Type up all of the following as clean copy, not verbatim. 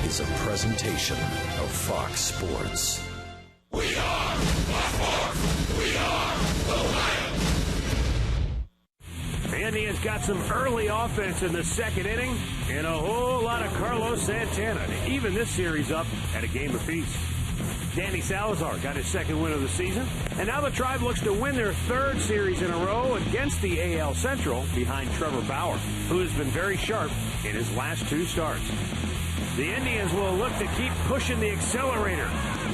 is a presentation of Fox Sports. We are the Fox. We are the Lions. The Indians got some early offense in the second inning and a whole lot of Carlos Santana to even this series up at a game apiece. Danny Salazar got his second win of the season, and now the Tribe looks to win their third series in a row against the AL Central behind TREVOR Bauer, who has been very sharp in his last two starts. The Indians will look to keep pushing the accelerator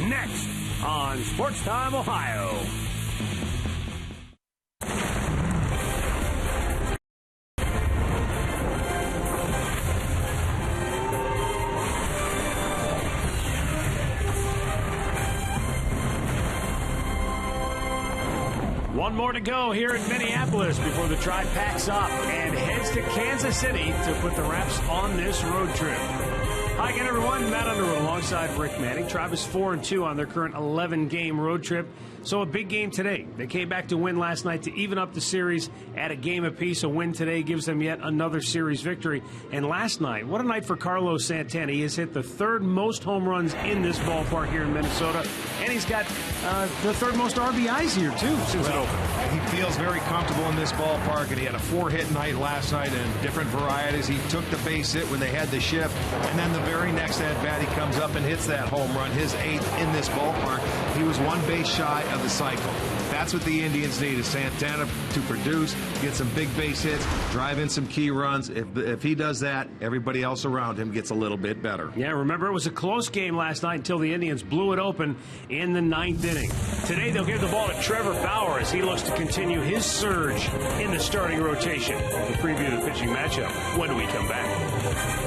next on Sports Time Ohio. One more to go here in Minneapolis before the Tribe packs up and heads to Kansas City to put the wraps on this road trip. Hi again, everyone. Matt Underwood alongside Rick Manning. Tribe is 4-2 on their current 11-game road trip. So a big game today. They came back to win last night to even up the series at a game apiece. A win today gives them yet another series victory. And last night, what a night for Carlos Santana. He has hit the third most home runs in this ballpark here in Minnesota. And he's got the third most RBIs here, too, since it opened. He feels very comfortable in this ballpark, and he had a 4-hit night last night and different varieties. He took the base hit when they had the shift, and then the very next at-bat, he comes up and hits that home run, his 8th in this ballpark. He was one base shy of the cycle. That's what the Indians need, is Santana to produce, get some big base hits, drive in some key runs. If he does that, everybody else around him gets a little bit better. Yeah, remember, it was a close game last night until the Indians blew it open in the 9th inning. Today, they'll give the ball to TREVOR Bauer as he looks to continue his surge in the starting rotation. We'll preview the pitching matchup when we come back.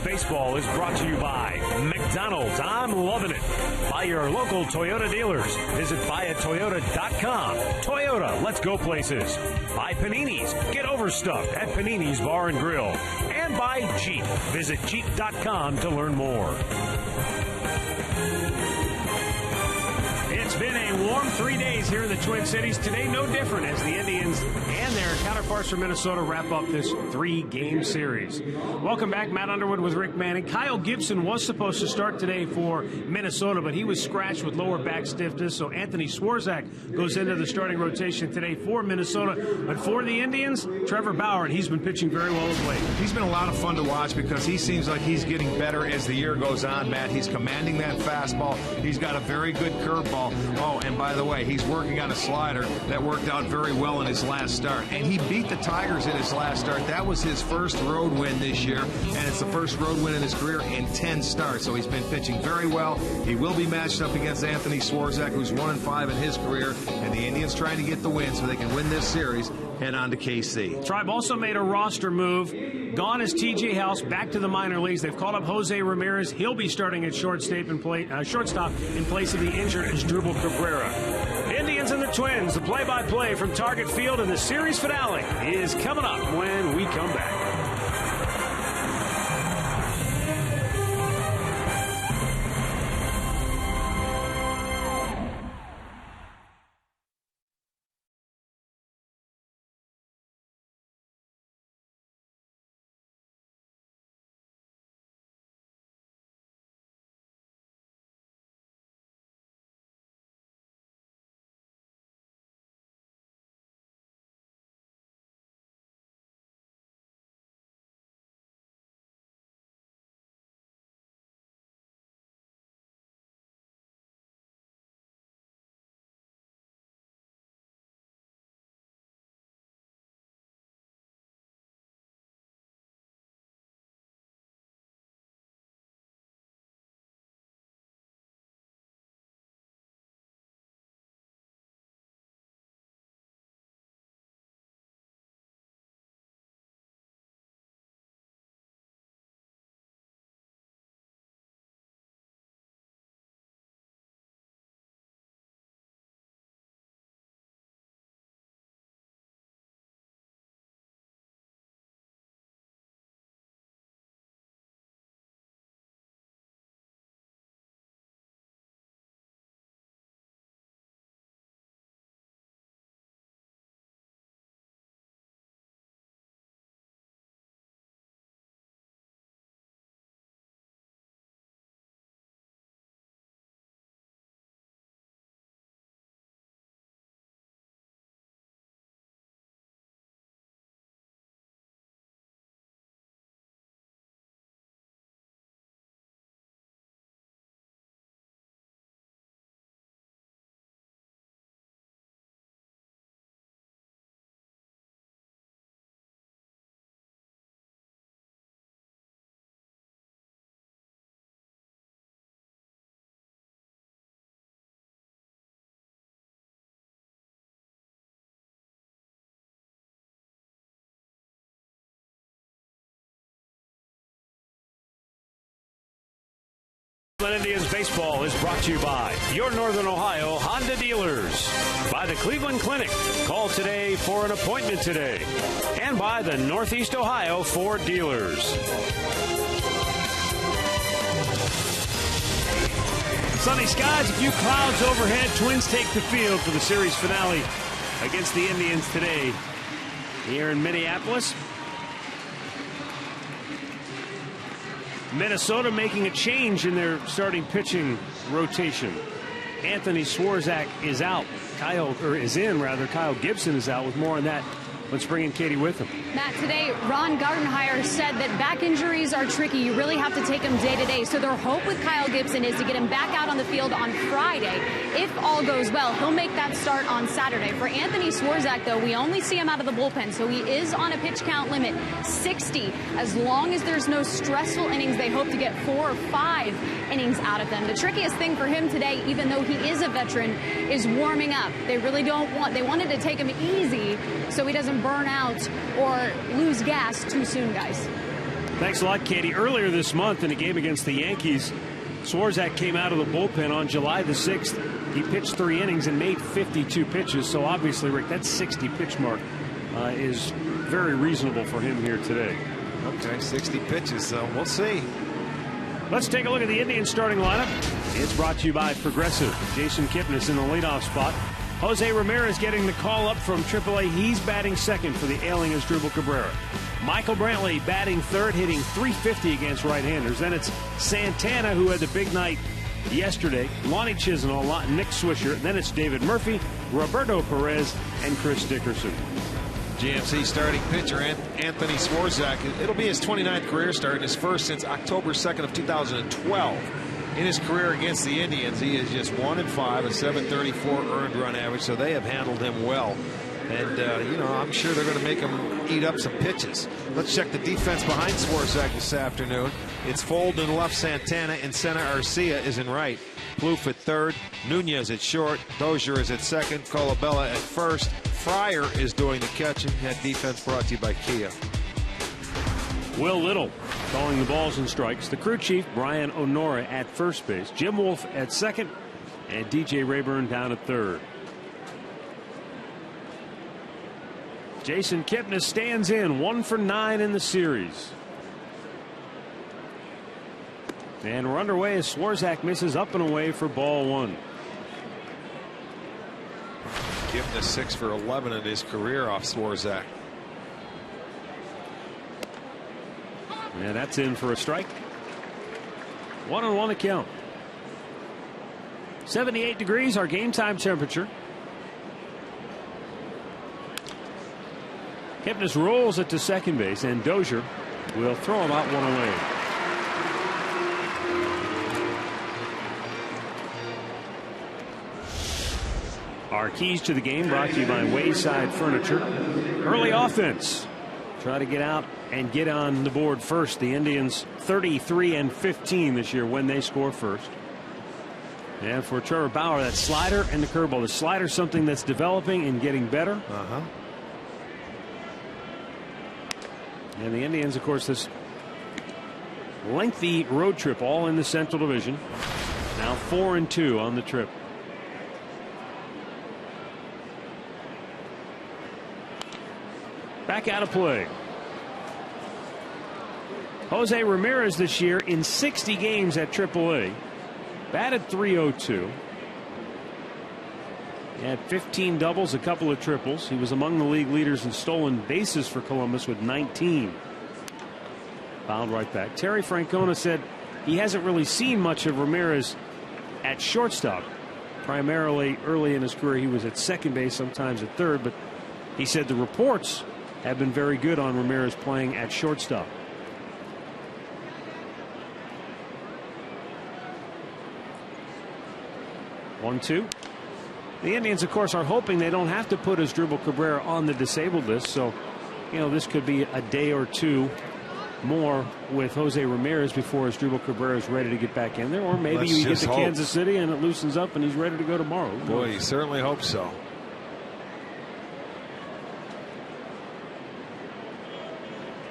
Baseball is brought to you by McDonald's. I'm loving it. By your local Toyota dealers. Visit buyatoyota.com. Toyota, let's go places. By Panini's. Get overstuffed at Panini's Bar and Grill. And by Jeep. Visit Jeep.com to learn more. 3 days here in the Twin Cities. Today, no different as the Indians and their counterparts from Minnesota wrap up this 3-game series. Welcome back. Matt Underwood with Rick Manning. Kyle Gibson was supposed to start today for Minnesota, but he was scratched with lower back stiffness, so Anthony Swarzak goes into the starting rotation today for Minnesota. But for the Indians, Trevor Bauer, and he's been pitching very well of late. He's been a lot of fun to watch because he seems like he's getting better as the year goes on, Matt. He's commanding that fastball. He's got a very good curveball. Oh, and by the way, he's working on a slider that worked out very well in his last start. And he beat the Tigers in his last start. That was his first road win this year, and it's the first road win in his career in 10 starts. So he's been pitching very well. He will be matched up against Anthony Swarzak, who's 1-5 in his career, and the Indians trying to get the win so they can win this series, head on to KC. Tribe also made a roster move. Gone is T.J. House, back to the minor leagues. They've called up Jose Ramirez. He'll be starting at shortstop in place of the injured Asdrubal Cabrera. Indians and the Twins, the play-by-play from Target Field, and the series finale is coming up when we come back. Indians baseball is brought to you by your Northern Ohio Honda dealers, by the Cleveland Clinic. Call today for an appointment today, and by the Northeast Ohio Ford dealers. Sunny skies, a few clouds overhead. Twins take the field for the series finale against the Indians today here in Minneapolis. Minnesota making a change in their starting pitching rotation. Anthony Swarzak is out. Kyle Gibson is out. With more on that, let's bring in Katie Witham. Matt, today Ron Gardenhire said that back injuries are tricky. You really have to take them day to day. So their hope with Kyle Gibson is to get him back out on the field on Friday. If all goes well, he'll make that start on Saturday. For Anthony Swarzak, though, we only see him out of the bullpen, so he is on a pitch count limit, 60. As long as there's no stressful innings, they hope to get 4 or 5 innings out of them. The trickiest thing for him today, even though he is a veteran, is warming up. They really they wanted to take him easy so he doesn't burn out or lose gas too soon, guys. Thanks a lot, Katie. Earlier this month in a game against the Yankees, Swarzak came out of the bullpen on July the 6th. He pitched 3 innings and made 52 pitches. So obviously, Rick, that 60 pitch mark is very reasonable for him here today. Okay, 60 pitches, so we'll see. Let's take a look at the Indians starting lineup. It's brought to you by Progressive. Jason Kipnis in the leadoff spot. Jose Ramirez getting the call up from AAA. He's batting second for the ailing Asdrubal Cabrera. Michael Brantley batting third, hitting .350 against right-handers. Then it's Santana, who had the big night yesterday. Lonnie Chisenhall, Nick Swisher. Then it's David Murphy, Roberto Perez, and Chris Dickerson. GMC starting pitcher Anthony Swarzak. It'll be his 29th career start and his first since October 2nd of 2012. In his career against the Indians, he is just 1-5, a .734 earned run average, so they have handled him well. And, you know, I'm sure they're going to make him eat up some pitches. Let's check the defense behind Swarzak this afternoon. It's Fold in left, Santana in center, Arcia is in right. Plouffe at third, Nunez at short, Dozier is at second, Colabella at first. Fryer is doing the catching. That defense brought to you by Kia. Will Little calling the balls and strikes. The crew chief, Brian Onora, at first base. Jim Wolf at second. And DJ Rayburn down at third. Jason Kipnis stands in 1 for 9 in the series. And we're underway as Swarzak misses up and away for ball 1. Kipnis 6 for 11 in his career off Swarzak. And that's in for a strike. 1-1 to count. 78 degrees, our game time temperature. Kipnis rolls it to second base, and Dozier will throw him out 1 away. Our keys to the game brought to you by Wayside Furniture. Early offense. Try to get out and get on the board first. The Indians 33-15 this year when they score first. And for Trevor Bauer, that slider and the curveball. The slider is something that's developing and getting better. And the Indians, of course, this lengthy road trip all in the Central Division. Now 4-2 on the trip. Back out of play. Jose Ramirez this year in 60 games at AAA. Batted .302. He had 15 doubles, a couple of triples. He was among the league leaders in stolen bases for Columbus with 19. Fouled right back. Terry Francona said he hasn't really seen much of Ramirez at shortstop. Primarily early in his career he was at second base, sometimes at third, but he said the reports have been very good on Ramirez playing at shortstop. One, two. The Indians, of course, are hoping they don't have to put Asdrubal Cabrera on the disabled list. So, you know, this could be a day or two more with Jose Ramirez before Asdrubal Cabrera is ready to get back in there. Or maybe you get to Kansas City and it loosens up and he's ready to go tomorrow. Boy, you certainly hope so.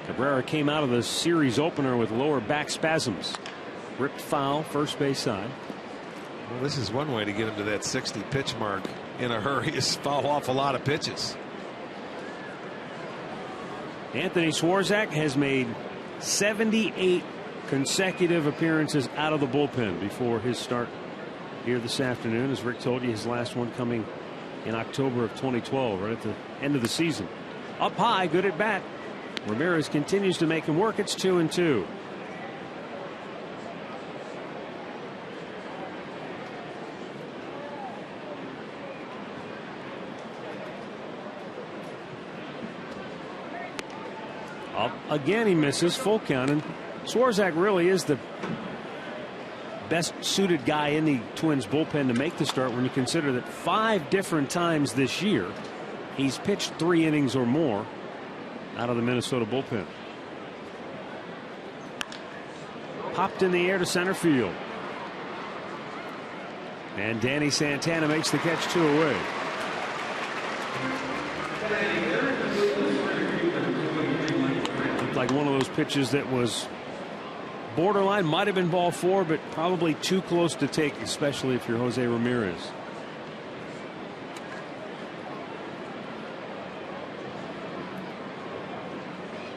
Cabrera came out of the series opener with lower back spasms. Ripped foul, first base side. Well, this is one way to get him to that 60 pitch mark in a hurry, is foul off a lot of pitches. Anthony Swarzak has made 78 consecutive appearances out of the bullpen before his start here this afternoon. As Rick told you, his last one coming in October of 2012, right at the end of the season. Up high, good at bat. Ramirez continues to make him work. It's 2-2. Up again, he misses, full count. And Swarzak really is the best suited guy in the Twins bullpen to make the start when you consider that 5 different times this year he's pitched 3 innings or more out of the Minnesota bullpen. Popped in the air to center field. And Danny Santana makes the catch 2 away. Looked like one of those pitches that was borderline, might have been ball 4, but probably too close to take, especially if you're Jose Ramirez.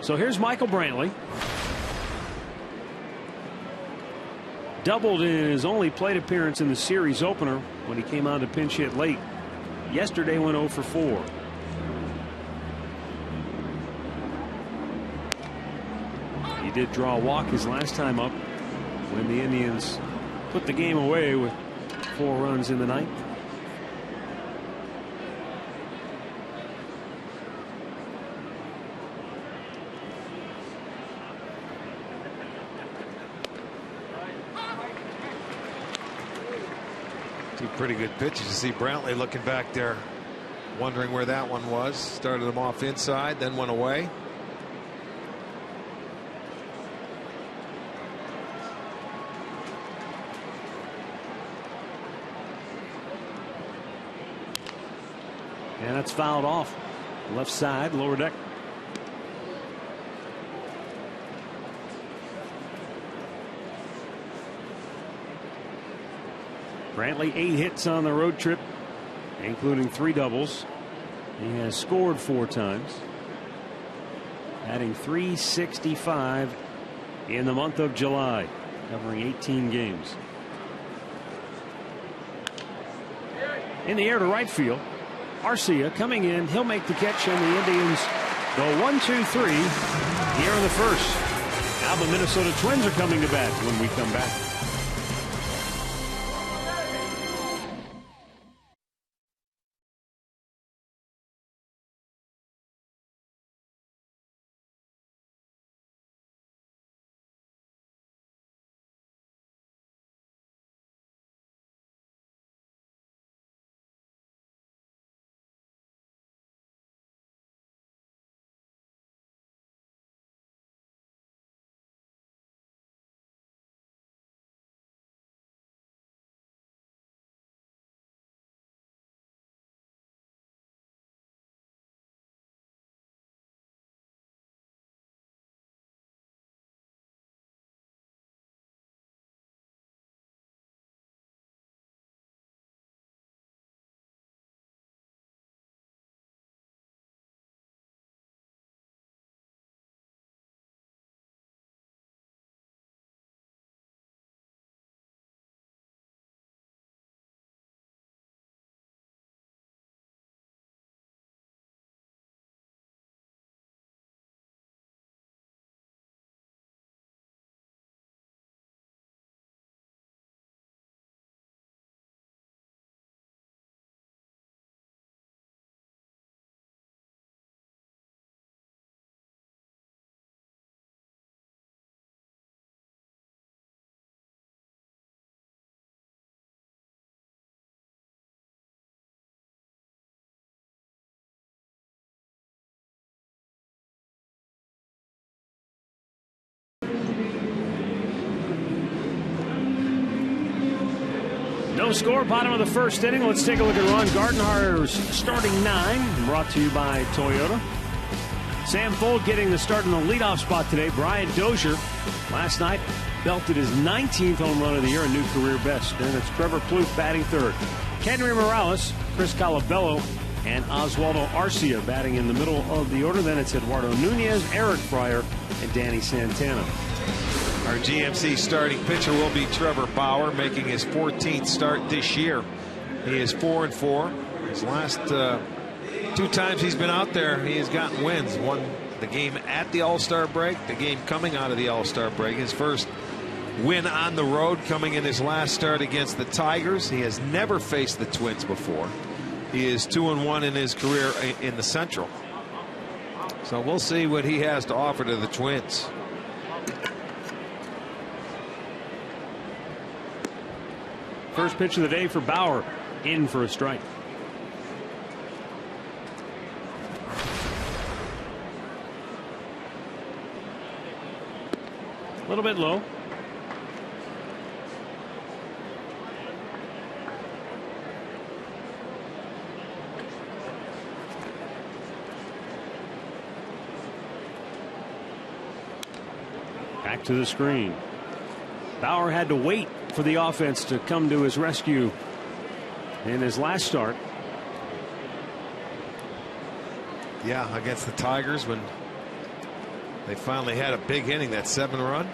So here's Michael Brantley. doubled in his only plate appearance in the series opener when he came on to pinch hit late. Yesterday went 0 for 4. He did draw a walk his last time up when the Indians put the game away with 4 runs in the ninth. Two pretty good pitches. You see Brantley looking back there, wondering where that one was. Started him off inside, then went away. And that's fouled off. Left side, lower deck. Brantley 8 hits on the road trip, including 3 doubles. He has scored 4 times, adding .365 in the month of July, covering 18 games. In the air to right field, Arcia coming in. He'll make the catch, and the Indians go 1-2-3 here in the first. Now the Minnesota Twins are coming to bat when we come back. No score, bottom of the first inning. Let's take a look at Ron Gardenhire's starting 9, brought to you by Toyota. Sam Fold getting the start in the leadoff spot today. Brian Dozier last night belted his 19th home run of the year, a new career best. Then it's Trevor Plouffe batting third. Kenry Morales, Chris Colabello, and Oswaldo Arcia batting in the middle of the order. Then it's Eduardo Nunez, Eric Fryer, and Danny Santana. Our GMC starting pitcher will be Trevor Bauer, making his 14th start this year. He is 4-4. His last 2 times he's been out there, he has gotten wins. Won the game at the All-Star break, the game coming out of the All-Star break. His first win on the road coming in his last start against the Tigers. He has never faced the Twins before. He is 2-1 in his career in the Central. So we'll see what he has to offer to the Twins. First pitch of the day for Bauer, in for a strike. A little bit low. Back to the screen. Bauer had to wait for the offense to come to his rescue in his last start. Yeah, against the Tigers when they finally had a big inning, that 7-run.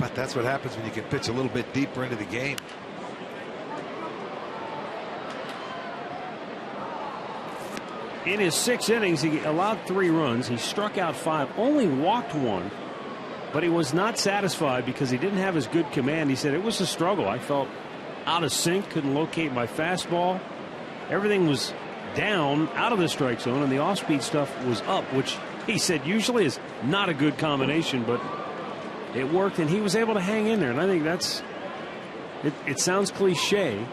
But that's what happens when you can pitch a little bit deeper into the game. In his 6 innings, he allowed 3 runs. He struck out 5, only walked 1, but he was not satisfied because he didn't have his good command. He said it was a struggle. I felt out of sync, couldn't locate my fastball. Everything was down out of the strike zone, and the off-speed stuff was up, which he said usually is not a good combination, but it worked, and he was able to hang in there. And I think that's it sounds cliche,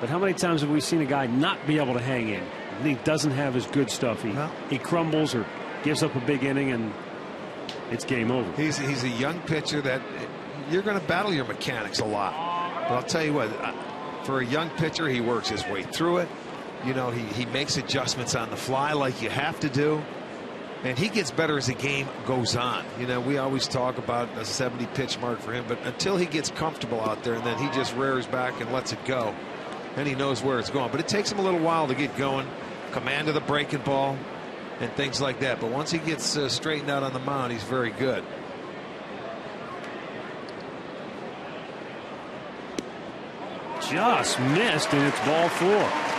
but how many times have we seen a guy not be able to hang in? He doesn't have his good stuff. He crumbles or gives up a big inning, and it's game over. He's a young pitcher that you're going to battle your mechanics a lot. But I'll tell you what, for a young pitcher, he works his way through it. You know, he makes adjustments on the fly like you have to do. And he gets better as the game goes on. You know, we always talk about a 70 pitch mark for him, but until he gets comfortable out there and then he just rears back and lets it go, and he knows where it's going. But it takes him a little while to get going, command of the breaking ball and things like that. But once he gets straightened out on the mound, he's very good. Just missed, and it's ball 4.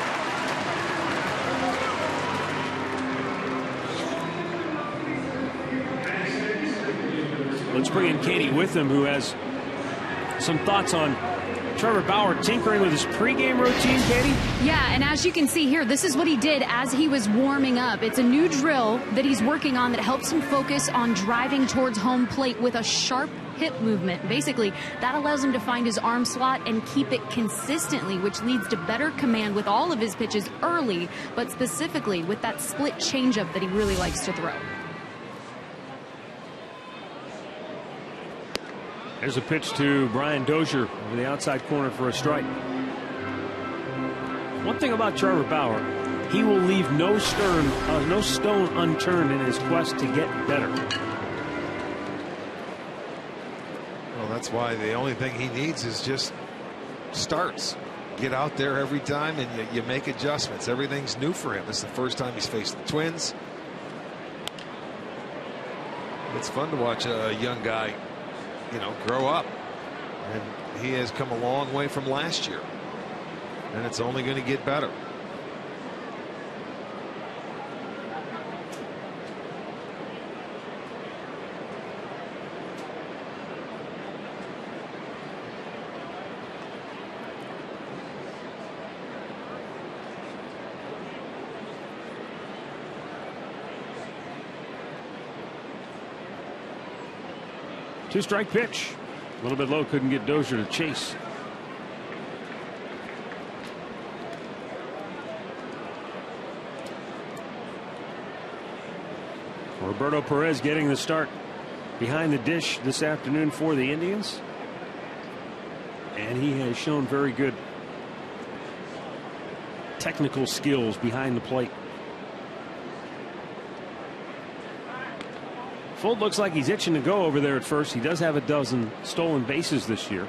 Let's bring in Katie Witham, who has some thoughts on Trevor Bauer tinkering with his pregame routine. Katie? Yeah, and as you can see here, this is what he did as he was warming up. It's a new drill that he's working on that helps him focus on driving towards home plate with a sharp hip movement. Basically, that allows him to find his arm slot and keep it consistently, which leads to better command with all of his pitches early, but specifically with that split changeup that he really likes to throw. There's a pitch to Brian Dozier over the outside corner for a strike. One thing about Trevor Bauer, he will leave no stone unturned in his quest to get better. Well, that's why the only thing he needs is just starts. Get out there every time and you make adjustments. Everything's new for him. This is the first time he's faced the Twins. It's fun to watch a young guy, you know, grow up, and he has come a long way from last year, and it's only going to get better. Two-strike pitch. A little bit low, couldn't get Dozier to chase. Roberto Perez getting the start behind the dish this afternoon for the Indians. And he has shown very good technical skills behind the plate. Fold looks like he's itching to go over there at first. He does have a dozen stolen bases this year.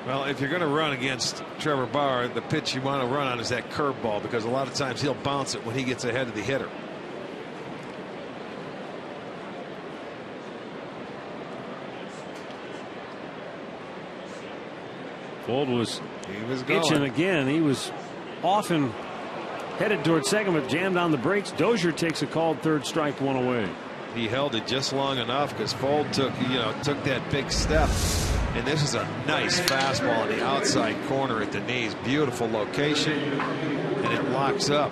Well, if you're going to run against Trevor Bauer, the pitch you want to run on is that curveball, because a lot of times he'll bounce it when he gets ahead of the hitter. Fold was going. itching again. He was often headed towards second, but jammed on the brakes. Dozier takes a called third strike, 1 away. He held it just long enough because Fold took that big step, and this is a nice fastball on the outside corner at the knees. Beautiful location, and it locks up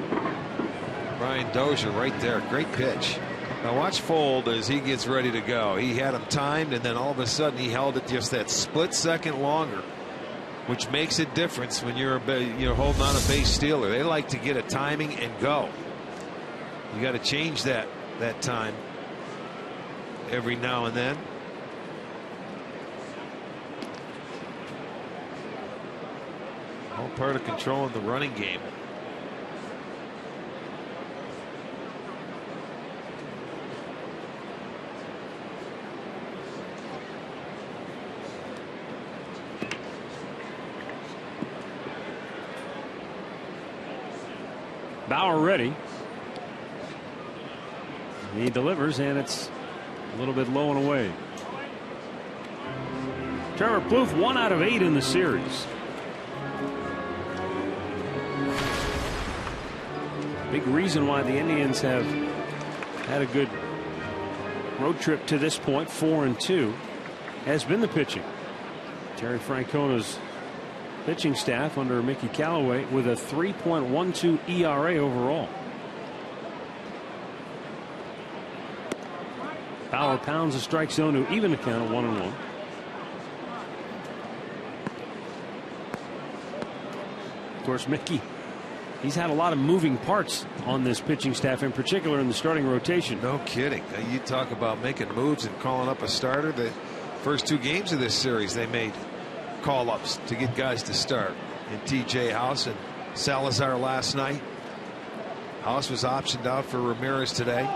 Brian Dozier right there. Great pitch. Now watch Fold as he gets ready to go. He had him timed, and then all of a sudden he held it just that split second longer, which makes a difference when you're holding on a base stealer. They like to get a timing and go. You got to change that time every now and then. All part of controlling the running game. Bauer ready. He delivers, and it's a little bit low and away. Trevor Plouffe 1 out of 8 in the series. Big reason why the Indians have had a good road trip to this point, 4-2, has been the pitching. Terry Francona's pitching staff under Mickey Callaway with a 3.12 ERA overall. Bauer pounds the strike zone to even the count of 1-1. Of course, Mickey, he's had a lot of moving parts on this pitching staff, in particular in the starting rotation. No kidding. You talk about making moves and calling up a starter. The first 2 games of this series, they made call-ups to get guys to start. And T.J. House and Salazar last night. House was optioned out for Ramirez today.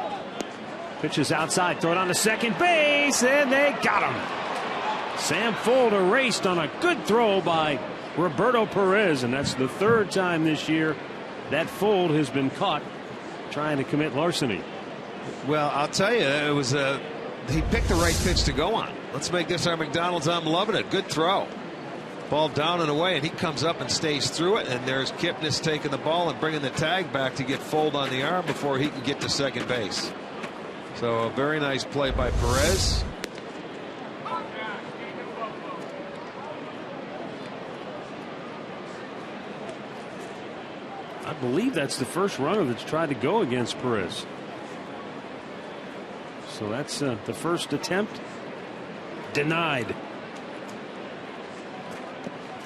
Pitches outside, throw it on to second base, and they got him. Sam Fuld erased on a good throw by Roberto Perez, and that's the 3rd time this year that Fuld has been caught trying to commit larceny. Well, I'll tell you, it was he picked the right pitch to go on. Let's make this our McDonald's. I'm loving it. Good throw. Ball down and away, and he comes up and stays through it, and there's Kipnis taking the ball and bringing the tag back to get Fuld on the arm before he can get to second base. So a very nice play by Perez. I believe that's the first runner that's tried to go against Perez. So that's the first attempt denied.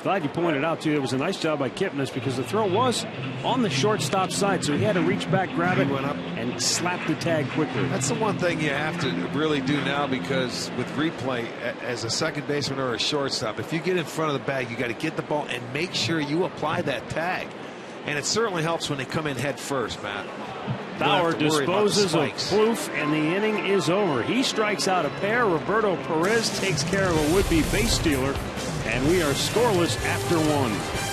Glad you pointed out too, it was a nice job by Kipnis because the throw was on the shortstop side, so he had to reach back, grab it, went up and slap the tag quickly. That's the one thing you have to really do now, because with replay, as a second baseman or a shortstop, if you get in front of the bag, you got to get the ball and make sure you apply that tag. And it certainly helps when they come in head first, Matt. Bauer disposes of Plouffe, and the inning is over. He strikes out a pair. Roberto Perez takes care of a would-be base stealer, and we are scoreless after 1.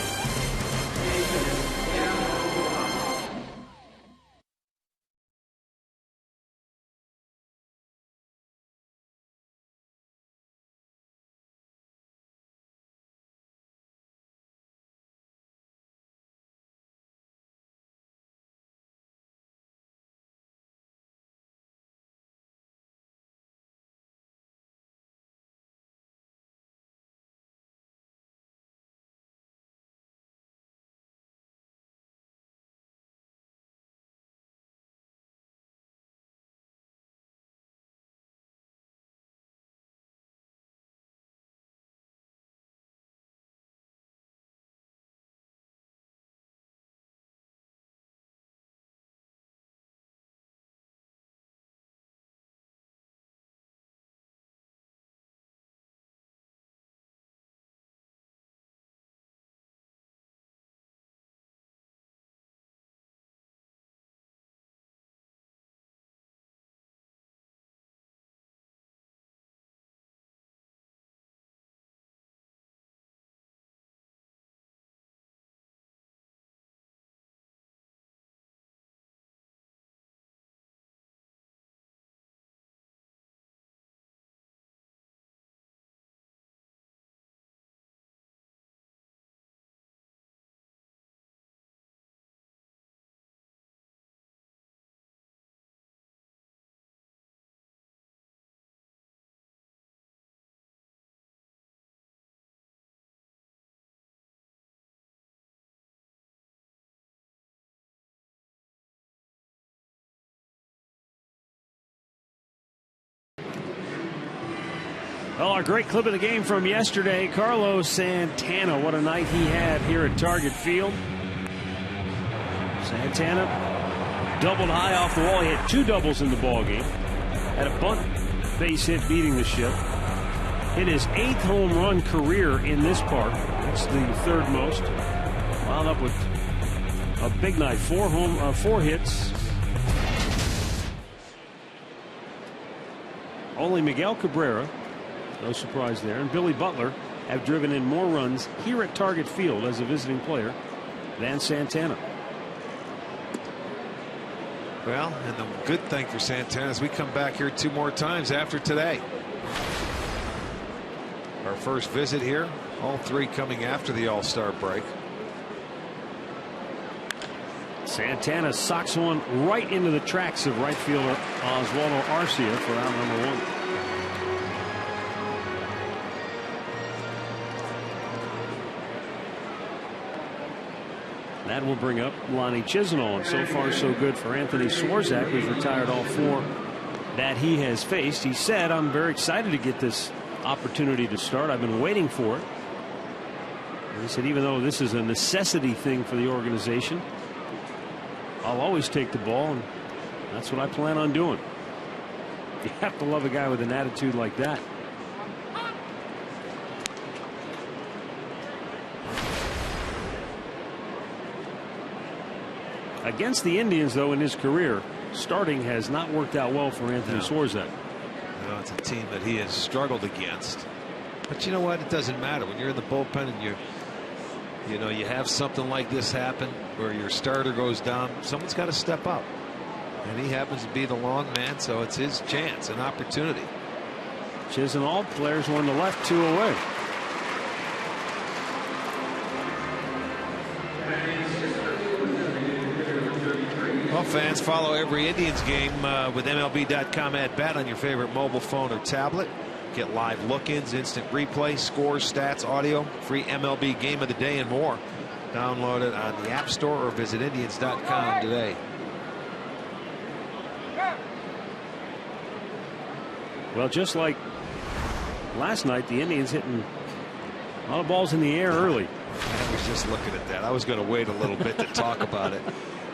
Well, our great clip of the game from yesterday, Carlos Santana. What a night he had here at Target Field. Santana doubled high off the wall. He had 2 doubles in the ballgame. Had a bunt base hit beating the ship. Hit his 8th home run career in this park. That's the 3rd most. Wound up with a big night. 4 hits. Only Miguel Cabrera, no surprise there, and Billy Butler have driven in more runs here at Target Field as a visiting player than Santana. Well, and the good thing for Santana is we come back here 2 more times after today. Our first visit here, all three coming after the All-Star break. Santana socks one right into the tracks of right fielder Oswaldo Arcia for out number 1. That will bring up Lonnie Chisenhall, and so far so good for Anthony Swarzak, who's retired all 4 that he has faced. He said, "I'm very excited to get this opportunity to start. I've been waiting for it." And he said, even though this is a necessity thing for the organization, I'll always take the ball, and that's what I plan on doing. You have to love a guy with an attitude like that. Against the Indians, though, in his career, starting has not worked out well for Anthony Swarzak. No, it's a team that he has struggled against. But you know what? It doesn't matter when you're in the bullpen and you have something like this happen where your starter goes down. Someone's got to step up, and he happens to be the long man, so it's his chance, an opportunity. Chisenhall, players one to left, 2 away. Well, fans, follow every Indians game with MLB.com at bat on your favorite mobile phone or tablet. Get live look-ins, instant replay, scores, stats, audio, free MLB game of the day, and more. Download it on the App Store or visit Indians.com today. Well, just like last night, the Indians hitting a lot of balls in the air early. I was just looking at that. I was going to wait a little bit to talk about it,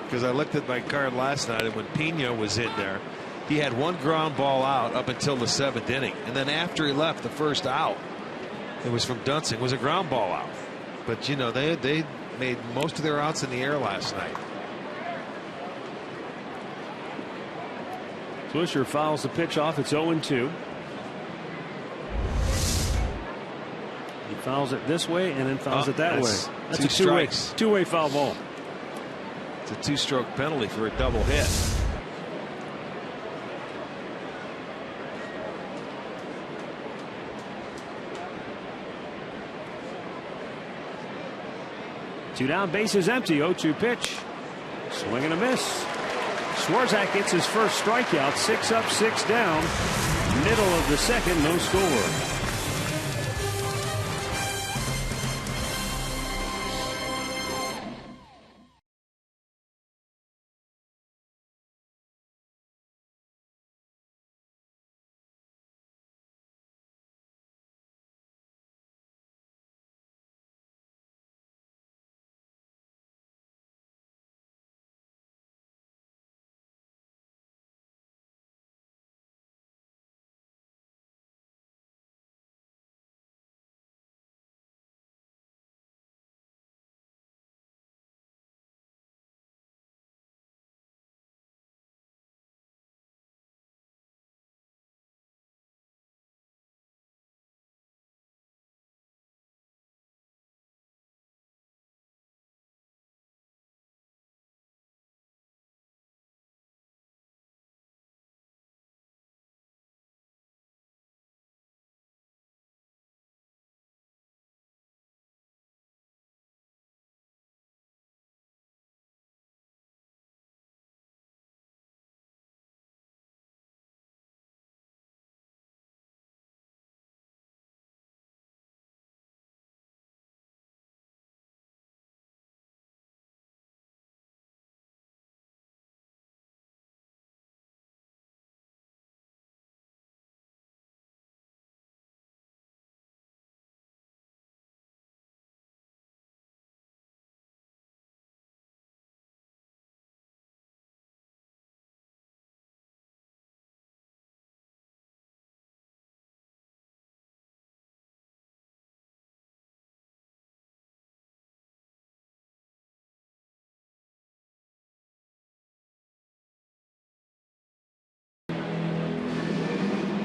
because I looked at my card last night, and when Pena was in there, he had 1 ground ball out up until the 7th inning, and then after he left, the first out, it was from Dunsing, was a ground ball out. But you know, they made most of their outs in the air last night. Swisher fouls the pitch off. It's 0-2. He fouls it this way and then fouls it that way. That's a two-way foul ball. It's a 2-stroke penalty for a double hit. Two down, bases empty. 0-2 pitch. Swing and a miss. Swarzak gets his first strikeout. 6 up, 6 down. Middle of the second, no score.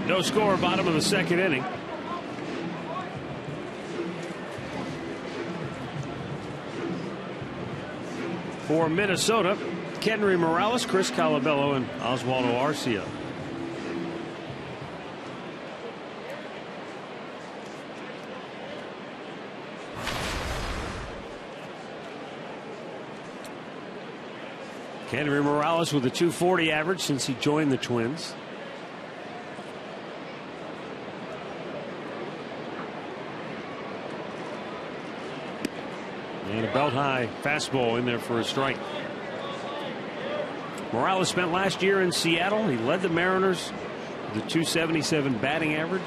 No score, bottom of the second inning. For Minnesota, Kenry Morales, Chris Calabello, and Oswaldo Arcia. Henry Morales with a .240 average since he joined the Twins. And a belt high fastball in there for a strike. Morales spent last year in Seattle. He led the Mariners with a .277 batting average.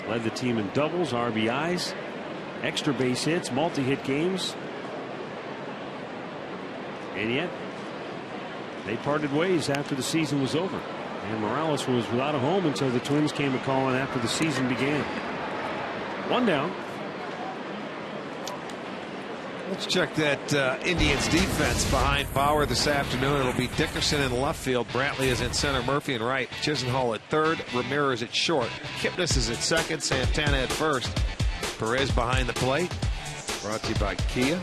Led the team in doubles, RBIs, extra base hits, multi-hit games. And yet, they parted ways after the season was over. And Morales was without a home until the Twins came a calling after the season began. One down. Let's check that Indians defense behind Bauer this afternoon. It'll be Dickerson in left field. Brantley is in center. Murphy in right. Chisenhall at third. Ramirez at short. Kipnis is at second. Santana at first. Perez behind the plate. Brought to you by Kia.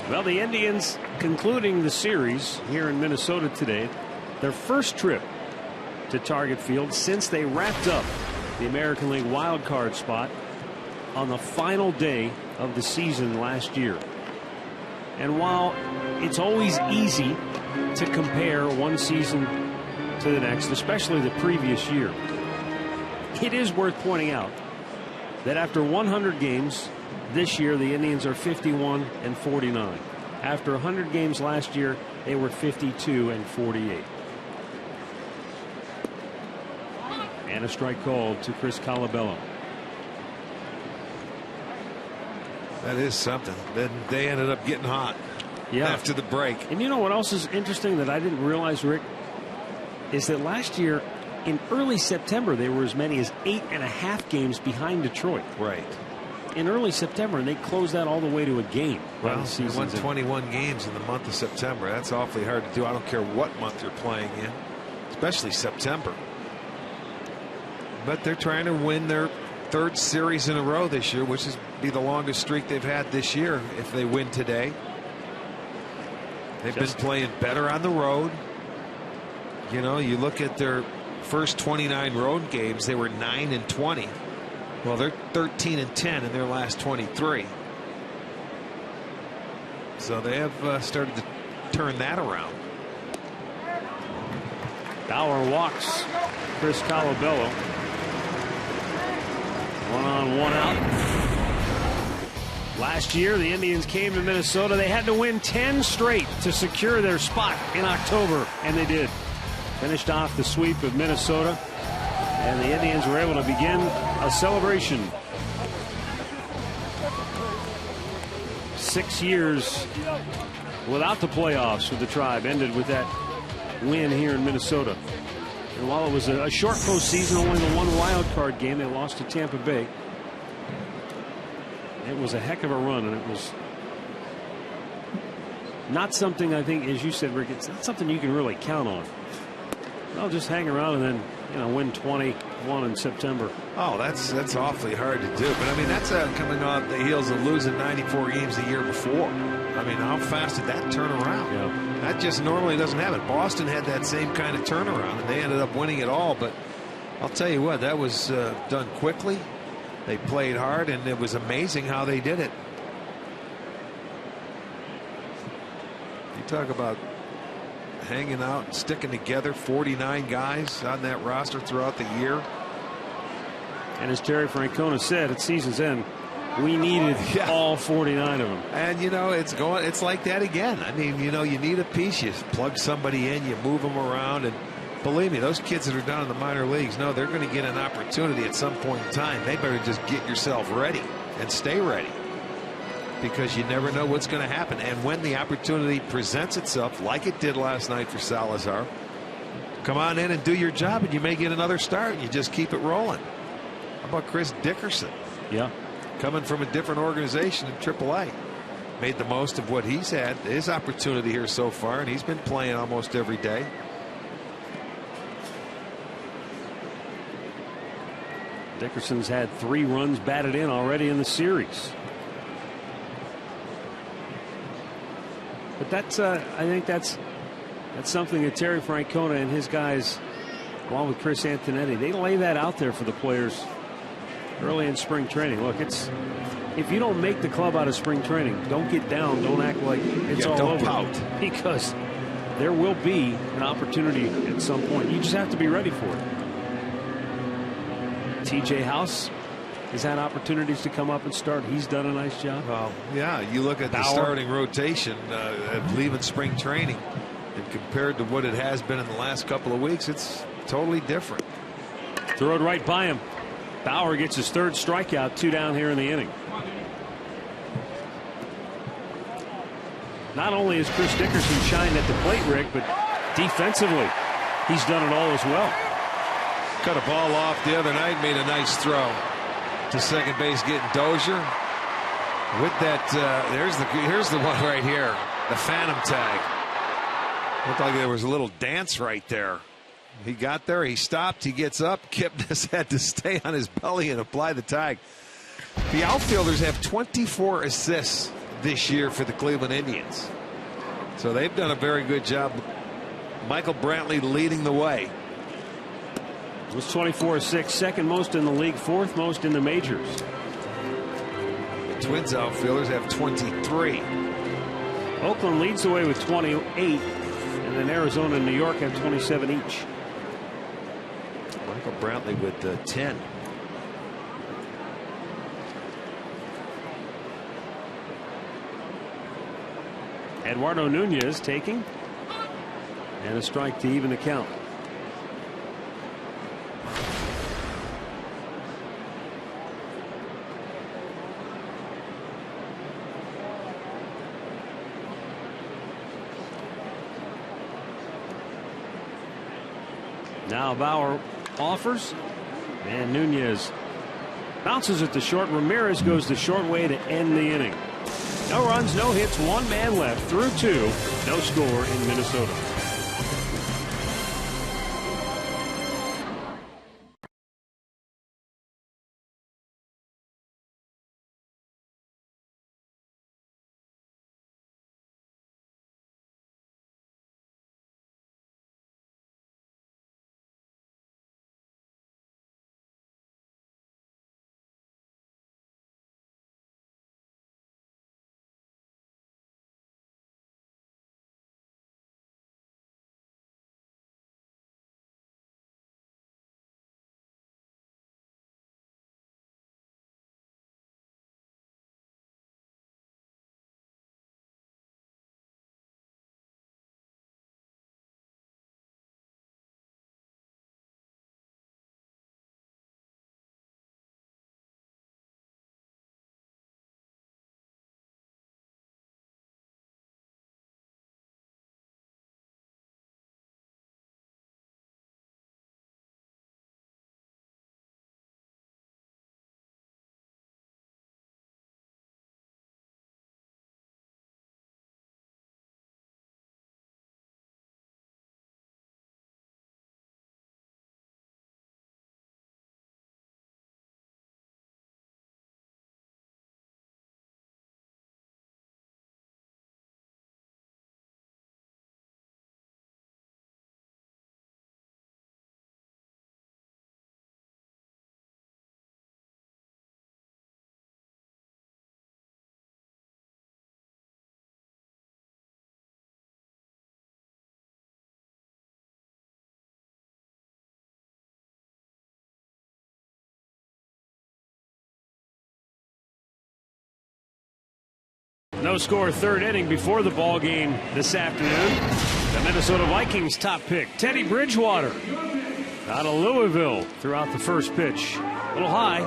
Well, the Indians concluding the series here in Minnesota today. Their first trip to Target Field since they wrapped up the American League wild card spot on the final day of the season last year. And while it's always easy to compare one season to the next, especially the previous year, it is worth pointing out that after 100 games this year, the Indians are 51-49. After 100 games last year, they were 52-48. And a strike called to Chris Colabello. That is something. Then they ended up getting hot after the break. And you know what else is interesting that I didn't realize, Rick, is that last year in early September they were as many as 8.5 games behind Detroit. Right. In early September, and they closed that all the way to a game. Well, they won 21 games in the month of September. That's awfully hard to do. I don't care what month you're playing in, especially September. But they're trying to win their third series in a row this year, which is be the longest streak they've had this year if they win today. They've been playing better on the road. You know, you look at their first 29 road games, they were 9-20. Well, they're 13-10 in their last 23. So they have started to turn that around. Bauer walks Chris Colabello. 1 on, 1 out. Last year, the Indians came to Minnesota. They had to win 10 straight to secure their spot in October, and they did. Finished off the sweep of Minnesota, and the Indians were able to begin a celebration. 6 years without the playoffs for the Tribe ended with that win here in Minnesota. And while it was a short postseason, only the one wild card game, they lost to Tampa Bay. It was a heck of a run, and it was not something, I think, as you said, Rick, it's not something you can really count on. I'll just hang around and then, you know, win 21 in September. Oh, that's awfully hard to do. But I mean, that's coming off the heels of losing 94 games the year before. I mean, how fast did that turn around? Yeah. That just normally doesn't happen. Boston had that same kind of turnaround, and they ended up winning it all. But I'll tell you what, that was done quickly. They played hard, and it was amazing how they did it. You talk about hanging out and sticking together, 49 guys on that roster throughout the year. And as Terry Francona said at season's end, we needed all 49 of them. And you know, it's like that again. I mean, you know, you need a piece, you plug somebody in, you move them around, and believe me, those kids that are down in the minor leagues know they're going to get an opportunity at some point in time. They better just get yourself ready and stay ready, because you never know what's going to happen. And when the opportunity presents itself, like it did last night for Salazar, come on in and do your job, and you may get another start. You just keep it rolling. How about Chris Dickerson? Yeah. Coming from a different organization in AAA. Made the most of what he's had, his opportunity here so far, and he's been playing almost every day. Dickerson's had 3 runs batted in already in the series. But that's I think that's something that Terry Francona and his guys, along with Chris Antonetti, they lay that out there for the players early in spring training. Look, if you don't make the club out of spring training, don't get down, don't act like it's all over. Don't pout. Because there will be an opportunity at some point. You just have to be ready for it. TJ House has had opportunities to come up and start. He's done a nice job. Well, yeah, you look at the starting rotation leaving spring training, and compared to what it has been in the last couple of weeks, it's totally different. Throw it right by him. Bauer gets his third strikeout, 2 down here in the inning. Not only has Chris Dickerson shined at the plate, Rick, but defensively, he's done it all as well. Cut a ball off the other night, made a nice throw to second base, getting Dozier. With that, here's the one right here, the phantom tag. Looked like there was a little dance right there. He got there, he stopped, he gets up. Kipnis had to stay on his belly and apply the tag. The outfielders have 24 assists this year for the Cleveland Indians. So they've done a very good job. Michael Brantley leading the way. It was 24-6, second most in the league, fourth most in the majors. The Twins outfielders have 23. Oakland leads the way with 28, and then Arizona and New York have 27 each. Michael Brantley with 10. Eduardo Nunez taking, and a strike to even the count. Now Bauer offers, and Nunez bounces at the short. Ramirez goes the short way to end the inning. No runs, no hits, 1 man left through 2. No score in Minnesota. No score, third inning before the ball game this afternoon. The Minnesota Vikings top pick, Teddy Bridgewater, out of Louisville throughout the first pitch. A little high.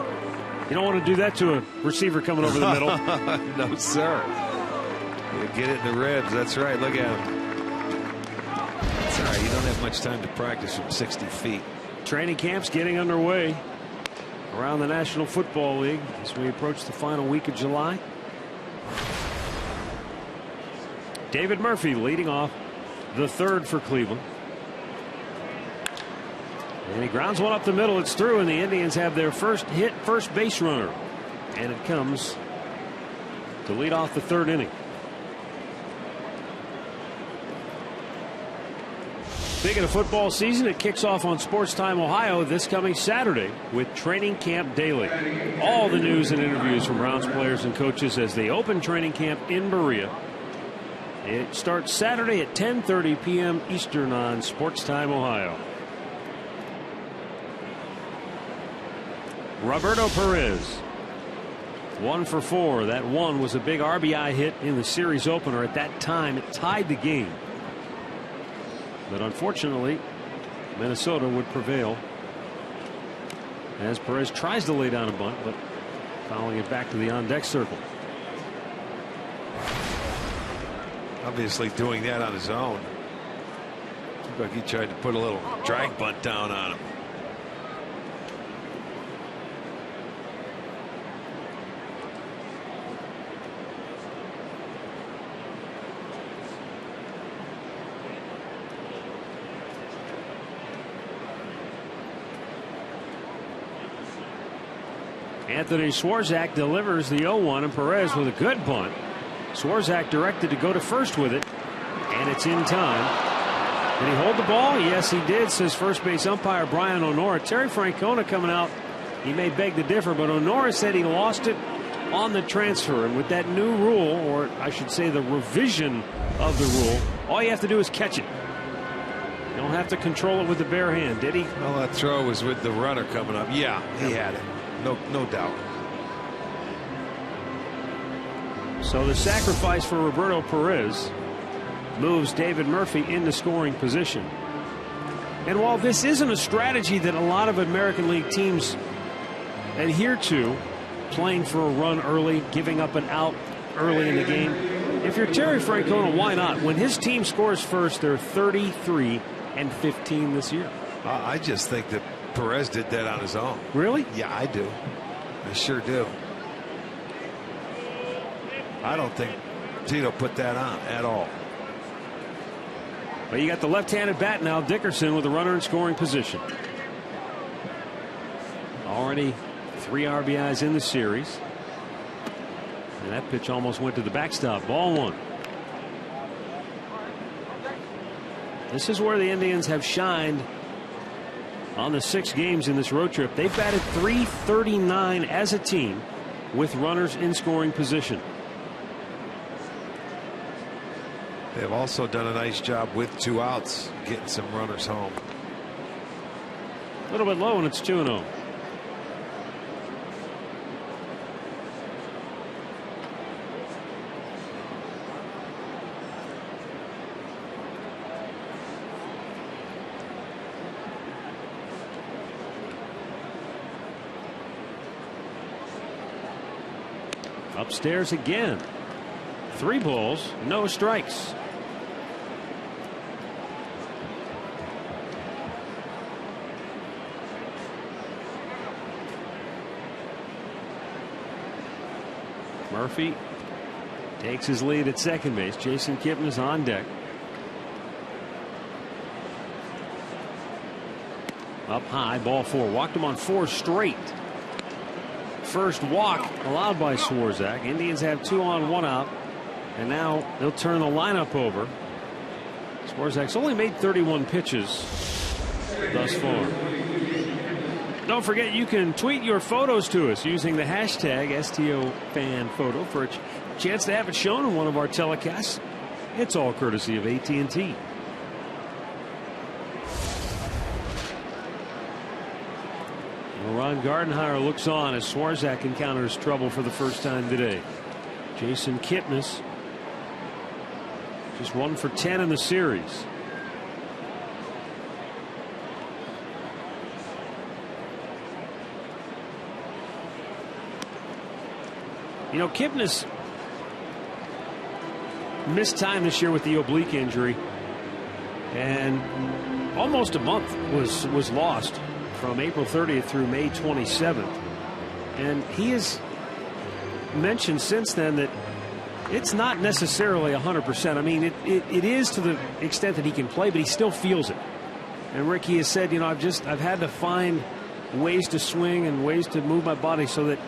You don't want to do that to a receiver coming over the middle. No, sir. You get it in the ribs. That's right. Look at him. That's all right. You don't have much time to practice from 60 feet. Training camps getting underway around the National Football League as we approach the final week of July. David Murphy leading off the third for Cleveland. And he grounds one up the middle. It's through, and the Indians have their first hit first base runner. And it comes to lead off the third inning. Speaking of football season, it kicks off on Sports Time Ohio this coming Saturday with Training Camp Daily. All the news and interviews from Browns players and coaches as they open training camp in Berea. It starts Saturday at 10:30 p.m. Eastern on Sports Time Ohio. Roberto Perez, 1 for 4. That one was a big RBI hit in the series opener. At that time, it tied the game. But unfortunately, Minnesota would prevail as Perez tries to lay down a bunt, but fouling it back to the on-deck circle. Obviously doing that on his own. Looked like he tried to put a little drag bunt down on him. Anthony Swarzak delivers the 0-1, and Perez with a good bunt. Swarzak directed to go to first with it, and it's in time. Did he hold the ball? Yes, he did, says first base umpire Brian Onora. Terry Francona coming out, he may beg to differ, but Onora said he lost it on the transfer. And with that new rule, or I should say the revision of the rule, all you have to do is catch it. You don't have to control it with the bare hand, did he? Well, that throw was with the runner coming up. Yeah, he had it. No doubt. So the sacrifice for Roberto Perez moves David Murphy into scoring position. And while this isn't a strategy that a lot of American League teams adhere to, playing for a run early, giving up an out early in the game, if you're Terry Francona, why not? When his team scores first, they're 33-15 this year. I just think that Perez did that on his own. Really? Yeah, I do. I sure do. I don't think Tito put that on at all. But you got the left-handed bat now, Dickerson, with a runner in scoring position. Already 3 RBIs in the series. And that pitch almost went to the backstop. Ball 1. This is where the Indians have shined on the 6 games in this road trip. They've batted .339 as a team with runners in scoring position. They've also done a nice job with 2 outs, getting some runners home. A little bit low, and it's 2-0. Upstairs again. 3 balls, no strikes. Murphy takes his lead at second base. Jason Kipnis on deck. Up high, ball 4. Walked him on 4 straight. First walk allowed by Swarzak. Indians have 2 on, 1 out, and now they'll turn the lineup over. Swarzak's only made 31 pitches thus far. Don't forget, you can tweet your photos to us using the hashtag STOFanPhoto for a chance to have it shown in one of our telecasts. It's all courtesy of AT&T. Ron Gardenhire looks on as Swarzak encounters trouble for the first time today. Jason Kipnis just 1 for 10 in the series. You know, Kipnis missed time this year with the oblique injury, and almost a month was lost from April 30th through May 27th. And he has mentioned since then that it's not necessarily 100%. I mean, it is to the extent that he can play, but he still feels it. And Ricky has said, you know, I've had to find ways to swing and ways to move my body so that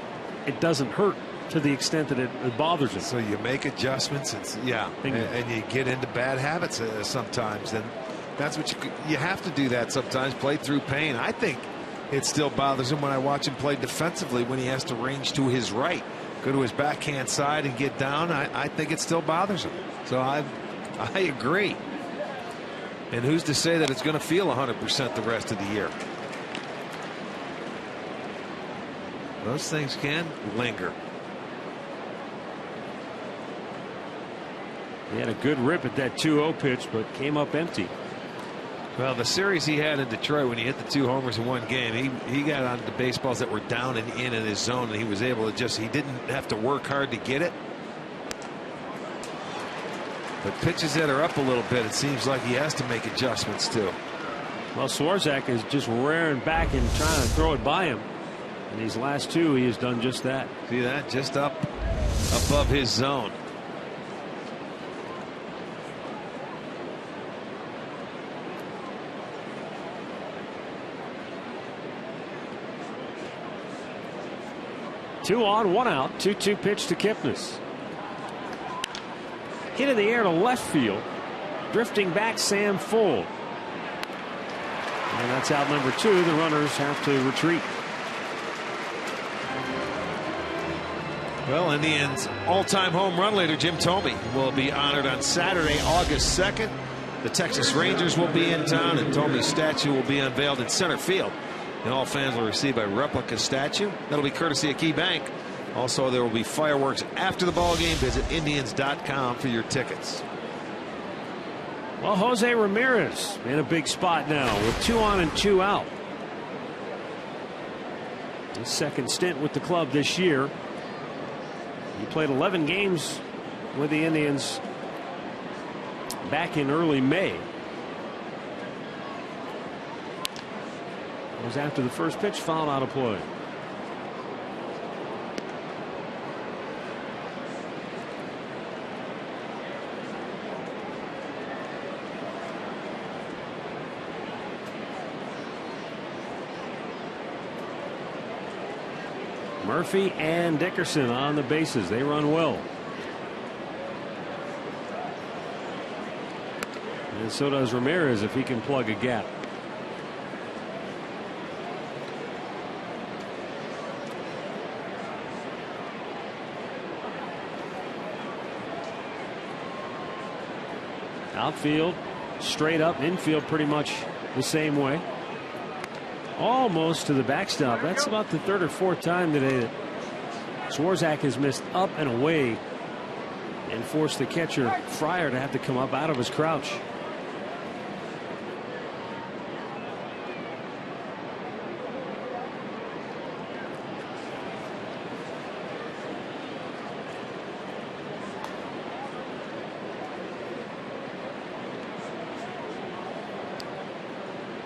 it doesn't hurt to the extent that it bothers him. So you make adjustments, and you get into bad habits sometimes, and That's what you have to do that sometimes, play through pain. I think it still bothers him when I watch him play defensively when he has to range to his right, go to his backhand side and get down. I think it still bothers him. So I agree. And who's to say that it's going to feel 100% the rest of the year? Those things can linger. He had a good rip at that 2-0 pitch, but came up empty. Well, the series he had in Detroit when he hit the 2 homers in one game, he got on the baseballs that were down and in his zone, and he was able to he didn't have to work hard to get it. But pitches that are up a little bit, it seems like he has to make adjustments too. Well, Swarzak is just rearing back and trying to throw it by him. And these last 2, he has done just that. See that? Just up above his zone. Two on, 1 out. 2-2 pitch to Kipnis. Hit in the air to left field. Drifting back, Sam Fuld. And that's out number 2. The runners have to retreat. Well, Indians all-time home run leader Jim Thome will be honored on Saturday, August 2nd. The Texas Rangers will be in town, and Thome's statue will be unveiled in center field. And all fans will receive a replica statue. That'll be courtesy of Key Bank. Also, there will be fireworks after the ball game. Visit Indians.com for your tickets. Well, Jose Ramirez in a big spot now with 2 on and 2 out. His second stint with the club this year. He played 11 games with the Indians back in early May. It was after the first pitch, fouled out of play. Murphy and Dickerson on the bases. They run well. And so does Ramirez if he can plug a gap. Outfield straight up, infield pretty much the same way. Almost to the backstop. That's about the 3rd or 4th time today that Swarzak has missed up and away and forced the catcher Fryer to have to come up out of his crouch.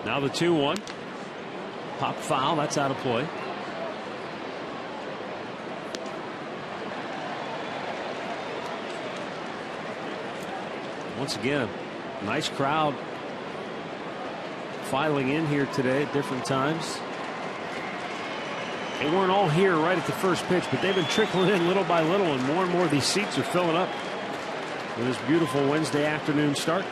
Now the 2-1. Pop foul. That's out of play. Once again, nice crowd filing in here today at different times. They weren't all here right at the first pitch, but they've been trickling in little by little, and more of these seats are filling up for this beautiful Wednesday afternoon start.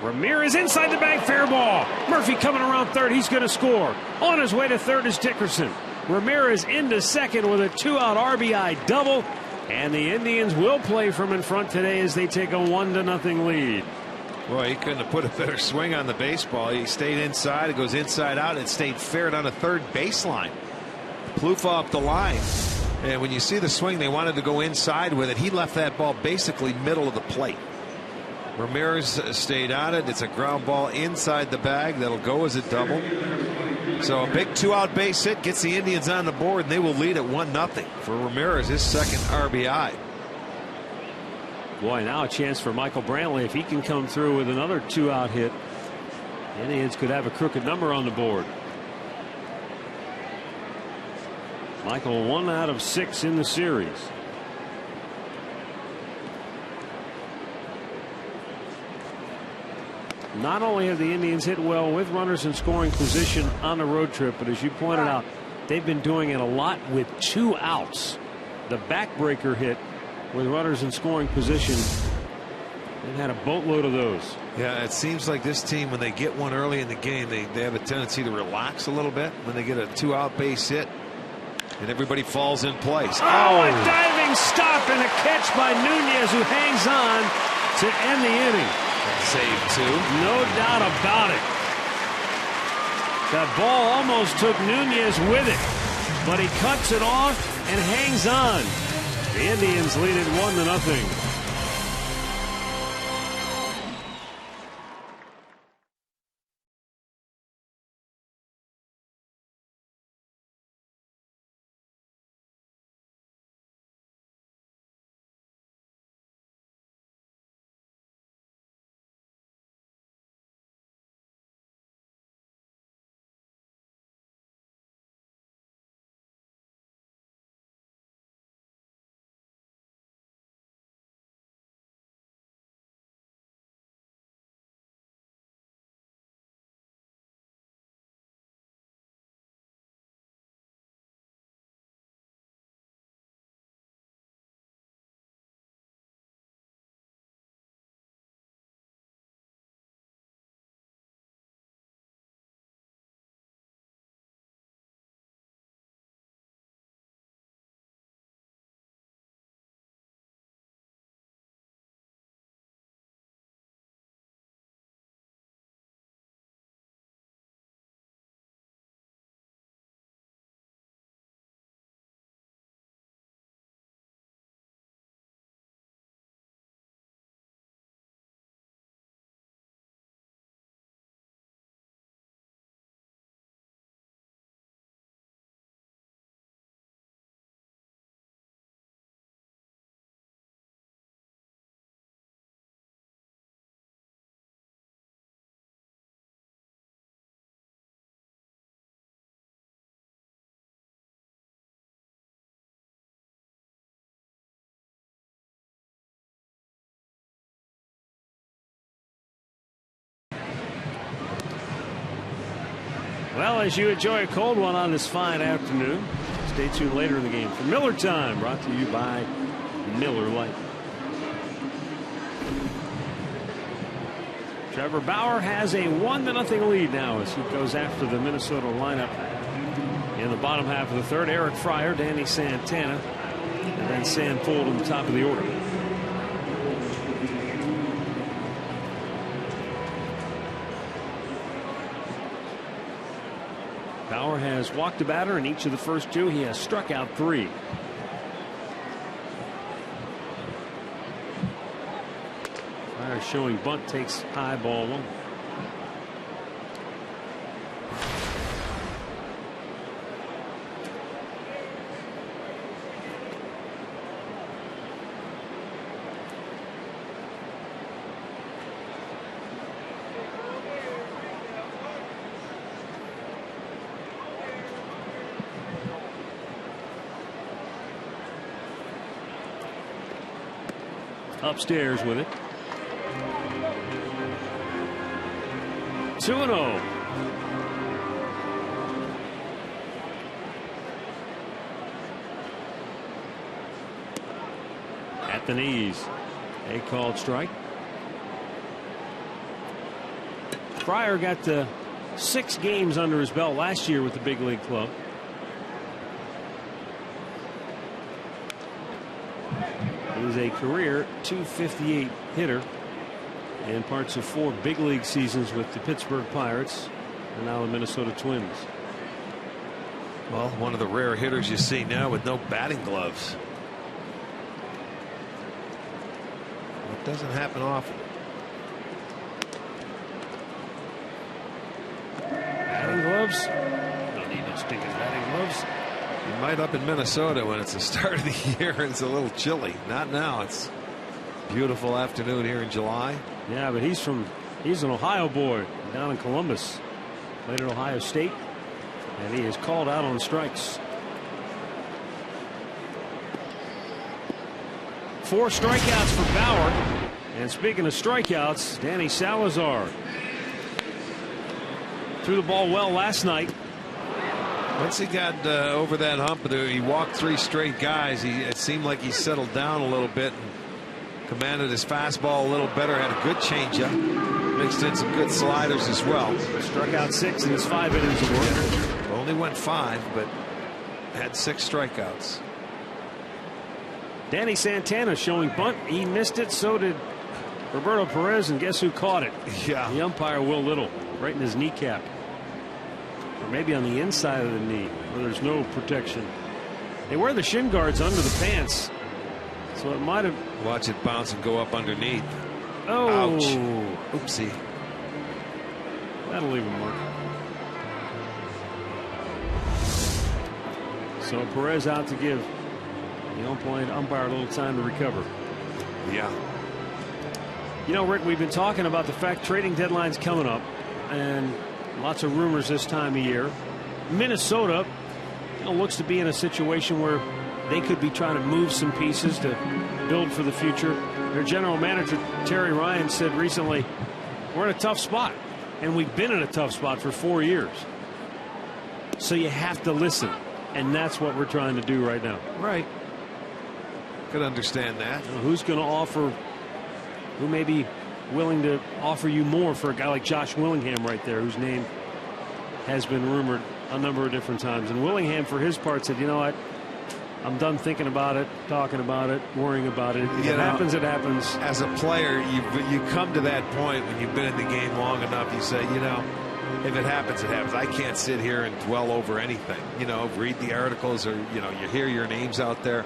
Ramirez inside the bag, fair ball. Murphy coming around third. He's going to score. On his way to third is Dickerson. Ramirez into second with a 2-out RBI double. And the Indians will play from in front today as they take a 1-0 lead. Well, he couldn't have put a better swing on the baseball. He stayed inside. It goes inside out and stayed fair down the third baseline. Plouffe up the line. And when you see the swing, they wanted to go inside with it. He left that ball basically middle of the plate. Ramirez stayed on it. It's a ground ball inside the bag. That'll go as a double. So a big 2-out base hit gets the Indians on the board, and they will lead at 1-0 for Ramirez, his second RBI. Boy, now a chance for Michael Brantley. If he can come through with another 2-out hit, the Indians could have a crooked number on the board. Michael 1 out of 6 in the series. Not only have the Indians hit well with runners in scoring position on the road trip, but as you pointed out, they've been doing it a lot with 2 outs. The backbreaker hit with runners in scoring position They've had a boatload of those. Yeah, it seems like this team, when they get one early in the game, they have a tendency to relax a little bit when they get a 2-out base hit and everybody falls in place. Oh, a diving stop and a catch by Nunez, who hangs on to end the inning. Save two. No doubt about it. That ball almost took Nunez with it, but he cuts it off and hangs on. The Indians lead it 1-0. Well, as you enjoy a cold one on this fine afternoon, stay tuned later in the game for Miller Time, brought to you by Miller Lite. Trevor Bauer has a 1-0 lead now as he goes after the Minnesota lineup in the bottom half of the third. Eric Fryer, Danny Santana, and then Sam Fuld in the top of the order. Bauer has walked a batter in each of the first two. He has struck out 3. Fryer showing bunt, takes high, ball 1. Upstairs with it. 2-0. At the knees. A called strike. Fryer got 6 games under his belt last year with the big league club. He's a career .258 hitter in parts of 4 big league seasons with the Pittsburgh Pirates and now the Minnesota Twins. Well, one of the rare hitters you see now with no batting gloves. It doesn't happen often. Batting gloves? Don't need no stinking batting gloves. You might up in Minnesota when it's the start of the year and it's a little chilly. Not now. It's a beautiful afternoon here in July. Yeah, but he's an Ohio boy down in Columbus. Played at Ohio State, and he is called out on strikes. 4 strikeouts for Bauer. And speaking of strikeouts, Danny Salazar threw the ball well last night. Once he got over that hump, he walked 3 straight guys. It seemed like he settled down a little bit and Commanded his fastball a little better, had a good changeup, mixed in some good sliders as well. Struck out 6 in his 5 innings of work. Only went 5, but had 6 strikeouts. Danny Santana showing bunt. He missed it. So did Roberto Perez, and guess who caught it? Yeah. The umpire, Will Little, right in his kneecap. Or maybe on the inside of the knee where there's no protection. They wear the shin guards under the pants, so it might have. Watch it bounce and go up underneath. Oh. Ouch. Oopsie. That'll leave him mark. So Perez out to give the umpire a little time to recover. Yeah. You know, Rick, we've been talking about the fact trading deadline's coming up, and lots of rumors this time of year. Minnesota, looks to be in a situation where they could be trying to move some pieces to build for the future. Their general manager, Terry Ryan, said recently, we're in a tough spot, and we've been in a tough spot for 4 years. So you have to listen, and that's what we're trying to do right now. Right. Could understand that. Who's going to offer, who may be willing to offer you more for a guy like Josh Willingham right there, whose name has been rumored a number of different times. And Willingham, for his part, said, you know what, I'm done thinking about it, talking about it, worrying about it. If it happens, it happens. As a player, you come to that point when you've been in the game long enough, you say, you know, if it happens, it happens. I can't sit here and dwell over anything. You know, read the articles, or, you know, you hear your names out there.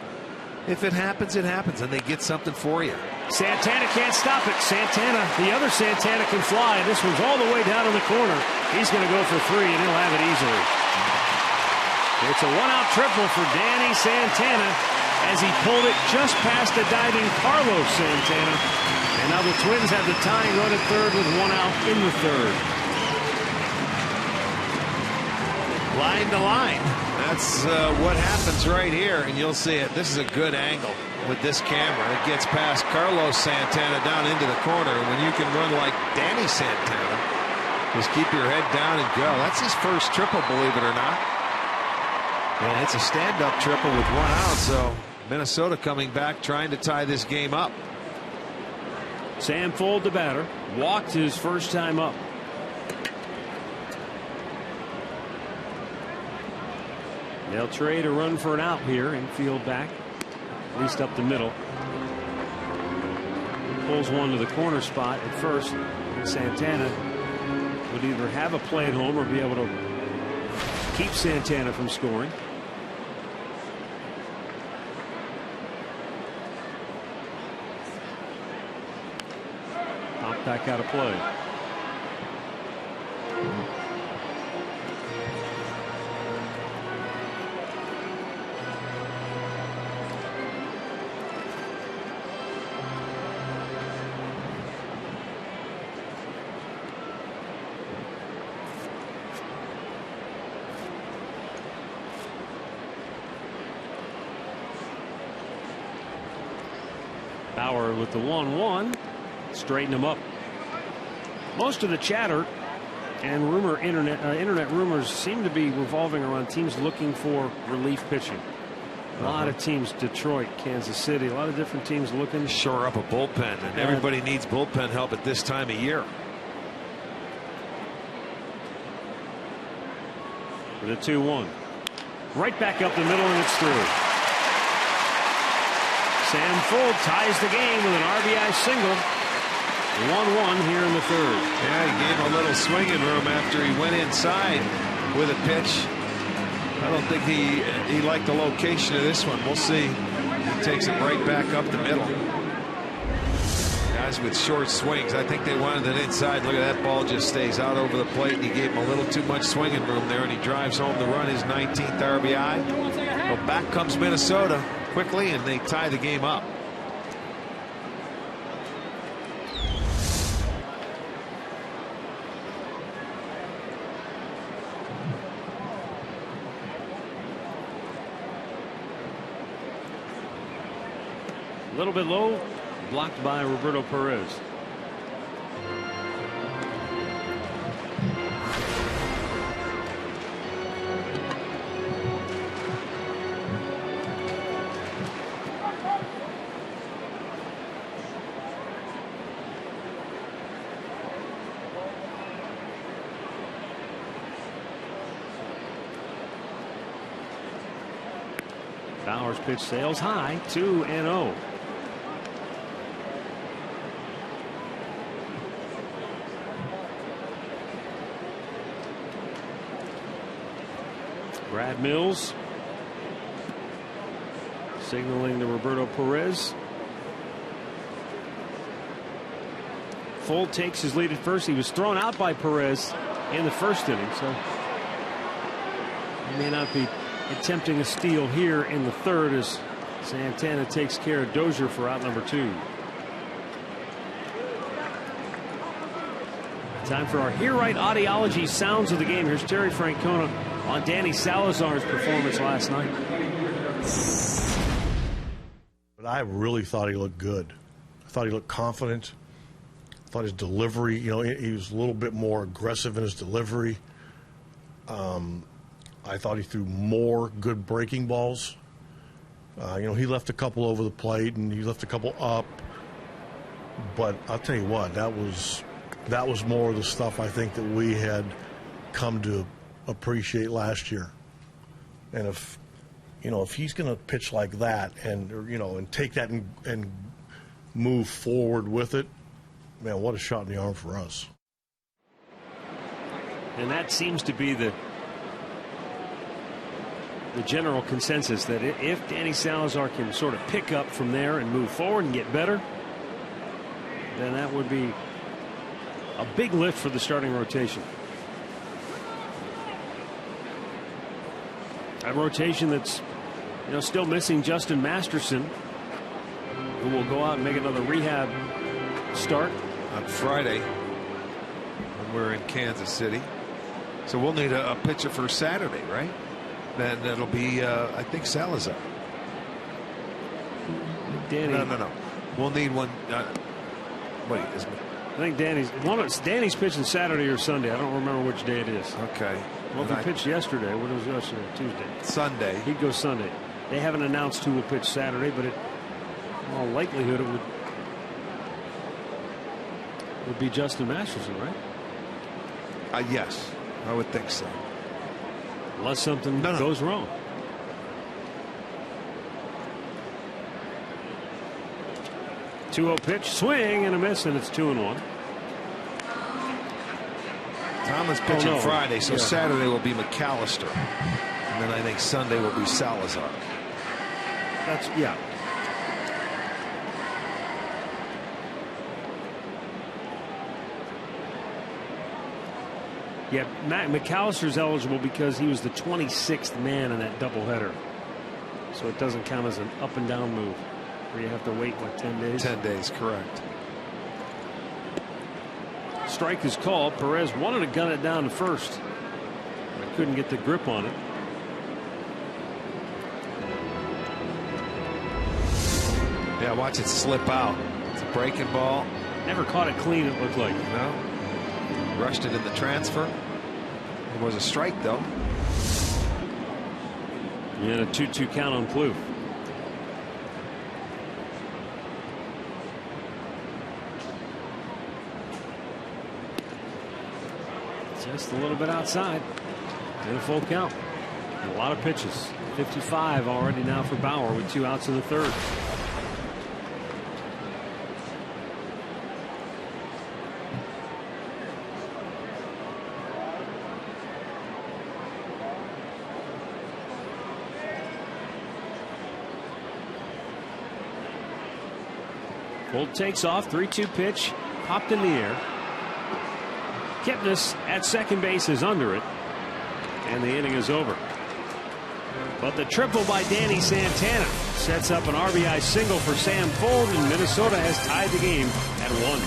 If it happens, it happens, and they get something for you. Santana can't stop it. Santana, the other Santana, can fly. This one's all the way down in the corner. He's going to go for 3, and he'll have it easily. It's a 1-out triple for Danny Santana as he pulled it just past the diving Carlos Santana. And now the Twins have the tying run at third with 1 out in the third. Line to line. That's what happens right here, and you'll see it. This is a good angle with this camera. It gets past Carlos Santana down into the corner. And when you can run like Danny Santana, just keep your head down and go. That's his first triple, believe it or not. And it's a stand-up triple with 1 out, so Minnesota coming back trying to tie this game up. Sam Fuld, the batter, walked his first time up. They'll trade a run for an out here, infield back, at least up the middle. Pulls one to the corner spot at first, and Santana would either have a play at home or be able to keep Santana from scoring. Popped back out of play. Bauer with the 1-1, straighten him up. Most of the chatter and internet rumors seem to be revolving around teams looking for relief pitching. A lot of teams, Detroit, Kansas City, a lot of different teams looking to shore up a bullpen, and everybody needs bullpen help at this time of year. For the 2-1, right back up the middle, and it's through. Sam Fuld ties the game with an RBI single. 1-1 here in the third. Yeah, he gave him a little swinging room after he went inside with a pitch. I don't think he liked the location of this one. We'll see. He takes it right back up the middle. Guys with short swings, I think they wanted it inside. Look at that ball, just stays out over the plate, and he gave him a little too much swinging room there, and he drives home the run, his 19th RBI. Well, back comes Minnesota quickly, and they tie the game up. A little bit low, blocked by Roberto Perez. Bauer's pitch sails high, 2-0. Brad Mills signaling to Roberto Perez. Fold takes his lead at first. He was thrown out by Perez in the first inning, so he may not be attempting a steal here in the third as Santana takes care of Dozier for out number 2. Time for our Hear Right Audiology Sounds of the Game. Here's Terry Francona on Danny Salazar's performance last night. But I really thought he looked good. I thought he looked confident. I thought his delivery, he was a little bit more aggressive in his delivery. I thought he threw more good breaking balls. He left a couple over the plate and he left a couple up. But I'll tell you what, that was more of the stuff I think that we had come to appreciate last year. And if he's going to pitch like that and take that and move forward with it, man, what a shot in the arm for us. And that seems to be the general consensus, that if Danny Salazar can sort of pick up from there and move forward and get better, then that would be a big lift for the starting rotation. A rotation that's still missing Justin Masterson, who will go out and make another rehab start on Friday when we're in Kansas City. So we'll need a pitcher for Saturday, right? Then it'll be I think Salazar. Danny. No. We'll need one. Wait, I think Danny's pitching Saturday or Sunday. I don't remember which day it is. Okay. Well, if he pitched yesterday, what was yesterday? Tuesday. Sunday. He'd go Sunday. They haven't announced who will pitch Saturday, but in all likelihood it would be Justin Masterson, right? Yes, I would think so. Unless something goes wrong. Two-0 pitch, swing and a miss, and it's 2-1. Tomlin's pitching Friday, so Saturday will be McAllister, and then I think Sunday will be Salazar. Yeah. Yeah, McAllister's eligible because he was the 26th man in that doubleheader. So it doesn't count as an up and down move where you have to wait, 10 days? 10 days, correct. Strike is called. Perez wanted to gun it down to first, but couldn't get the grip on it. Yeah, watch it slip out. It's a breaking ball. Never caught it clean, it looked like. No. Rushed it in the transfer. It was a strike, though. And a 2-2 count on Plouffe. Just a little bit outside. And a full count. And a lot of pitches. 55 already now for Bauer with 2 outs in the third. Gold takes off, 3-2 pitch, popped in the air. Kipnis at second base is under it, and the inning is over. But the triple by Danny Santana sets up an RBI single for Sam Fuld, and Minnesota has tied the game at 1.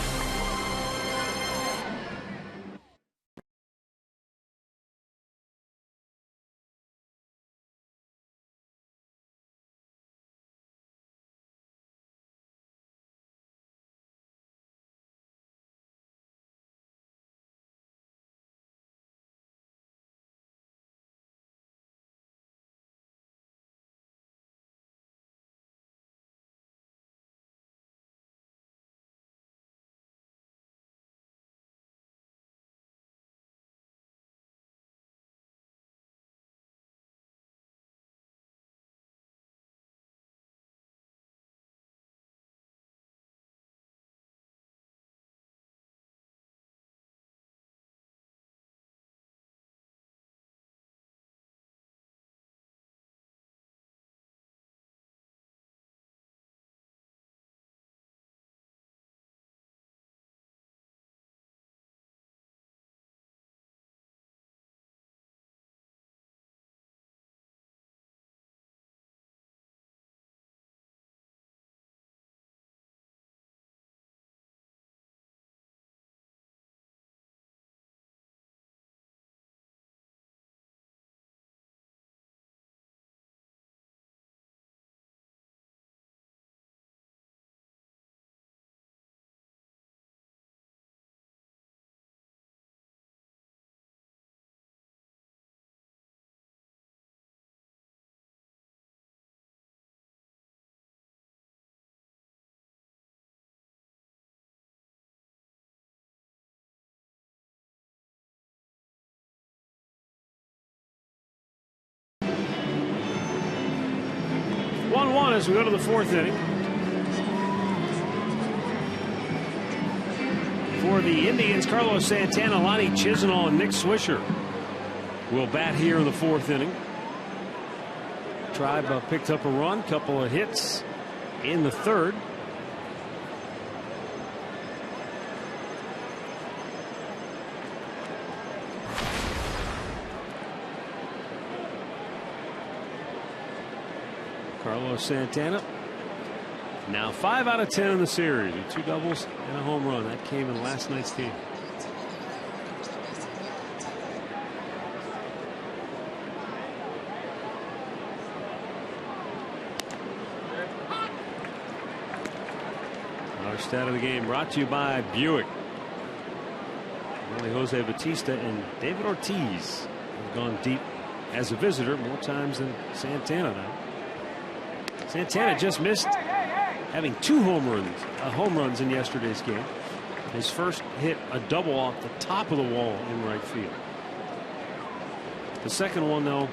as we go to the 4th inning. For the Indians, Carlos Santana, Lonnie Chisenhall, and Nick Swisher will bat here in the 4th inning. Tribe picked up a run, couple of hits in the 3rd. Carlos Santana now 5 out of 10 in the series, with 2 doubles and a home run. That came in last night's game. Our stat of the game brought to you by Buick. Only Jose Bautista and David Ortiz have gone deep as a visitor more times than Santana now. Santana just missed having 2 home runs in yesterday's game. His first hit a double off the top of the wall in right field. The second one, though,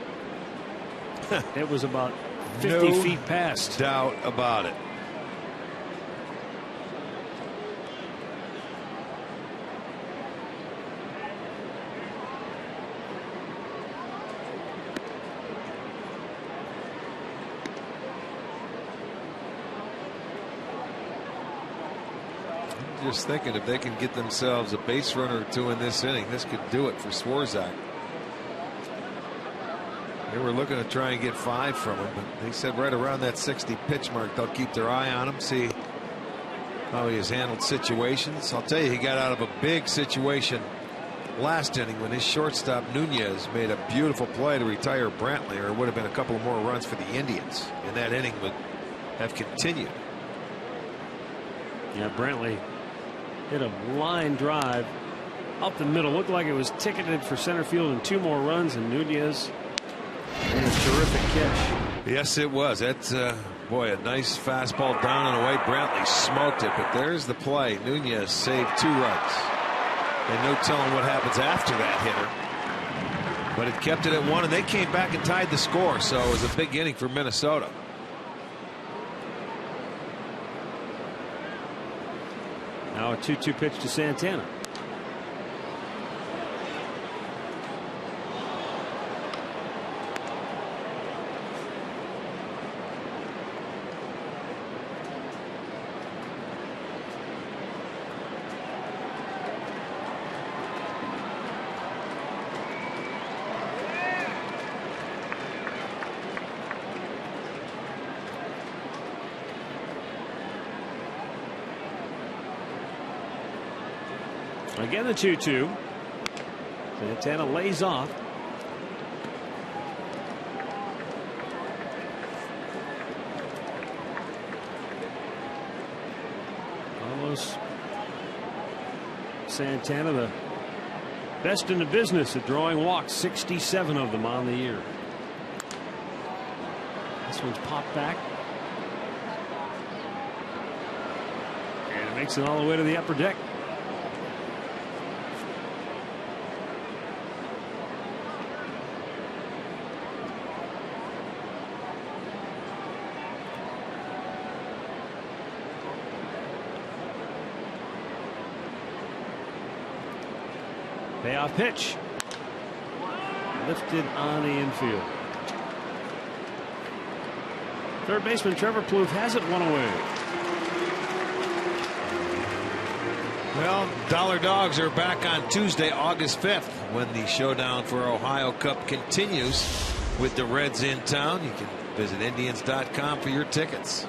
it was about 50 feet past. Doubt about it. Just thinking, if they can get themselves a base runner or 2 in this inning, this could do it for Swarzak. They were looking to try and get 5 from him, but they said right around that 60 pitch mark they'll keep their eye on him, see how he has handled situations. I'll tell you, he got out of a big situation last inning when his shortstop Nunez made a beautiful play to retire Brantley, or it would have been a couple more runs for the Indians, and that inning would have continued. Yeah, Brantley hit a line drive up the middle. Looked like it was ticketed for center field and 2 more runs, and Nunez made a terrific catch. Yes, it was. That's boy, a nice fastball down and away. Brantley smoked it, but there's the play. Nunez saved 2 runs. And no telling what happens after that hitter. But it kept it at 1, and they came back and tied the score, so it was a big inning for Minnesota. Now a 2-2 pitch to Santana. Again, the 2-2. Santana lays off. Carlos Santana, the best in the business at drawing walks, 67 of them on the year. This one's popped back. And it makes it all the way to the upper deck. Payoff pitch. Lifted on the infield. Third baseman Trevor Plouffe has it 1 away. Well, Dollar Dogs are back on Tuesday, August 5th, when the showdown for Ohio Cup continues with the Reds in town. You can visit Indians.com for your tickets.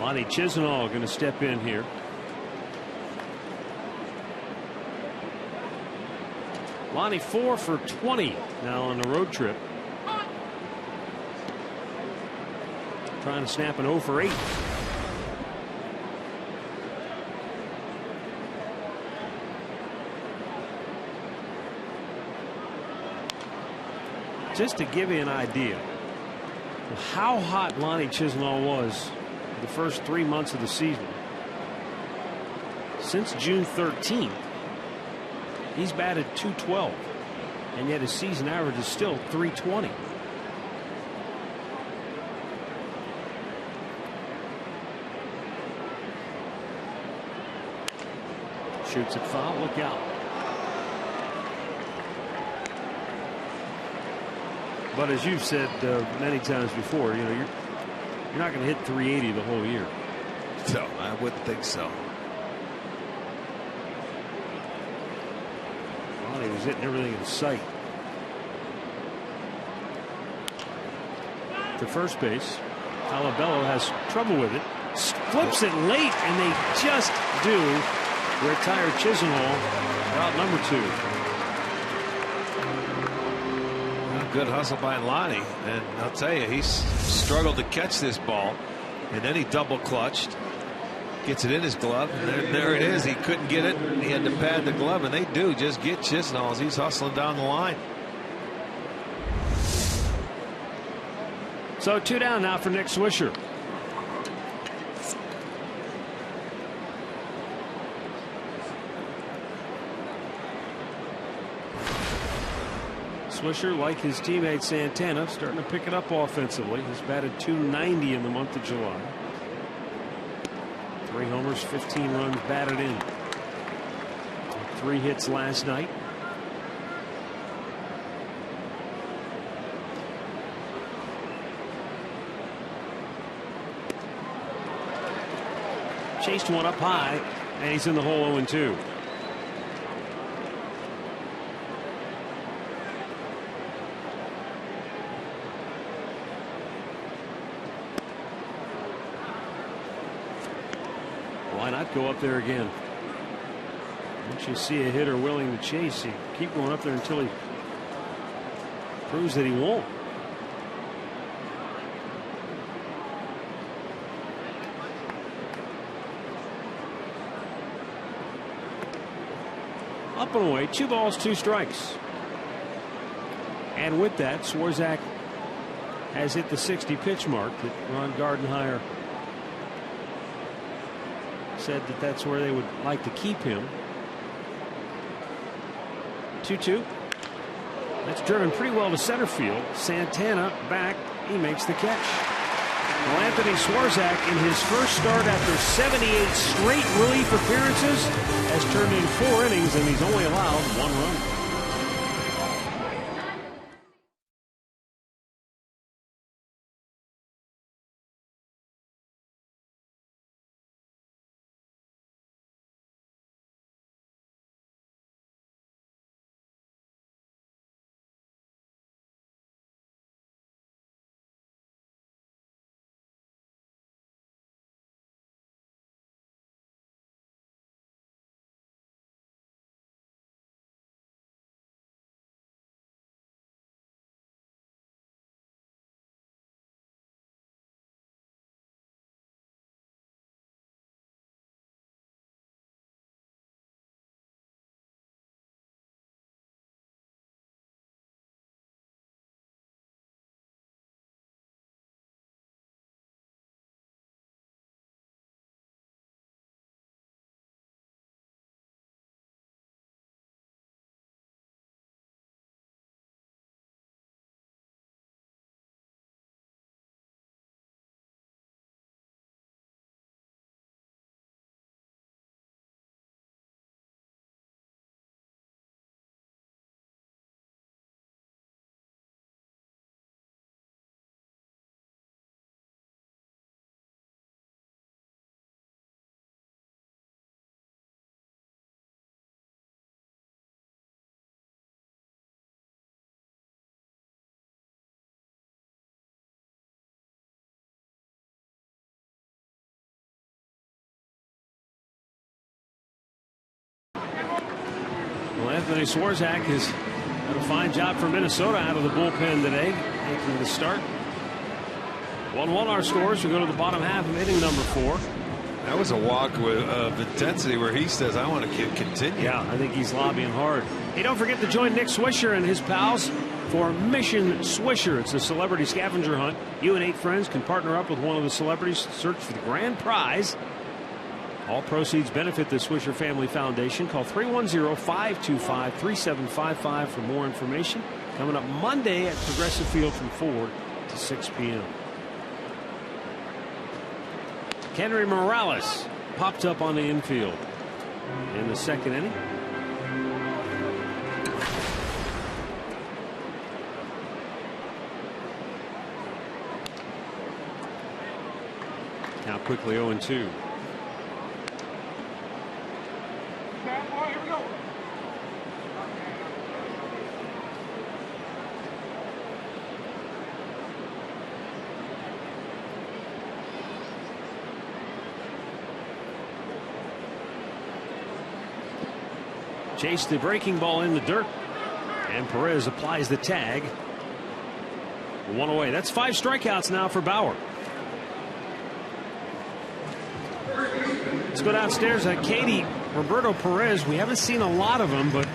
Lonnie Chisenhall going to step in here. Lonnie 4 for 20 now on the road trip. Trying to snap an 0 for 8. Just to give you an idea of how hot Lonnie Chisenhall was the first 3 months of the season. Since June 13th, He's batted .212, and yet his season average is still .320. Shoots it foul. Look out. But as you've said many times before, you know, you're not going to hit .380 the whole year. No, I wouldn't think so. Lonnie was hitting everything in sight. To first base. Alabello has trouble with it. Flips it late, and they just do retire Chisenhall for out number 2. Good hustle by Lonnie, and I'll tell you, he's struggled to catch this ball, and then he double clutched, gets it in his glove, and there it is. He couldn't get it. He had to pad the glove, and they do just get Chisenhall as he's hustling down the line. So 2 down now for Nick Swisher. Swisher, like his teammate Santana, starting to pick it up offensively. He's batted .290 in the month of July. 3 homers, 15 runs batted in. 3 hits last night. Chased one up high, and he's in the hole 0-2. Why not go up there again? Once you see a hitter willing to chase, you keep going up there until he proves that he won't. Up and away, 2 balls, 2 strikes. And with that, Swarzak has hit the 60 pitch mark that Ron Gardenhire said that that's where they would like to keep him. 2-2. That's driven pretty well to center field. Santana back. He makes the catch. Well, Anthony Swarzak, in his first start after 78 straight relief appearances, has turned in 4 innings, and he's only allowed 1 run. Well, Anthony Swarzak has done a fine job for Minnesota out of the bullpen today, making the start. 1-1 our scores. We go to the bottom half of inning number 4. That was a walk of intensity where he says, I want to continue. Yeah, I think he's lobbying hard. Hey, don't forget to join Nick Swisher and his pals for Mission Swisher. It's a celebrity scavenger hunt. You and 8 friends can partner up with one of the celebrities to search for the grand prize All proceeds benefit the Swisher Family Foundation. Call 310-525-3755 for more information. Coming up Monday at Progressive Field from 4 to 6 p.m. Kenry Morales popped up on the infield in the second inning. Now quickly 0-2. Chase the breaking ball in the dirt, and Perez applies the tag. 1 away. That's 5 strikeouts now for Bauer. Let's go downstairs at Katie. Roberto Perez, we haven't seen a lot of him, but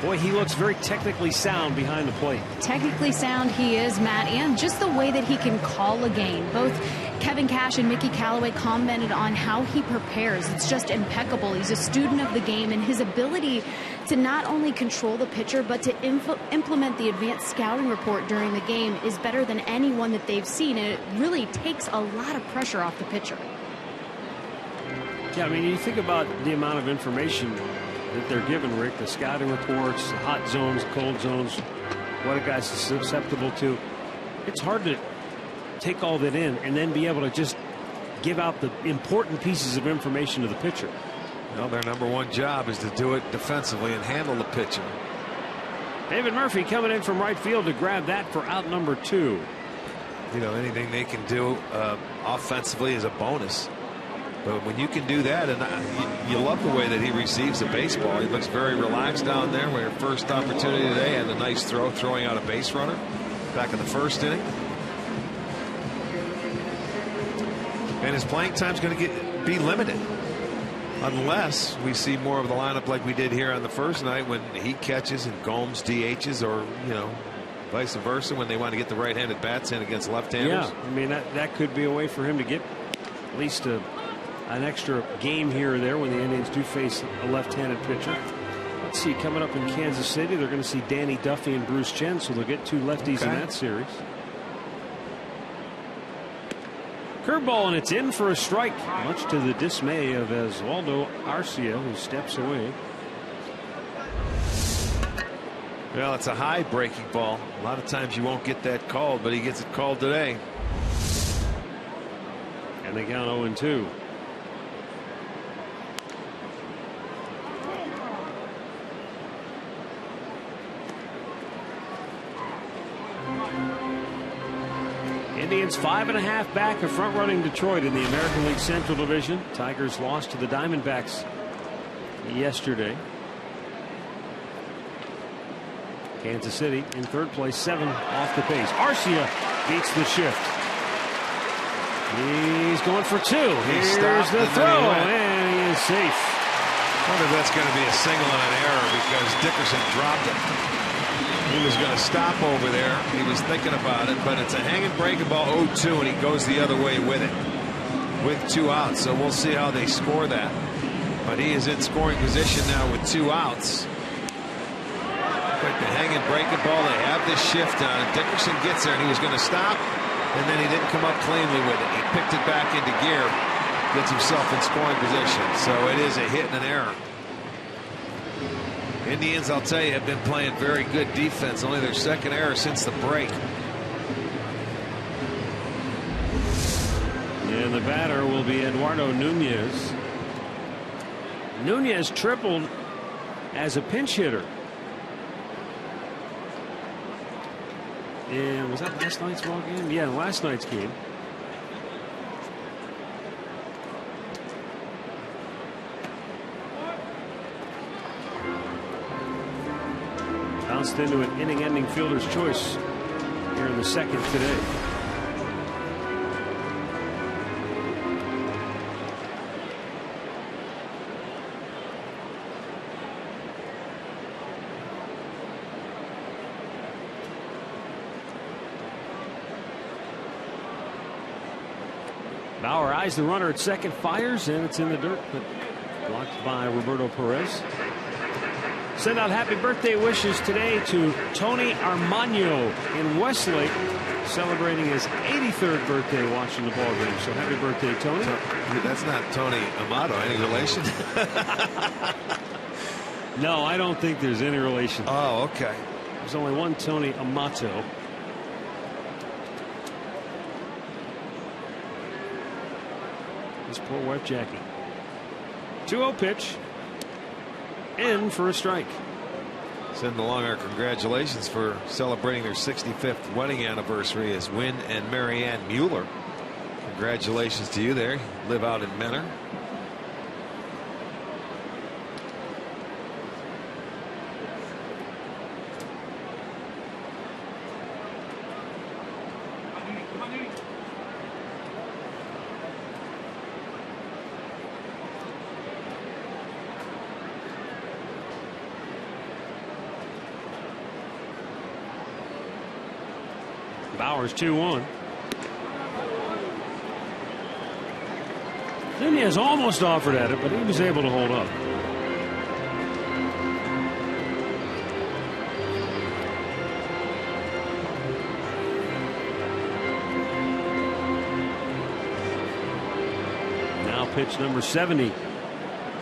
boy, he looks very technically sound behind the plate. Technically sound he is, Matt, and just the way that he can call a game. Both Kevin Cash and Mickey Callaway commented on how he prepares. It's just impeccable. He's a student of the game, and his ability to not only control the pitcher, but to implement the advanced scouting report during the game is better than anyone that they've seen, and it really takes a lot of pressure off the pitcher. Yeah, I mean, you think about the amount of information that they're given, Rick, the scouting reports, the hot zones, cold zones, what a guy's susceptible to. It's hard to take all that in and then be able to just give out the important pieces of information to the pitcher. Well, their number one job is to do it defensively and handle the pitcher. David Murphy coming in from right field to grab that for out number 2. You know, anything they can do offensively is a bonus. But when you can do that, and you love the way that he receives the baseball. He looks very relaxed down there. Where first opportunity today, had a nice throw, throwing out a base runner back in the first inning. And his playing time's going to be limited unless we see more of the lineup like we did here on the first night, when he catches and Gomes DHs, or vice versa, when they want to get the right-handed bats in against left-handers. Yeah, I mean that could be a way for him to get at least an extra game here or there when the Indians do face a left-handed pitcher. Let's see, coming up in Kansas City, they're going to see Danny Duffy and Bruce Chen, so they'll get 2 lefties in that series. Curveball, and it's in for a strike, much to the dismay of Oswaldo Arcia, who steps away. Well, it's a high breaking ball. A lot of times you won't get that called, but he gets it called today. And they count 0-2. Indians 5.5 back of front-running Detroit in the American League Central Division. Tigers lost to the Diamondbacks yesterday. Kansas City in third place, 7 off the base. Arcia beats the shift. He's going for 2. Here's the throw, and he is safe. I wonder if that's going to be a single and an error, because Dickerson dropped it. He was going to stop over there. He was thinking about it, but it's a hanging breaking ball, 0-2, and he goes the other way with it, with 2 outs. So we'll see how they score that. But he is in scoring position now with 2 outs. But the hanging breaking ball, they have this shift on. Dickerson gets there, and he was going to stop, and then he didn't come up cleanly with it. He picked it back into gear, gets himself in scoring position. So it is a hit and an error. Indians, I'll tell you, have been playing very good defense. Only their 2nd error since the break. And the batter will be Eduardo Nunez. Nunez tripled as a pinch hitter. And was that last night's ball game? Yeah, last night's game. Bounced into an inning-ending fielder's choice here in the 2nd today. Bauer eyes the runner at second, fires, and it's in the dirt, but blocked by Roberto Perez. Send out happy birthday wishes today to Tony Armagno in Westlake, celebrating his 83rd birthday watching the ball game. So happy birthday, Tony. That's not Tony Amato. Any relation? No, I don't think there's any relation. Oh, okay. There's only one Tony Amato. This poor wife Jackie. 2-0 pitch. In for a strike. Send along our congratulations for celebrating their 65th wedding anniversary as Wynn and Marianne Mueller. Congratulations to you there. Live out in Menor. Bauer's 2-1. Nunez almost offered at it, but he was able to hold up. Now pitch number 70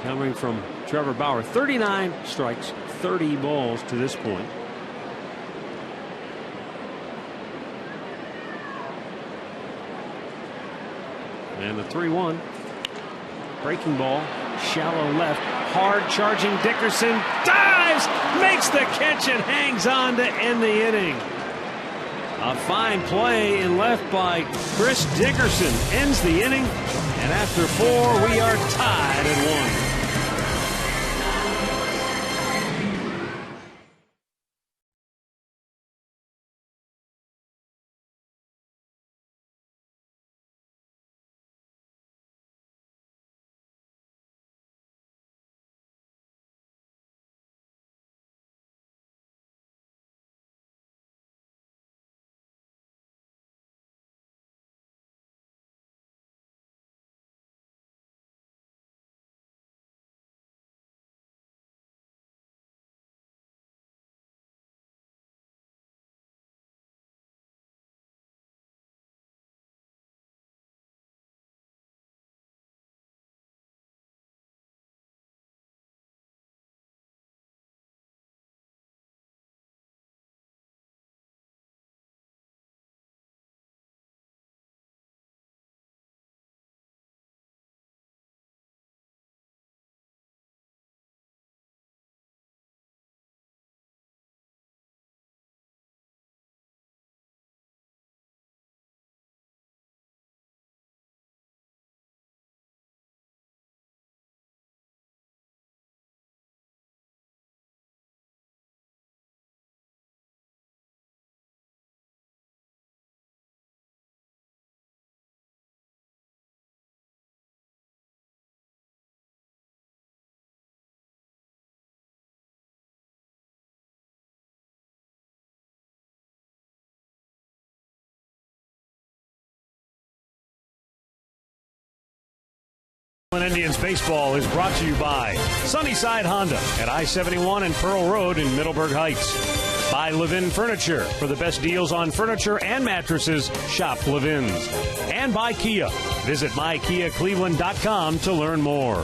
coming from Trevor Bauer. 39 strikes, 30 balls to this point. And the 3-1. Breaking ball, shallow left, hard charging Dickerson, dives, makes the catch and hangs on to end the inning. A fine play in left by Chris Dickerson ends the inning, and after 4 we are tied at 1. Indians baseball is brought to you by Sunnyside Honda at I-71 and Pearl Road in Middleburg Heights. By Levin Furniture. For the best deals on furniture and mattresses, shop Levin's. And by Kia. Visit mykiacleveland.com to learn more.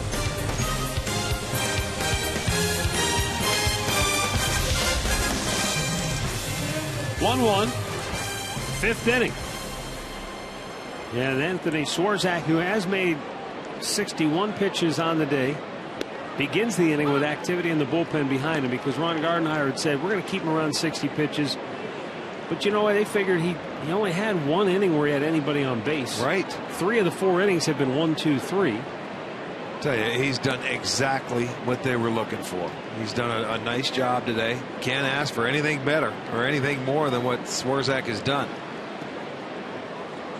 One, fifth inning. And Anthony Swarzak, who has made 61 pitches on the day, begins the inning with activity in the bullpen behind him, because Ron Gardenhire had said we're going to keep him around 60 pitches. But you know what? They figured he only had 1 inning where he had anybody on base. Right. 3 of the 4 innings have been 1, 2, 3. Tell you, he's done exactly what they were looking for. He's done a nice job today. Can't ask for anything better or anything more than what Swarzak has done.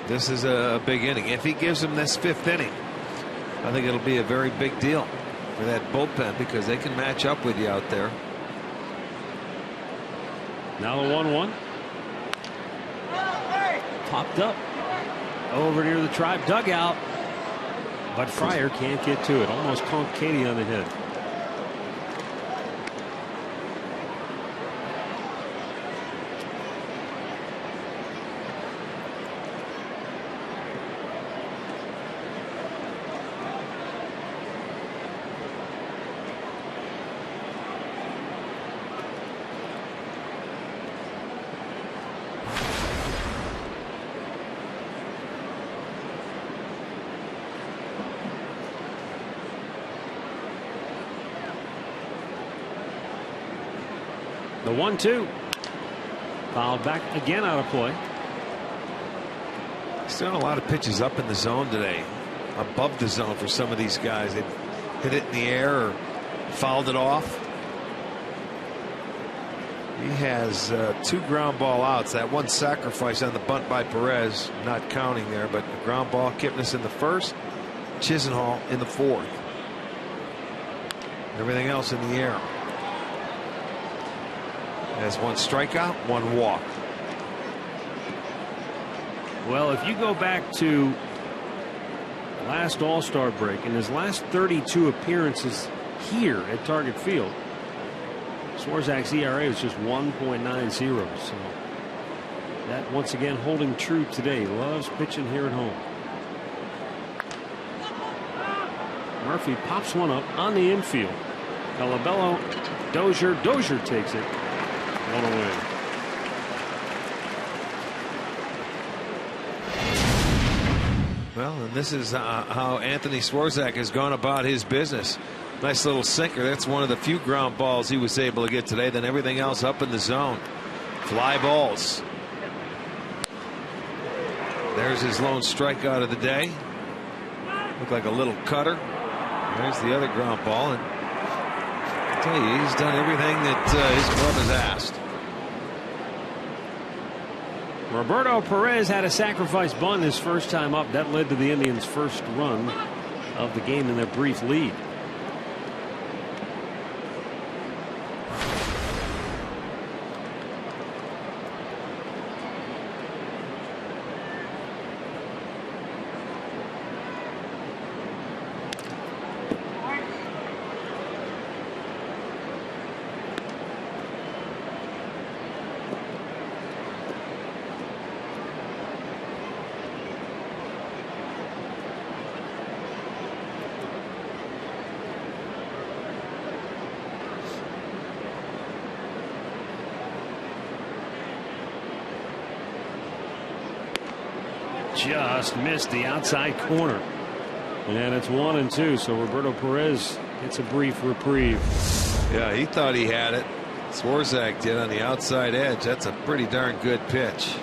This is a big inning. If he gives him this 5th inning, I think it'll be a very big deal for that bullpen, because they can match up with you out there. Now the 1-1. Popped up over near the Tribe dugout. But Fryer can't get to it. Almost conked Katie on the head. The 1-2. Fouled back again, out of play. He's throwing a lot of pitches up in the zone today, above the zone for some of these guys. They hit it in the air or fouled it off. He has 2 ground ball outs. That one sacrifice on the bunt by Perez, not counting there, but a ground ball. Kipnis in the first, Chisenhall in the fourth. Everything else in the air. Has 1 strikeout, 1 walk. Well, if you go back to last All-Star break and his last 32 appearances here at Target Field, Swarzak's ERA was just 1.90. So that once again holding true today. Loves pitching here at home. Murphy pops one up on the infield. Calabello, Dozier takes it. 1 away. Well, and this is how Anthony Swarzak has gone about his business. Nice little sinker. That's one of the few ground balls he was able to get today. Then everything else up in the zone. Fly balls. There's his lone strikeout of the day. Looked like a little cutter. There's the other ground ball. And I tell you, he's done everything that his club has asked. Roberto Perez had a sacrifice bunt his first time up. That led to the Indians' first run of the game in their brief lead. Just missed the outside corner. And it's 1-2. So Roberto Perez gets a brief reprieve. Yeah, he thought he had it. Swarzak did on the outside edge. That's a pretty darn good pitch.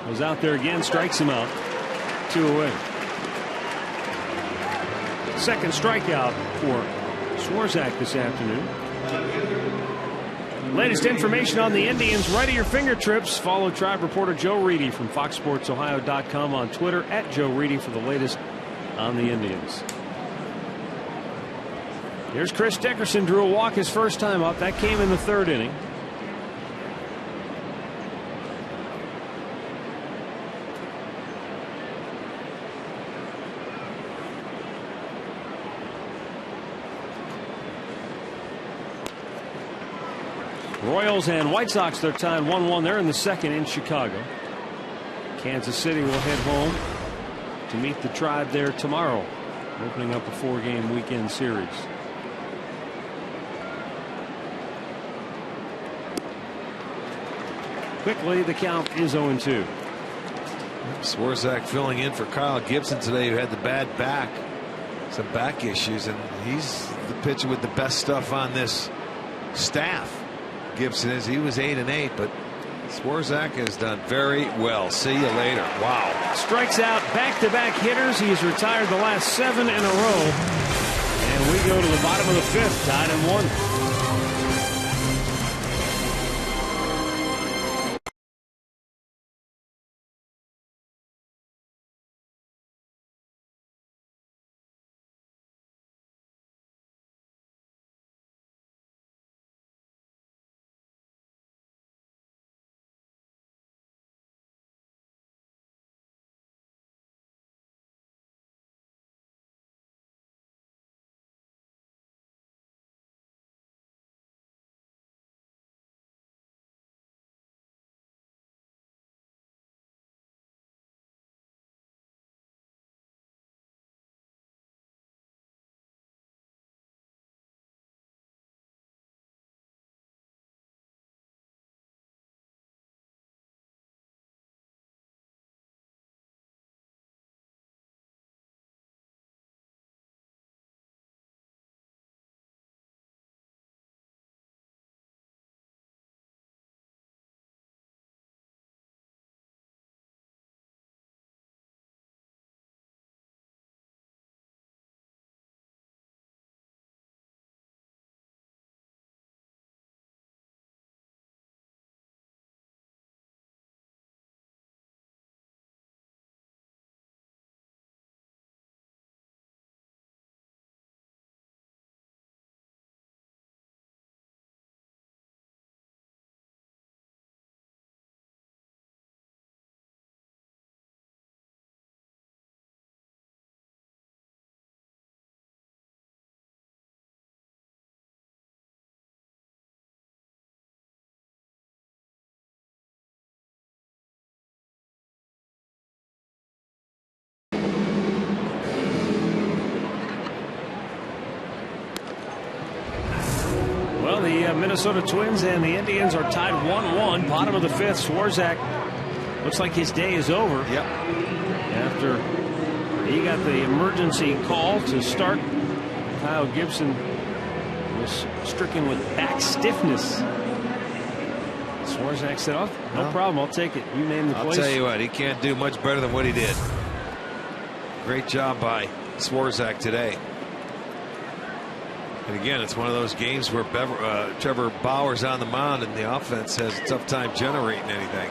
Goes out there again, strikes him out. 2 away. Second strikeout for Swarzak this afternoon. Latest information on the Indians right at your fingertips. Follow Tribe reporter Joe Reedy from FoxSportsOhio.com on Twitter at Joe Reedy for the latest on the Indians. Here's Chris Dickerson. Drew a walk his first time up. That came in the 3rd inning. Royals and White Sox, they're tied 1-1. They're in the 2nd in Chicago. Kansas City will head home to meet the Tribe there tomorrow, opening up a 4-game weekend series. Quickly, the count is 0-2. Swarzak filling in for Kyle Gibson today, who had the bad back, some back issues, and he's the pitcher with the best stuff on this staff. Gibson is. He was 8-8, but Swarzak has done very well. See you later. Wow. Strikes out back-to-back hitters. He's retired the last 7 in a row. And we go to the bottom of the 5th, tied at 1. the Minnesota Twins and the Indians are tied 1-1. Bottom of the fifth. Swarzak looks like his day is over. Yep. After he got the emergency call to start, Kyle Gibson was stricken with back stiffness. Swarzak said, "Oh, no problem. I'll take it. You name the place." I'll tell you what, he can't do much better than what he did. Great job by Swarzak today. And again, it's one of those games where Trevor Bauer's on the mound and the offense has a tough time generating anything.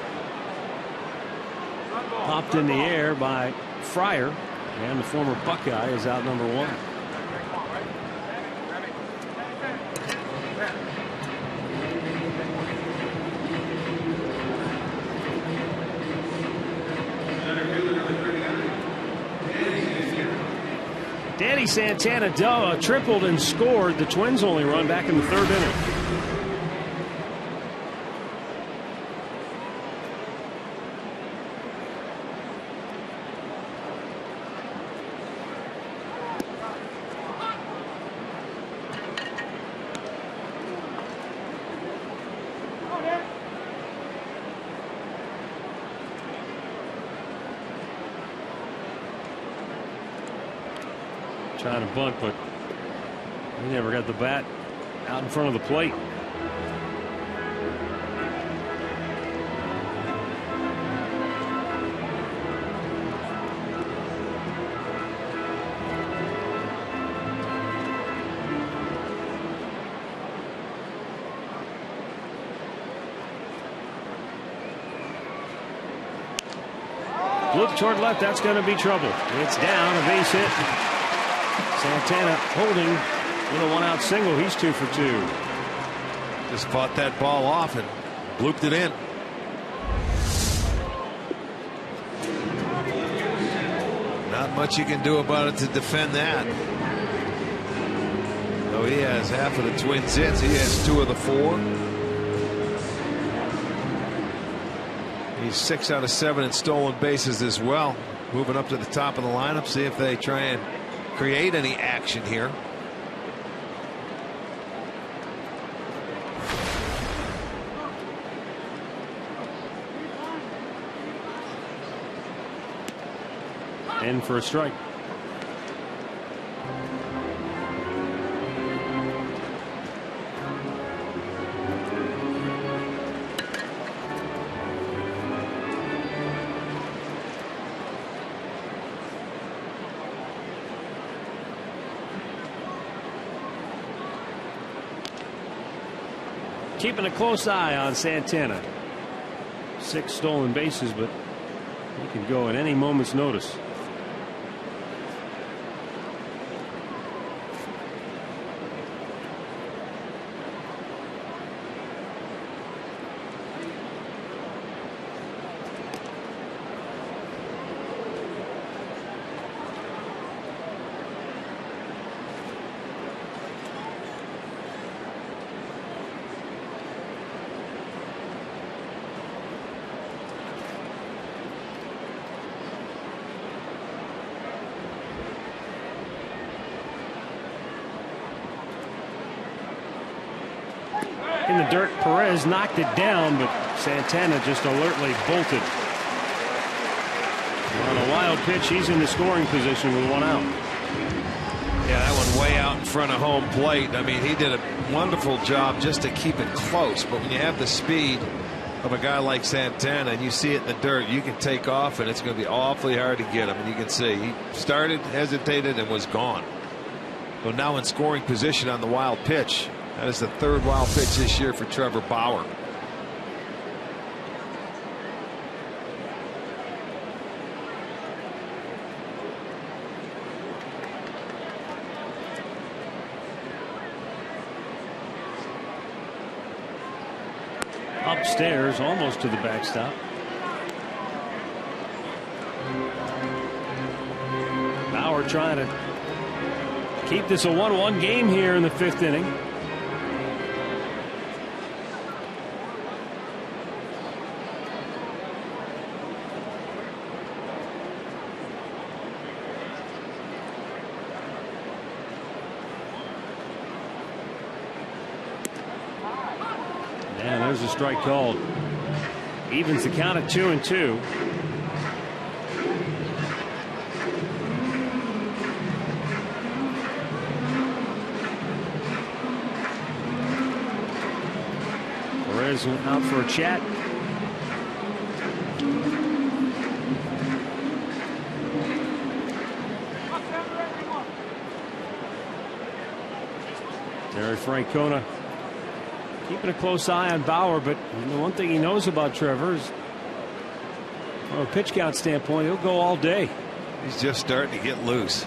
Popped in the air by Fryer, and the former Buckeye is out number 1. Danny Santana tripled and scored the Twins' only run back in the 3rd inning. Trying to bunt, but he never got the bat out in front of the plate. Look toward left. That's going to be trouble. It's down. A base hit. Santana holding with a 1-out single. He's 2 for 2. Just fought that ball off and blooped it in. Not much you can do about it to defend that. Though he has half of the Twins' hits, he has 2 of the 4. He's 6 out of 7 in stolen bases as well. Moving up to the top of the lineup. See if they try and create any action here. In for a strike. Keeping a close eye on Santana. 6 stolen bases, but he can go at any moment's notice. In the dirt, Perez knocked it down, but Santana just alertly bolted. On a wild pitch, he's in the scoring position with 1 out. Yeah, that one way out in front of home plate. I mean, he did a wonderful job just to keep it close. But when you have the speed of a guy like Santana and you see it in the dirt, you can take off and it's going to be awfully hard to get him. And you can see he started, hesitated, and was gone. But now in scoring position on the wild pitch. That is the 3rd wild pitch this year for Trevor Bauer. Upstairs, almost to the backstop. Bauer trying to keep this a 1-1 game here in the 5th inning. There's a strike called. Evens the count at 2-2. Perez out for a chat. Terry Francona keeping a close eye on Bauer, but the one thing he knows about Trevor is, from a pitch count standpoint, he'll go all day. He's just starting to get loose.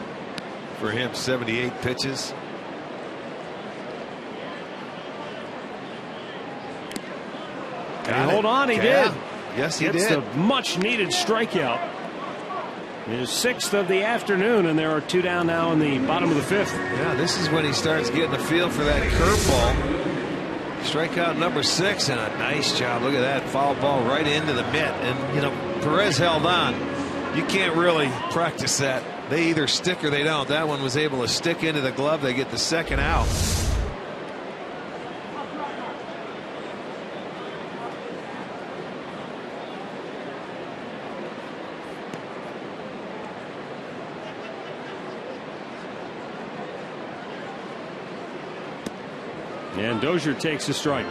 For him, 78 pitches. And hold on, he did. Yes, he did. It's a much needed strikeout. His 6th of the afternoon, and there are 2 down now in the bottom of the 5th. Yeah, this is when he starts getting a feel for that curveball. Strikeout number 6, and a nice job. Look at that foul ball right into the mitt. And, you know, Perez held on. You can't really practice that. They either stick or they don't. That one was able to stick into the glove. They get the 2nd out. And Dozier takes a strike.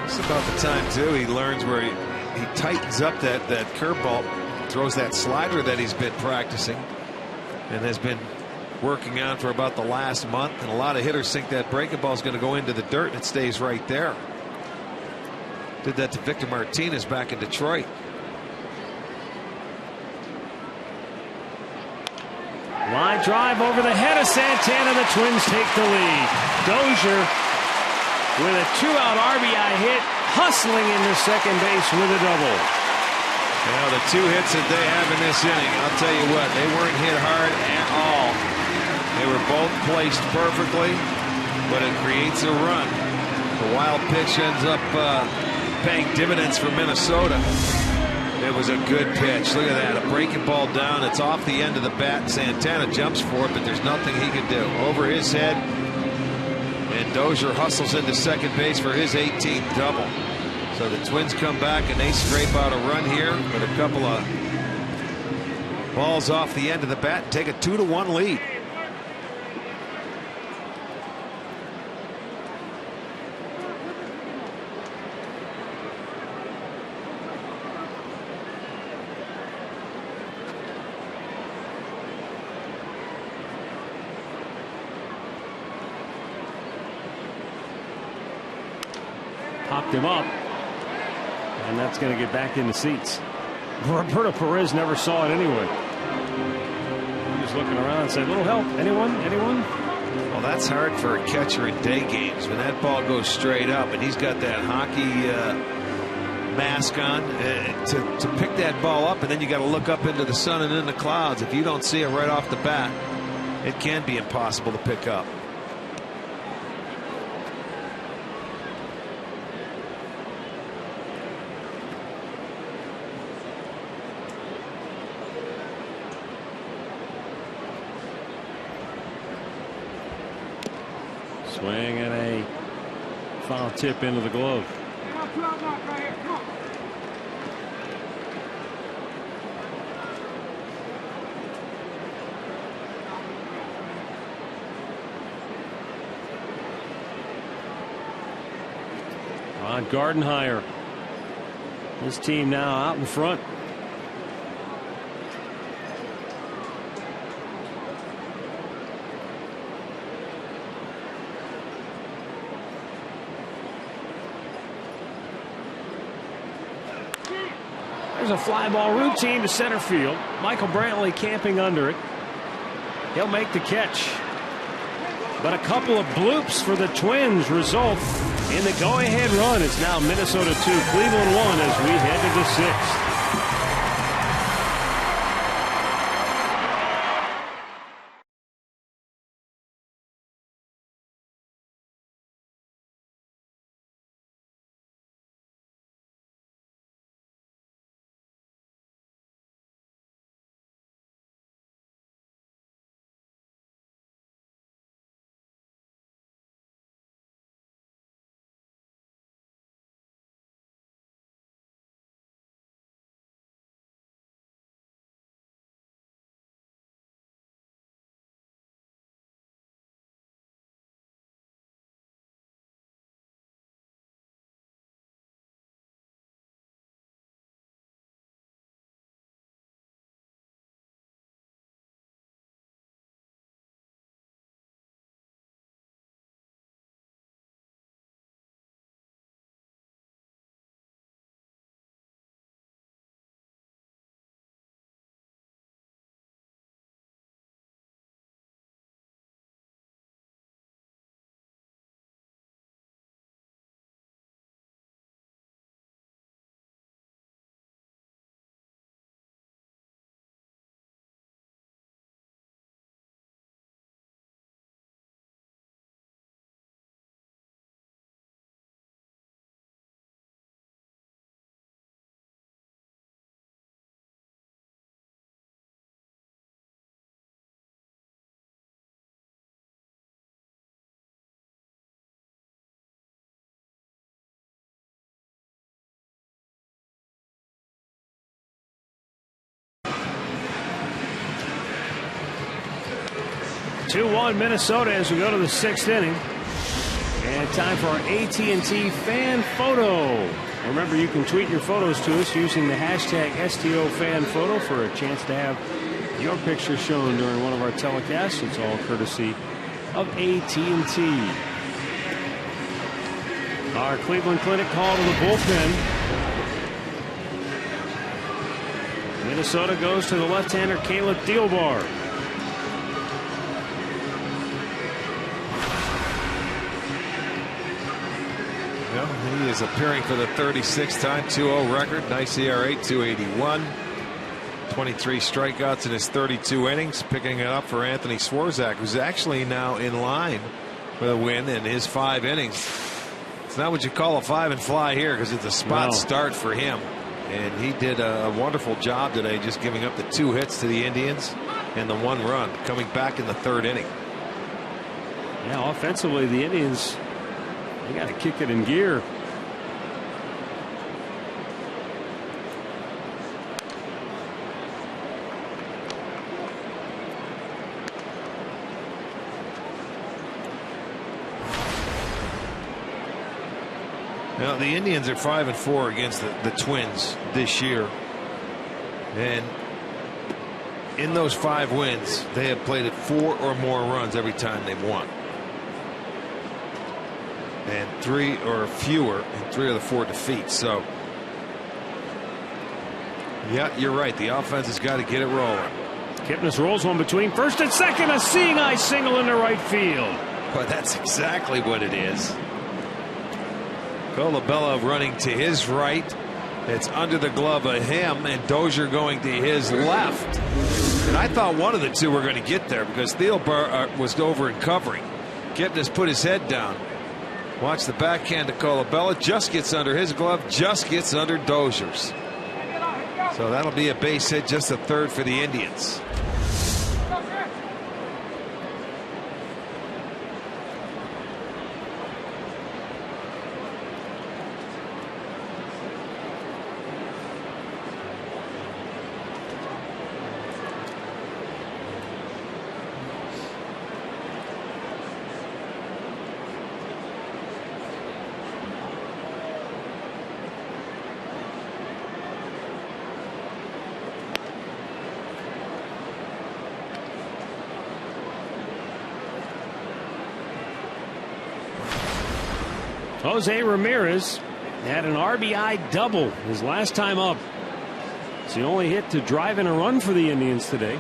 It's about the time, too, he learns where he tightens up that curveball, throws that slider that he's been practicing and has been working on for about the last month. And a lot of hitters think that breaking ball is going to go into the dirt, and it stays right there. Did that to Victor Martinez back in Detroit. Line drive over the head of Santana. The Twins take the lead. Dozier with a 2-out RBI hit, hustling into second base with a double. Now the 2 hits that they have in this inning, I'll tell you what, they weren't hit hard at all. They were both placed perfectly, but it creates a run. The wild pitch ends up paying dividends for Minnesota. It was a good pitch. Look at that. A breaking ball down. It's off the end of the bat. Santana jumps for it, but there's nothing he can do. Over his head. And Dozier hustles into second base for his 18th double. So the Twins come back and they scrape out a run here with a couple of balls off the end of the bat and take a 2-1 lead. Popped him up, and that's going to get back in the seats. Roberto Perez never saw it anyway. He was looking around and said, "Little help, anyone? Anyone?" Well, that's hard for a catcher in day games when that ball goes straight up and he's got that hockey mask on to pick that ball up, and then you got to look up into the sun and in the clouds. If you don't see it right off the bat, it can be impossible to pick up. Swing and a foul tip into the glove. Ron Gardenhire, his team now out in front. There's a fly ball routine to center field. Michael Brantley camping under it. He'll make the catch. But a couple of bloops for the Twins result in the go-ahead run. It's now Minnesota 2, Cleveland 1 as we head to the 6th. 2-1 Minnesota as we go to the 6th inning. And time for our AT&T fan photo. Remember, you can tweet your photos to us using the hashtag STOFanPhoto for a chance to have your picture shown during one of our telecasts. It's all courtesy of AT&T. Our Cleveland Clinic call to the bullpen. Minnesota goes to the left-hander Caleb Thielbar. Well, he is appearing for the 36th time, 2-0 record, nice ERA, 281. 23 strikeouts in his 32 innings, picking it up for Anthony Swarzak, who's actually now in line for the win in his 5 innings. It's not what you call a 5 and fly here, because it's a spot start for him. And he did a wonderful job today, just giving up the 2 hits to the Indians and the 1 run, coming back in the 3rd inning. Yeah, offensively, the Indians, they got to kick it in gear. Now, the Indians are 5-4 against the Twins this year. And in those 5 wins, they have played at 4 or more runs every time they've won. And 3 or fewer in 3 of the 4 defeats. So, yeah, you're right. The offense has got to get it rolling. Kipnis rolls one between first and second. A seeing eye single into right field. Well, that's exactly what it is. Colabella running to his right. It's under the glove of him, and Dozier going to his left. And I thought one of the 2 were going to get there because Thielbar was over and covering. Kipnis put his head down. Watch the backhand to Colabella. Just gets under his glove. Just gets under Dozier's. So that'll be a base hit, just a 3rd for the Indians. Jose Ramirez had an RBI double his last time up. It's the only hit to drive in a run for the Indians today.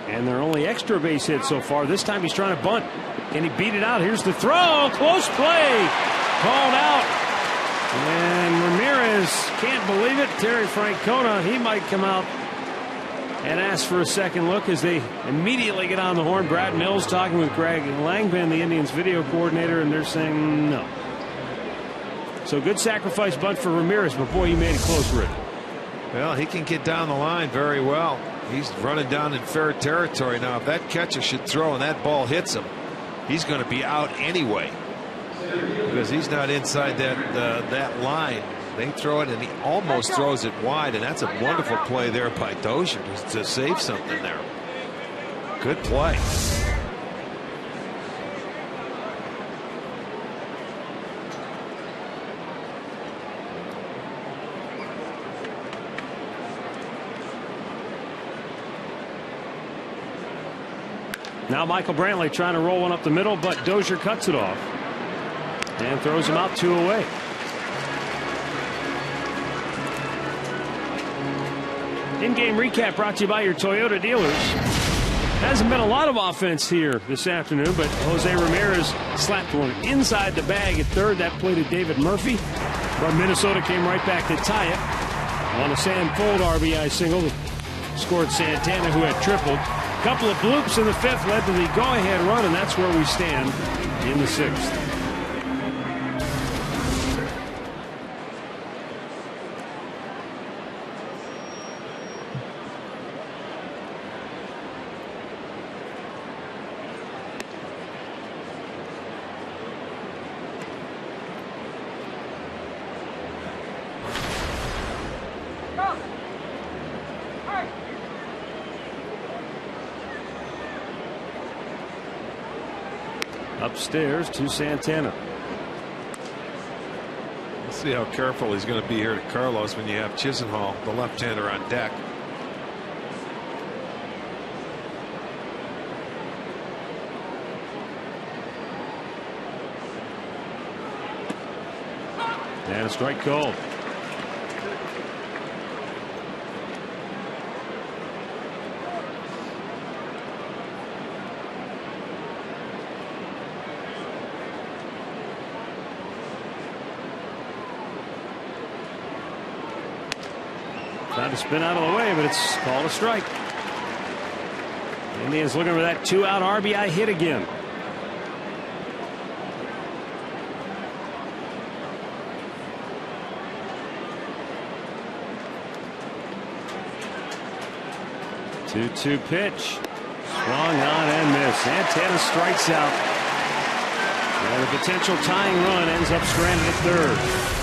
And their only extra base hit so far. This time he's trying to bunt. Can he beat it out? Here's the throw. Close play. Called out. And Ramirez can't believe it. Terry Francona, he might come out and ask for a second look as they immediately get on the horn. Brad Mills talking with Greg Langman, the Indians video coordinator, and they're saying no. So good sacrifice bunt for Ramirez, but boy, he made it close, Rick. Well, he can get down the line very well. He's running down in fair territory now. If that catcher should throw and that ball hits him, he's going to be out anyway because he's not inside that line. They throw it, and he almost throws it wide, and that's a wonderful play there by Dozier to save something there. Good play. Now Michael Brantley trying to roll one up the middle, but Dozier cuts it off and throws him out 2 away. In-game recap brought to you by your Toyota dealers. Hasn't been a lot of offense here this afternoon, but Jose Ramirez slapped one inside the bag at 3rd. That play to David Murphy. But Minnesota came right back to tie it on a Sam Fold RBI single that scored Santana, who had tripled. A couple of bloops in the 5th led to the go-ahead run, and that's where we stand in the 6th. upstairs to Santana. Let's see how careful he's going to be here to Carlos when you have Chisenhall, the left-hander, on deck. And a strike called. Tried to spin out of the way, but it's called a strike. Indians looking for that 2-out RBI hit again. Two-two pitch. Swung on and missed. Santana strikes out. And the potential tying run ends up stranded at third.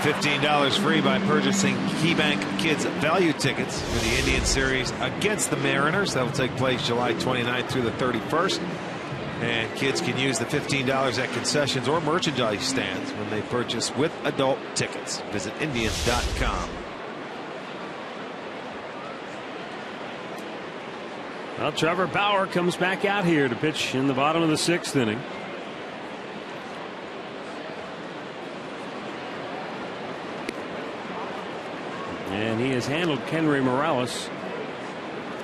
$15 free by purchasing KeyBank Kids value tickets for the Indian Series against the Mariners. That will take place July 29th through the 31st. And kids can use the $15 at concessions or merchandise stands when they purchase with adult tickets. Visit Indians.com. Well, Trevor Bauer comes back out here to pitch in the bottom of the 6th inning. And he has handled Kenry Morales.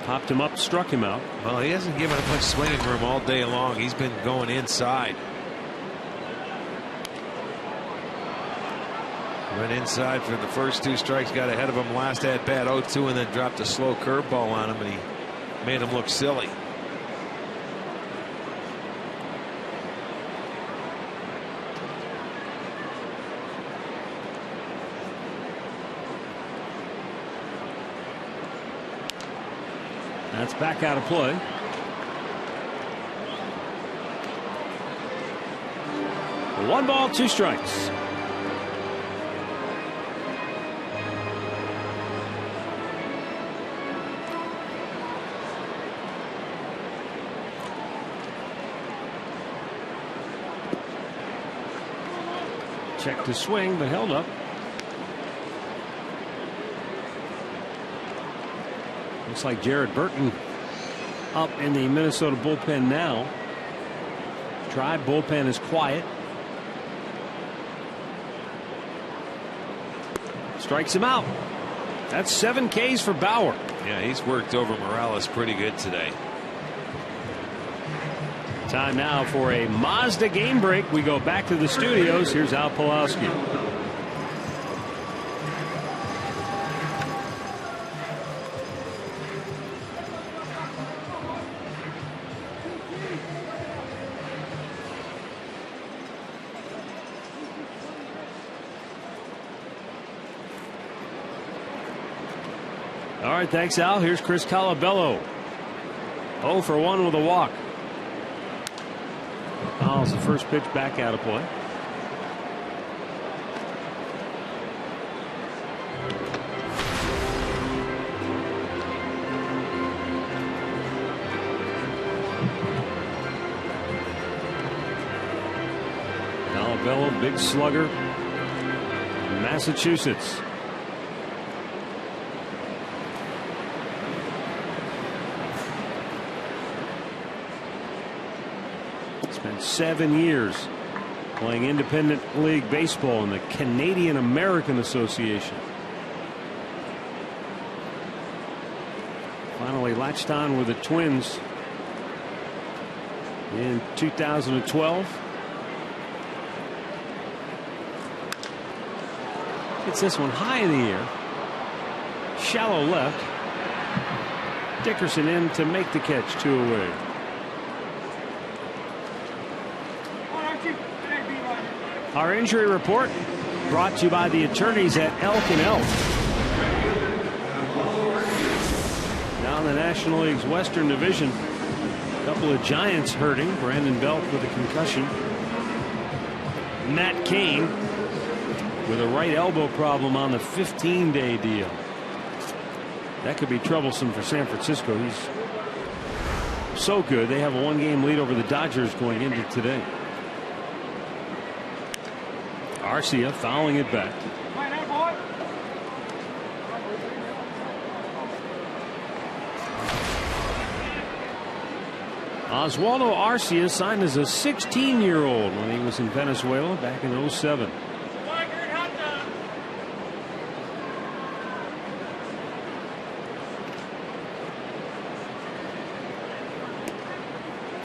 Popped him up, struck him out. Well, he hasn't given up much swinging room all day long. He's been going inside. Went inside for the first 2 strikes, got ahead of him last at bat 0-2, and then dropped a slow curveball on him, and he made him look silly. That's back out of play. One ball, 2 strikes. Checked to swing, but held up. Looks like Jared Burton up in the Minnesota bullpen now. Tribe bullpen is quiet. Strikes him out. That's 7 Ks for Bauer. Yeah, he's worked over Morales pretty good today. Time now for a Mazda game break. We go back to the studios. Here's Al Pawlowski. right, thanks, Al. Here's Chris Colabello. 0 for 1 with a walk. Fouls the first pitch back out of play. Colabello, big slugger, Massachusetts. Spent 7 years playing independent league baseball in the Canadian American Association. Finally latched on with the Twins in 2012. Gets this one high in the air. Shallow left. Dickerson in to make the catch, 2 away. Our injury report brought to you by the attorneys at Elk and Elk. Now in the National League's Western Division, a couple of Giants hurting. Brandon Belt with a concussion. Matt Cain with a right elbow problem on the 15-day deal. That could be troublesome for San Francisco. He's so good. They have a 1-game lead over the Dodgers going into today. Arcia fouling it back. Oswaldo Arcia signed as a 16-year-old when he was in Venezuela back in 2007.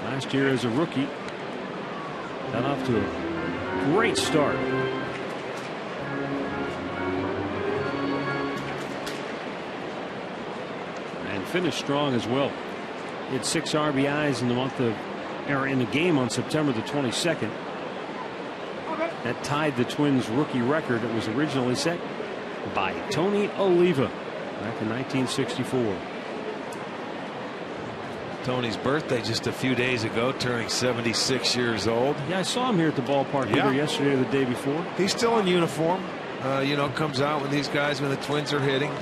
Last year as a rookie, got off to a great start. And finished strong as well. He had 6 RBIs in the game on September the 22nd. That tied the Twins rookie record that was originally set by Tony Oliva back in 1964. Tony's birthday just a few days ago, turning 76 years old. Yeah, I saw him here at the ballpark either yesterday or the day before. He's still in uniform. Comes out when the Twins are hitting.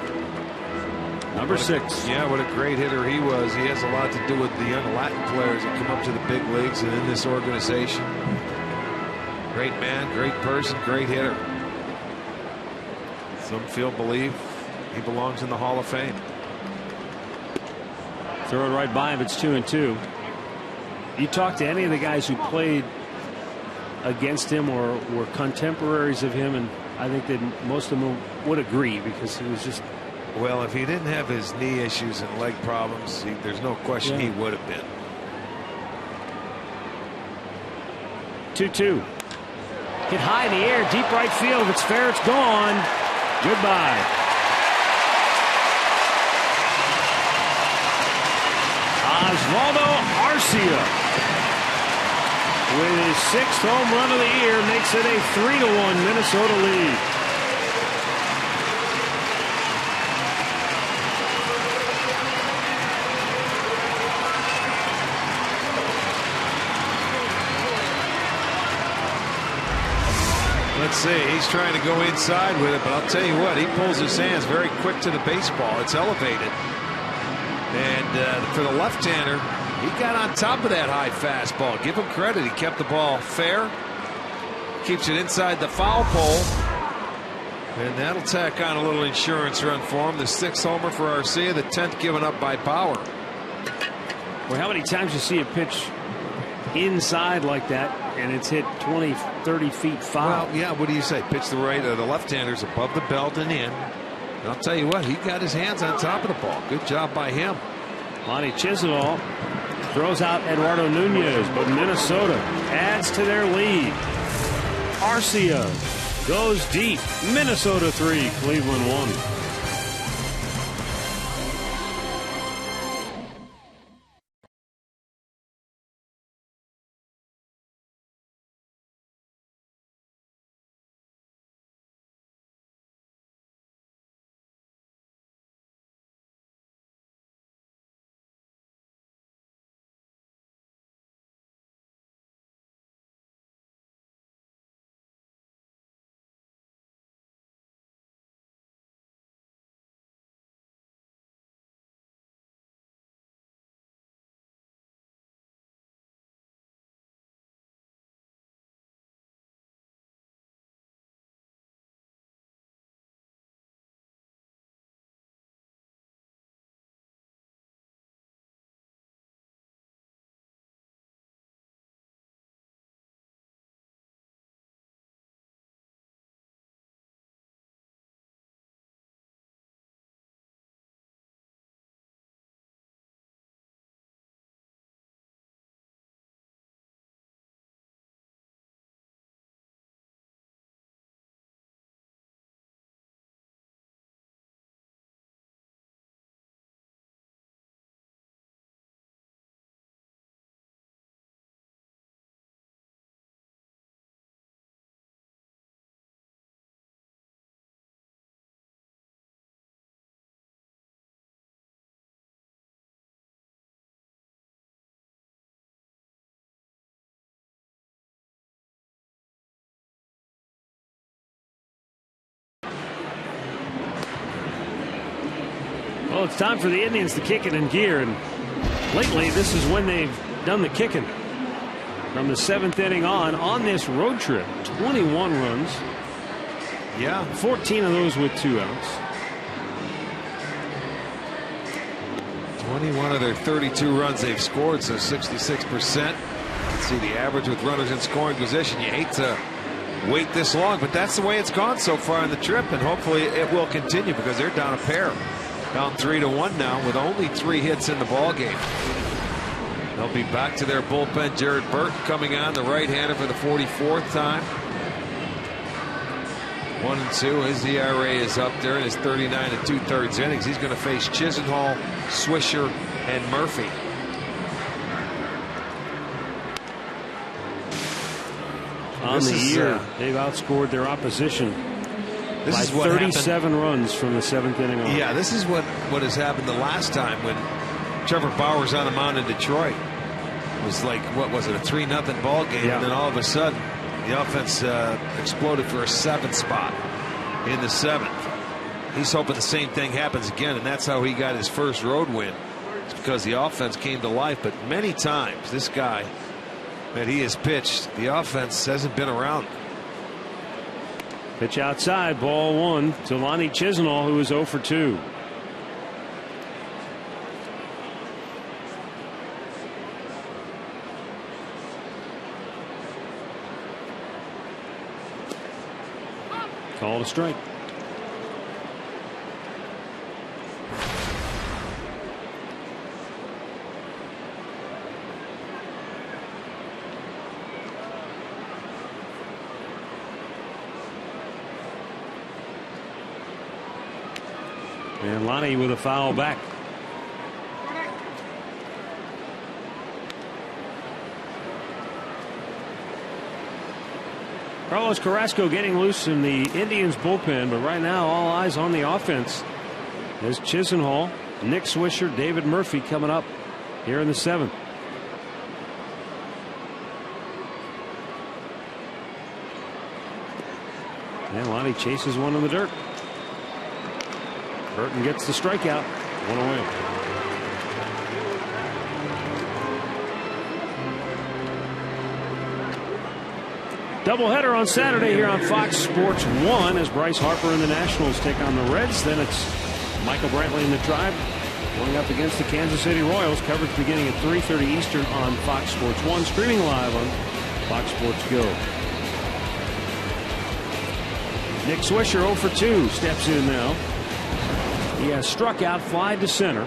Number 6. Yeah, what a great hitter he was. He has a lot to do with the young Latin players that come up to the big leagues and in this organization. Great man, great person, great hitter. Some believe he belongs in the Hall of Fame. Throw it right by him. It's 2-2. You talk to any of the guys who played against him or were contemporaries of him, and I think that most of them would agree because he was just. Well, if he didn't have his knee issues and leg problems, there's no question he would have been. 2-2. Hit high in the air, deep right field. If it's fair, it's gone. Goodbye. Oswaldo Arcia, with his 6th home run of the year, makes it a 3-1 Minnesota lead. Let's see, he's trying to go inside with it, but I'll tell you what, he pulls his hands very quick to the baseball. It's elevated. And for the left-hander, he got on top of that high fastball. Give him credit. He kept the ball fair. Keeps it inside the foul pole. And that'll tack on a little insurance run for him. The 6th homer for Arcia, the 10th given up by Bauer. Well, how many times you see a pitch inside like that and it's hit 20, 30 feet foul? Well, yeah, what do you say? Pitch the left-handers above the belt and in. And I'll tell you what, he got his hands on top of the ball. Good job by him. Lonnie Chisenhall throws out Eduardo Nunez, but Minnesota adds to their lead. Arcia goes deep. Minnesota 3, Cleveland 1. Well, it's time for the Indians to kick it in gear, and lately this is when they've done the kicking. From the 7th inning on this road trip, 21 runs. Yeah. 14 of those with 2 outs. 21 of their 32 runs they've scored, so 66%. Let's see the average with runners in scoring position. You hate to wait this long, but that's the way it's gone so far on the trip, and hopefully it will continue because they're down a pair. Down 3-1 now with only 3 hits in the ball game. They'll be back to their bullpen. Jared Burton coming on, the right-hander, for the 44th time. 1-2. His ERA is up there in his 39 2/3 innings. He's going to face Chisenhall, Swisher, and Murphy. On the year, they've outscored their opposition by 37 runs from the 7th inning on. Yeah, this is what has happened the last time when Trevor Bauer's on the mound in Detroit. It was like, what was it, a 3-0 ball game, and then all of a sudden the offense exploded for a 7th spot in the 7th. He's hoping the same thing happens again, and that's how he got his first road win. It's because the offense came to life. But many times this guy that he has pitched, the offense hasn't been around. Pitch outside, ball 1 to Lonnie Chisenhall, who is 0 for 2. Called a strike. And Lonnie with a foul back. Carlos Carrasco getting loose in the Indians bullpen, but right now all eyes on the offense. There's Chisenhall, Nick Swisher, David Murphy coming up here in the 7th. And Lonnie chases one in the dirt. Burton gets the strikeout. 1 away. Doubleheader on Saturday here on Fox Sports 1 as Bryce Harper and the Nationals take on the Reds. Then it's Michael Brantley and the Tribe going up against the Kansas City Royals. Coverage beginning at 3:30 Eastern on Fox Sports 1, streaming live on Fox Sports Go. Nick Swisher 0 for 2 steps in now. He has struck out, fly to center.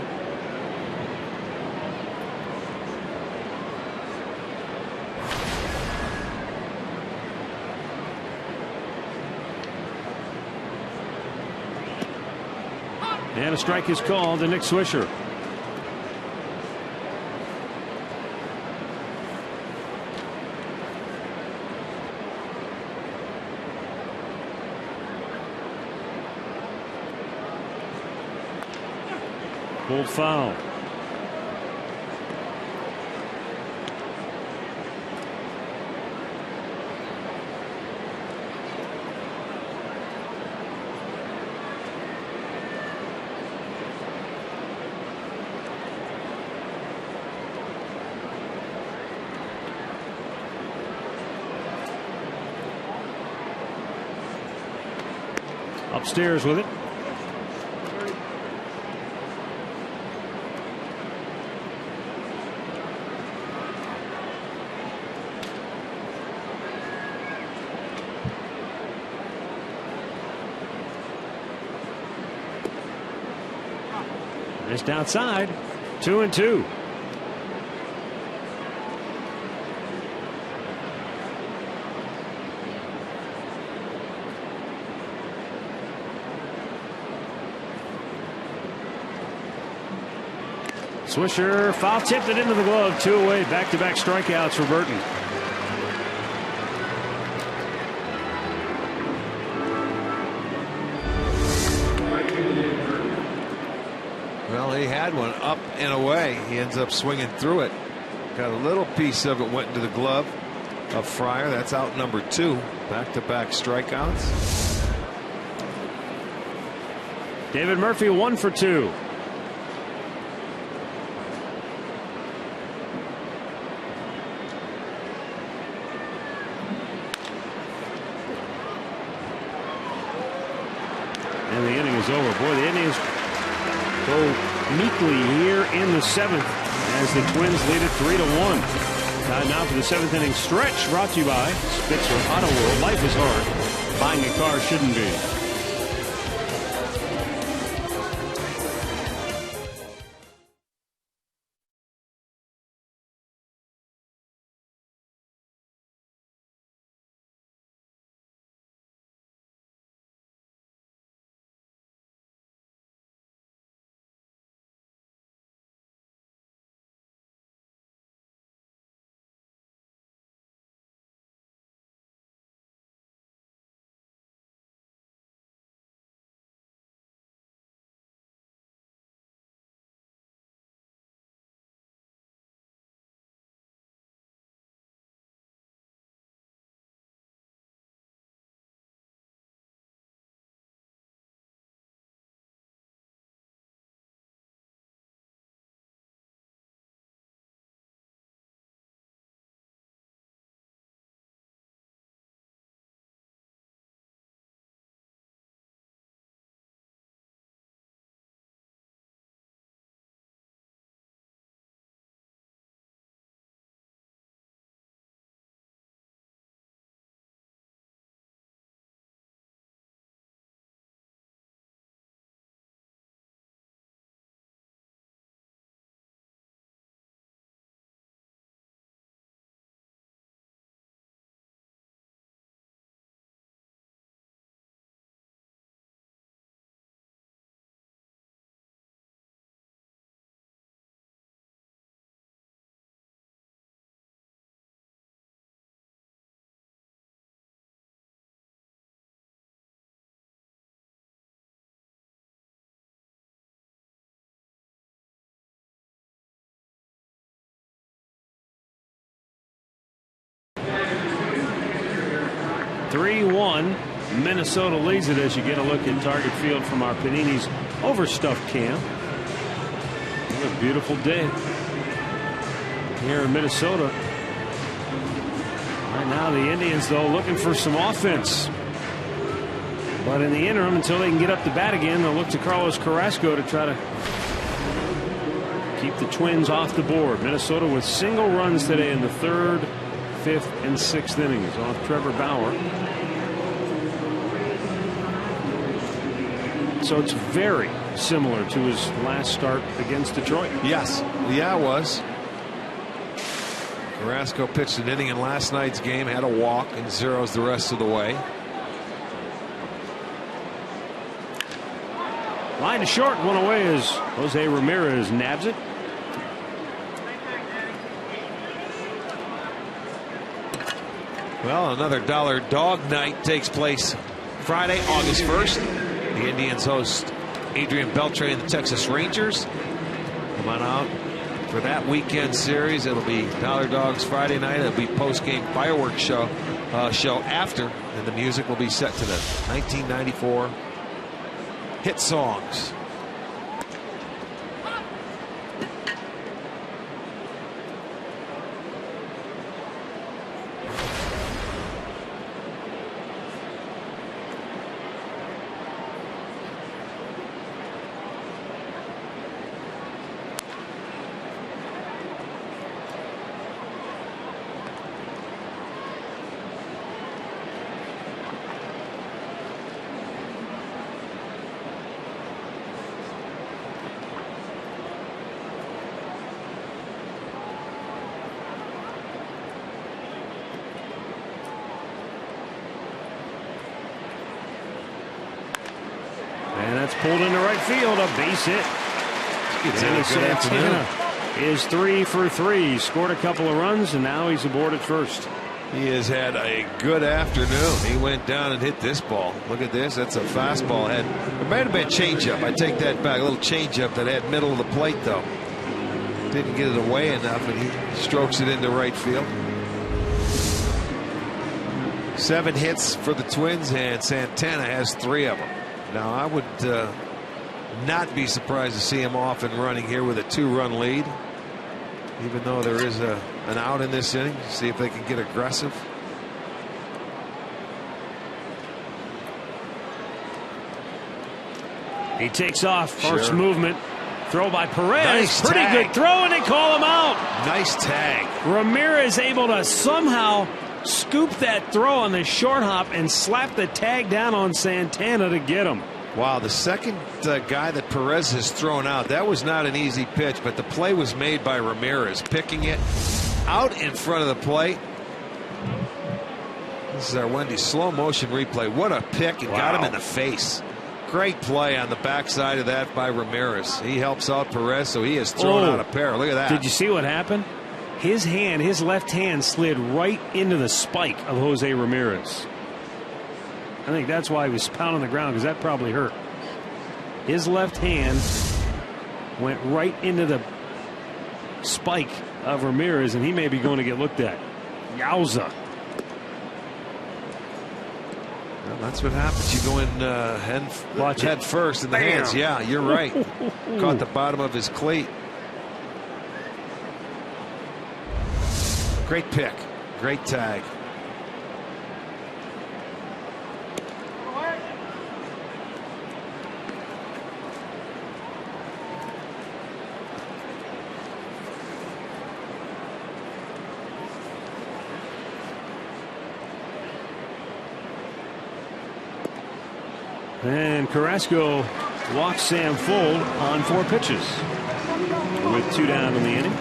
And a strike is called to Nick Swisher. Pulled foul. Upstairs with it. Missed outside. 2-2. Swisher foul tipped it into the glove. 2 away. Back-to-back strikeouts for Burton. Well, he had one up and away. He ends up swinging through it. Got a little piece of it went into the glove of Fryer. That's out number 2. Back-to-back strikeouts. David Murphy 1 for 2. is over. Boy, the Indians go meekly here in the 7th as the Twins lead it 3-1. Time now for the 7th inning stretch, brought to you by Spitzer Auto World. Life is hard. Buying a car shouldn't be. Minnesota leads it as you get a look at Target Field from our Panini's overstuffed cam. What a beautiful day here in Minnesota. Right now the Indians, though, looking for some offense. But in the interim, until they can get up to bat again, they'll look to Carlos Carrasco to try to keep the Twins off the board. Minnesota with single runs today in the 3rd, 5th, and 6th innings off Trevor Bauer. So it's very similar to his last start against Detroit. Yes. Yeah, it was. Carrasco pitched an inning in last night's game, had a walk, and zeros the rest of the way. Line to short, one away as Jose Ramirez nabs it. Well, another dollar dog night takes place Friday, August 1st. The Indians host Adrian Beltre and the Texas Rangers. Come on out for that weekend series. It'll be Dollar Dogs Friday night. It'll be post-game fireworks show after, and the music will be set to the 1994 hit songs. Pulled into right field, a base hit. Dennis Santana is 3 for 3. Scored a couple of runs, and now he's aboard at first. He has had a good afternoon. He went down and hit this ball. Look at this. That's a fastball. It might have been changeup. I take that back. A little changeup that had middle of the plate, though. Didn't get it away enough, and he strokes it into right field. 7 hits for the Twins, and Santana has 3 of them. Now, I would not be surprised to see him off and running here with a 2-run lead, even though there is an out in this inning. See if they can get aggressive. He takes off. First Sure. movement. Throw by Perez. Nice Pretty tag. good throw, and they call him out. Nice tag. Ramirez able to somehow scoop that throw on the short hop and slap the tag down on Santana to get him. Wow, the second guy that Perez has thrown out, that was not an easy pitch, but the play was made by Ramirez, picking it out in front of the plate. This is our Wendy slow motion replay. What a pick, and got him in the face. Great play on the backside of that by Ramirez. He helps out Perez, so he has thrown out a pair. Look at that. Did you see what happened? His left hand slid right into the spike of Jose Ramirez. I think that's why he was pounding the ground, because that probably hurt. His left hand went right into the spike of Ramirez, and he may be going to get looked at. Yowza. Well, that's what happens. You go in head first in the hands. Yeah, you're right. Caught the bottom of his cleat. Great pick. Great tag. And Carrasco walks Sam Fuld on 4 pitches with 2 down in the inning.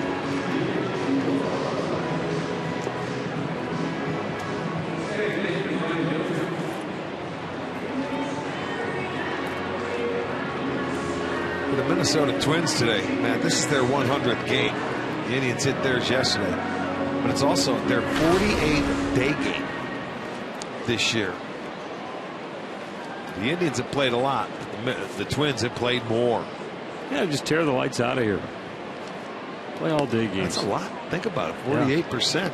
For the Minnesota Twins today, man, this is their 100th game. The Indians hit theirs yesterday, but it's also their 48th day game this year. The Indians have played a lot. The Twins have played more. Yeah, just tear the lights out of here. Play all day games. That's a lot. Think about it. 48%.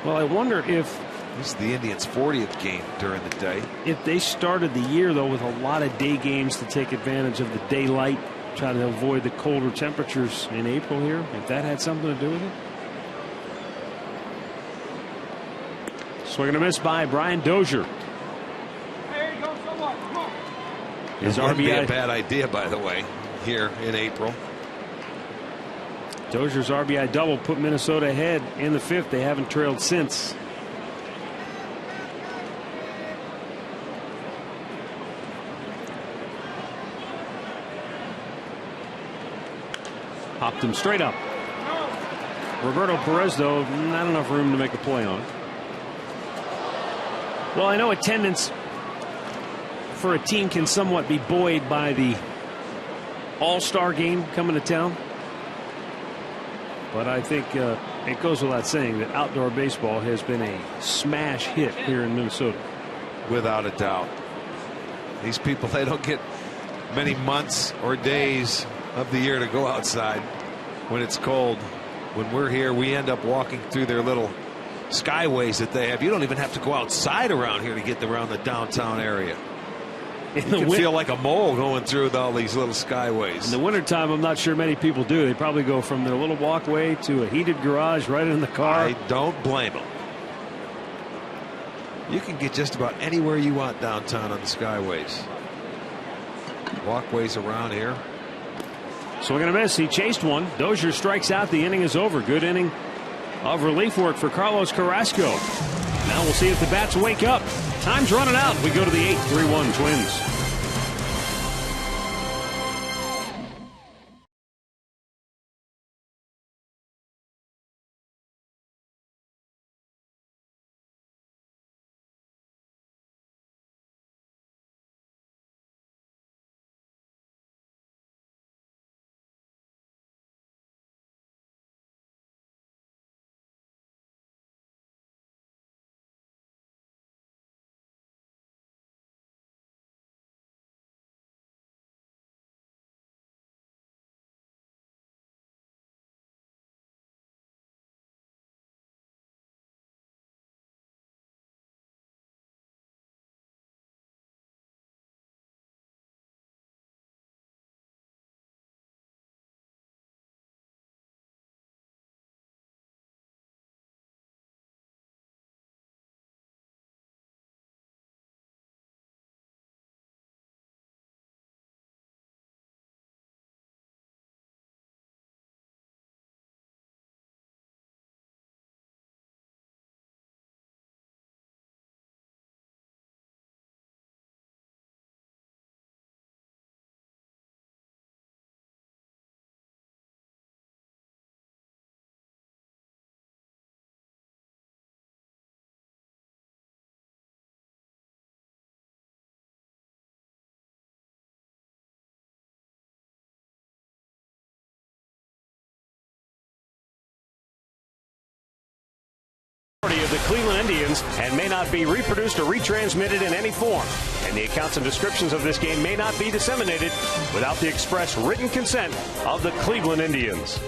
Well, I wonder if this is the Indians' 40th game during the day. If they started the year, though, with a lot of day games to take advantage of the daylight, try to avoid the colder temperatures in April here, if that had something to do with it. Swing and a miss by Brian Dozier. His It wouldn't be RBI. a bad idea, by the way, here in April. Dozier's RBI double put Minnesota ahead in the 5th. They haven't trailed since. Popped him straight up. Roberto Perez, though, not enough room to make a play on. Well, I know attendance for a team can somewhat be buoyed by the All-Star game coming to town. But I think it goes without saying that outdoor baseball has been a smash hit here in Minnesota. Without a doubt. These people, they don't get many months or days of the year to go outside when it's cold. When we're here, we end up walking through their little skyways that they have. You don't even have to go outside around here to get around the downtown area. You can feel like a mole going through all these little skyways. In the wintertime, I'm not sure many people do. They probably go from their little walkway to a heated garage right in the car. I don't blame them. You can get just about anywhere you want downtown on the skyways. Walkways around here. Swing and a miss. He chased one. Dozier strikes out. The inning is over. Good inning of relief work for Carlos Carrasco. Now we'll see if the bats wake up. Time's running out. We go to the 8th. 3-1 Twins. property of the Cleveland Indians and may not be reproduced or retransmitted in any form. And the accounts and descriptions of this game may not be disseminated without the express written consent of the Cleveland Indians.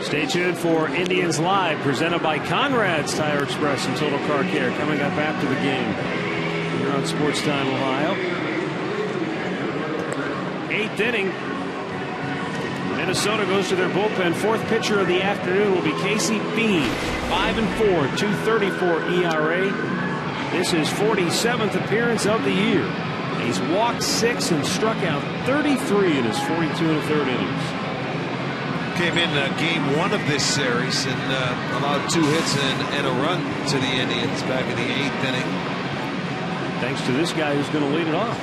Stay tuned for Indians Live, presented by Conrad's Tire Express and Total Car Care, coming up after the game here on Sports Time Ohio. 8th inning. Minnesota goes to their bullpen. 4th pitcher of the afternoon will be Casey Bean. 5-4, 2.34 ERA. This is 47th appearance of the year. He's walked 6 and struck out 33 in his 42 1/3 innings. Came in game 1 of this series and allowed 2 hits and a run to the Indians back in the 8th inning. Thanks to this guy who's going to lead it off.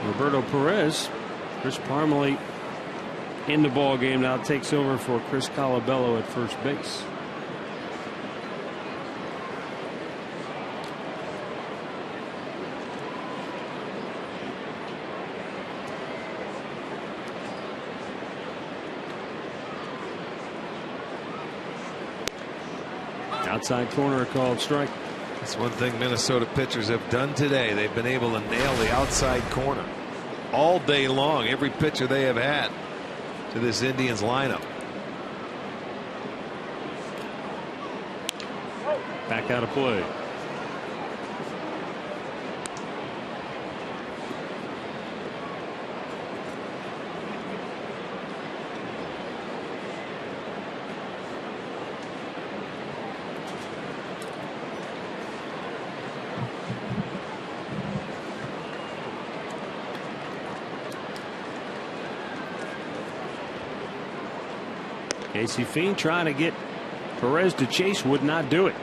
Roberto Perez. Chris Parmalee in the ball game now, takes over for Chris Colabello at first base. Outside corner, called strike. That's one thing Minnesota pitchers have done today. They've been able to nail the outside corner all day long. Every pitcher they have had to this Indians lineup. Back out of play. Casey Fiend trying to get Perez to chase, would not do it.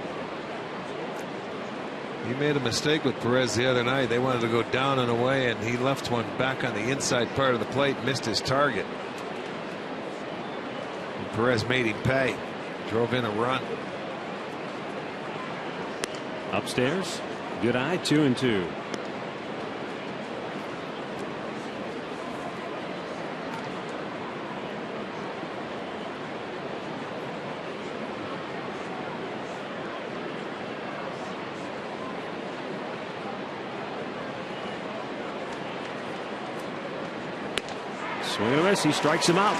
He made a mistake with Perez the other night. They wanted to go down and away, and he left one back on the inside part of the plate, missed his target. And Perez made him pay. Drove in a run. Upstairs, good eye, 2-2. Swing and a miss. He strikes him out.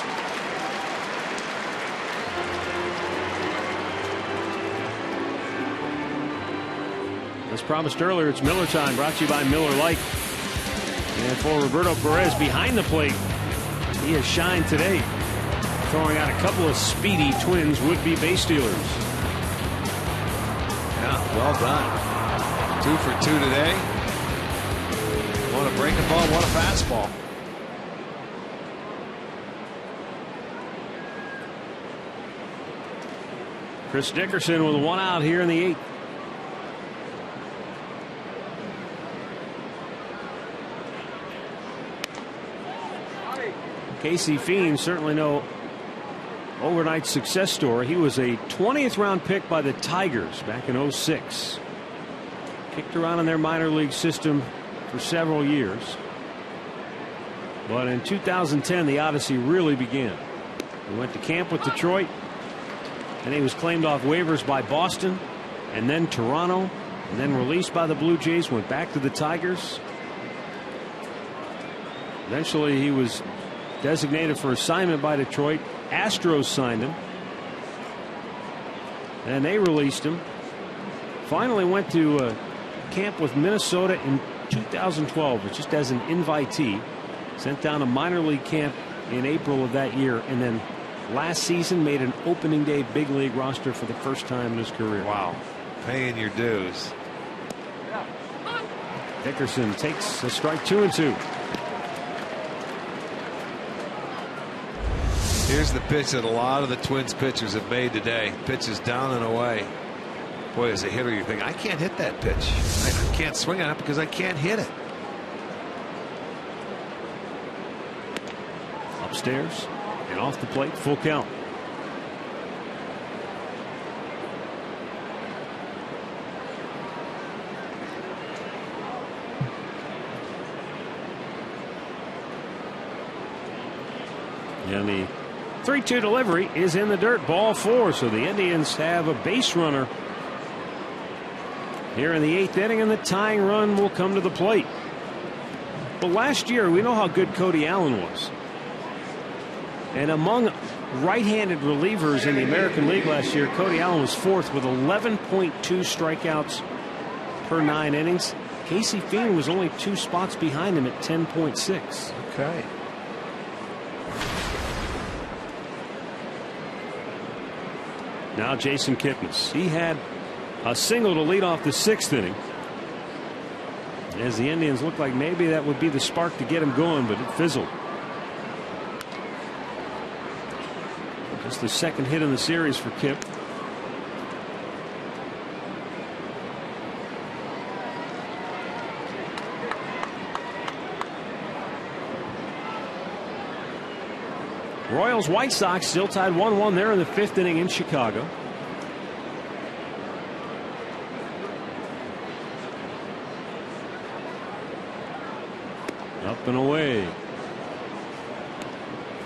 As promised earlier, it's Miller time, brought to you by Miller Lite. And for Roberto Perez behind the plate, he has shined today, throwing out a couple of speedy Twins would-be base stealers. Yeah, well done. 2 for 2 today. One a breaking ball, one a fastball. Chris Dickerson with 1 out here in the 8th. Casey Fiend, certainly no overnight success story. He was a 20th round pick by the Tigers back in 06. Kicked around in their minor league system for several years. But in 2010, the odyssey really began. He went to camp with Detroit. And he was claimed off waivers by Boston and then Toronto and then released by the Blue Jays, went back to the Tigers. Eventually he was designated for assignment by Detroit. Astros signed him and they released him. Finally went to camp with Minnesota in 2012, but just as an invitee. Sent down a minor league camp in April of that year, and then last season made an opening day big league roster for the first time in his career. Wow. Paying your dues. Dickerson takes a strike, 2-2. Here's the pitch that a lot of the Twins pitchers have made today. Pitches down and away. Boy, as a hitter, you think, I can't hit that pitch. I can't swing on it because I can't hit it. Upstairs and off the plate, full count. And the 3-2 delivery is in the dirt. Ball 4. So the Indians have a base runner here in the 8th inning, and the tying run will come to the plate. But last year, we know how good Cody Allen was. And among right-handed relievers in the American League last year, Cody Allen was 4th with 11.2 strikeouts per 9 innings. Casey Fien was only 2 spots behind him at 10.6. Okay. Now Jason Kipnis. He had a single to lead off the 6th inning, as the Indians looked like maybe that would be the spark to get him going, but it fizzled. Just the 2nd hit in the series for Kip. Royals White Sox still tied 1-1 there in the 5th inning in Chicago. Up and away.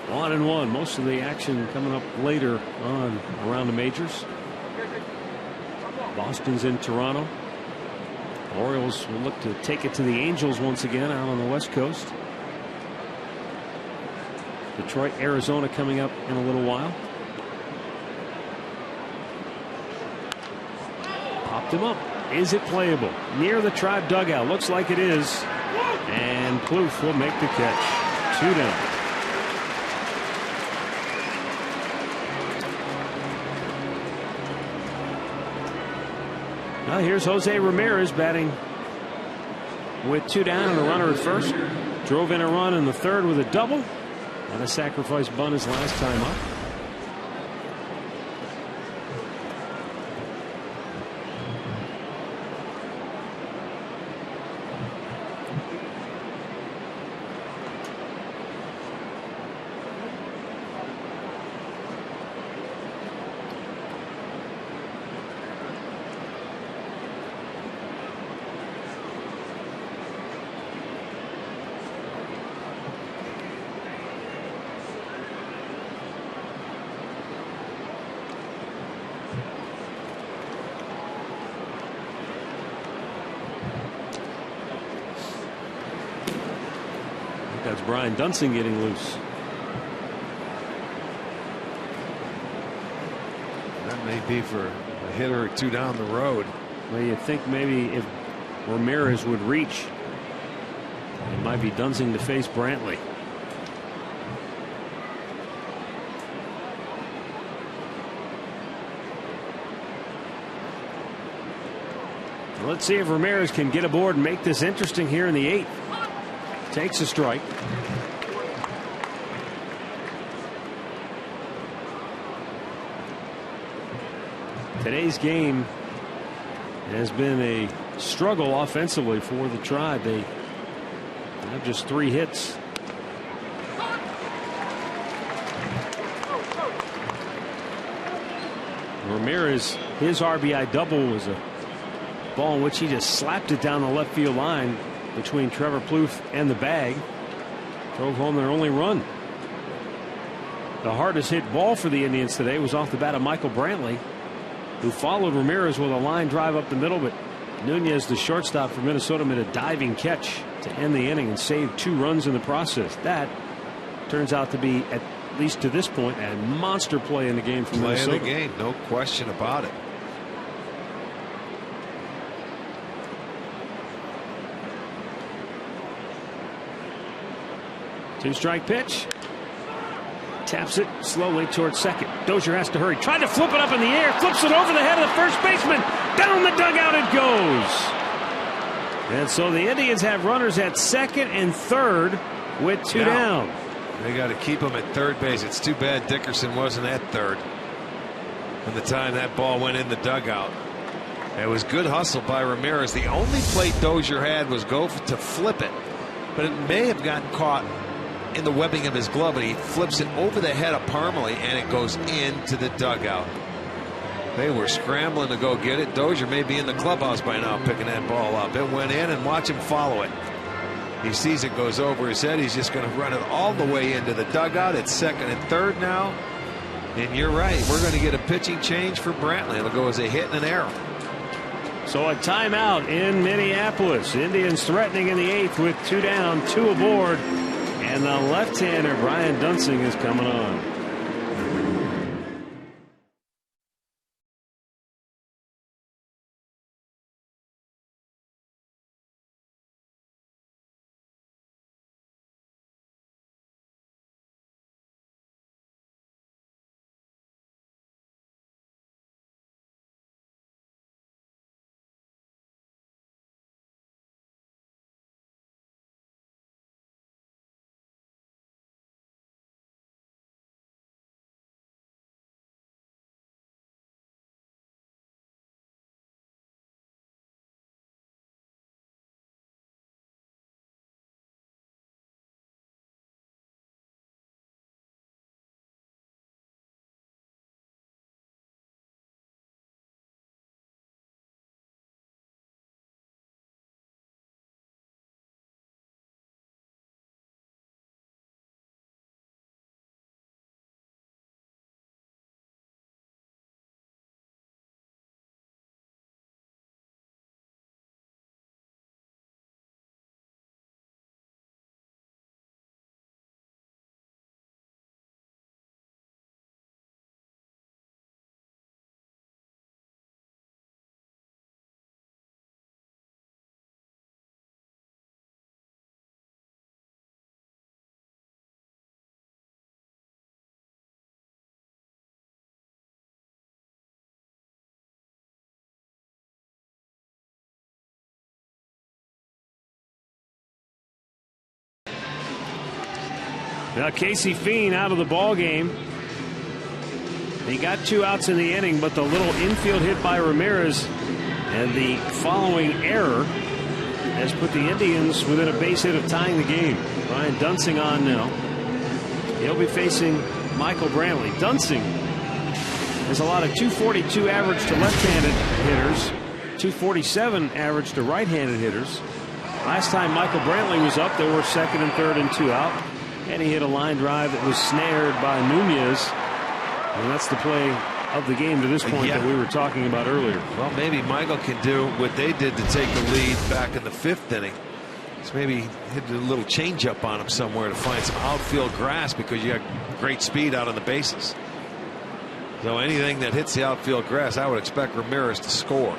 1-1. Most of the action coming up later on around the majors. Boston's in Toronto. Orioles will look to take it to the Angels once again out on the West Coast. Detroit, Arizona coming up in a little while. Popped him up. Is it playable? Near the Tribe dugout. Looks like it is. And Plouffe will make the catch. 2 down. Now here's Jose Ramirez batting with 2 down and a runner at first. Drove in a run in the 3rd with a double. And a sacrifice bunt his last time up. That's Brian Dunsing getting loose. That may be for a hit or 2 down the road. Well, you think maybe if Ramirez would reach, it might be Dunsing to face Brantley. Let's see if Ramirez can get aboard and make this interesting here in the 8th. Takes a strike. Today's game has been a struggle offensively for the Tribe. They have just 3 hits. Ramirez, his RBI double was a ball in which he just slapped it down the left field line between Trevor Plouffe and the bag. Drove home their only run. The hardest hit ball for the Indians today was off the bat of Michael Brantley, who followed Ramirez with a line drive up the middle, but Nunez, the shortstop for Minnesota, made a diving catch to end the inning and saved 2 runs in the process. That turns out to be, at least to this point, a monster play in the game for Minnesota. Play of the game, no question about it. 2-strike pitch. Taps it slowly towards second. Dozier has to hurry. Tried to flip it up in the air. Flips it over the head of the first baseman. Down the dugout it goes. And so the Indians have runners at 2nd and 3rd with 2 down. They got to keep him at 3rd base. It's too bad Dickerson wasn't at 3rd from the time that ball went in the dugout. It was good hustle by Ramirez. The only play Dozier had was go to flip it, but it may have gotten caught in the webbing of his glove, and he flips it over the head of Parmalee, and it goes into the dugout. They were scrambling to go get it. Dozier may be in the clubhouse by now picking that ball up. It went in, and watch him follow it. He sees it goes over his head. He's just going to run it all the way into the dugout. It's second and third now. And you're right. We're going to get a pitching change for Brantley. It'll go as a hit and an error. So a timeout in Minneapolis. Indians threatening in the 8th with 2 down, 2 aboard. And the left-hander Brian Dunsing is coming on. Now Casey Fiend out of the ball game. He got 2 outs in the inning, but the little infield hit by Ramirez and the following error has put the Indians within a base hit of tying the game. Brian Dunsing on now. He'll be facing Michael Brantley. Dunsing has allowed a 242 average to left-handed hitters, 247 average to right-handed hitters. Last time Michael Brantley was up, there were second and third and 2 out. And he hit a line drive that was snared by Nunez. And that's the play of the game to this point that we were talking about earlier. Well, maybe Michael can do what they did to take the lead back in the 5th inning. So maybe hit a little changeup on him somewhere to find some outfield grass, because you got great speed out on the bases. So anything that hits the outfield grass, I would expect Ramirez to score.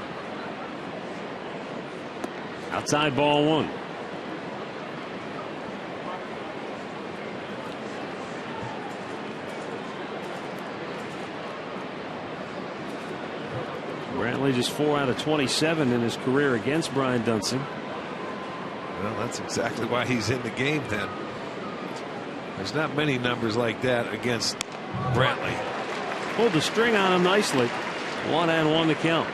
Outside ball 1. Brantley just 4 out of 27 in his career against Brian Dunsing. Well, that's exactly why he's in the game then. There's not many numbers like that against Brantley. Pulled the string on him nicely. 1-1 to count.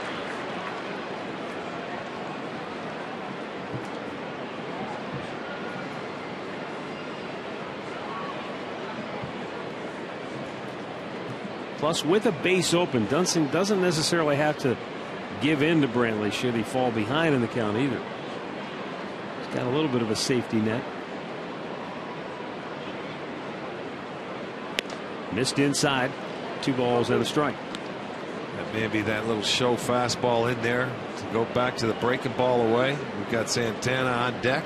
Plus, with a base open, Dunsing doesn't necessarily have to give in to Brantley should he fall behind in the count either. He's got a little bit of a safety net. Missed inside. 2 balls and a strike. That may be that little show fastball in there to go back to the breaking ball away. We've got Santana on deck.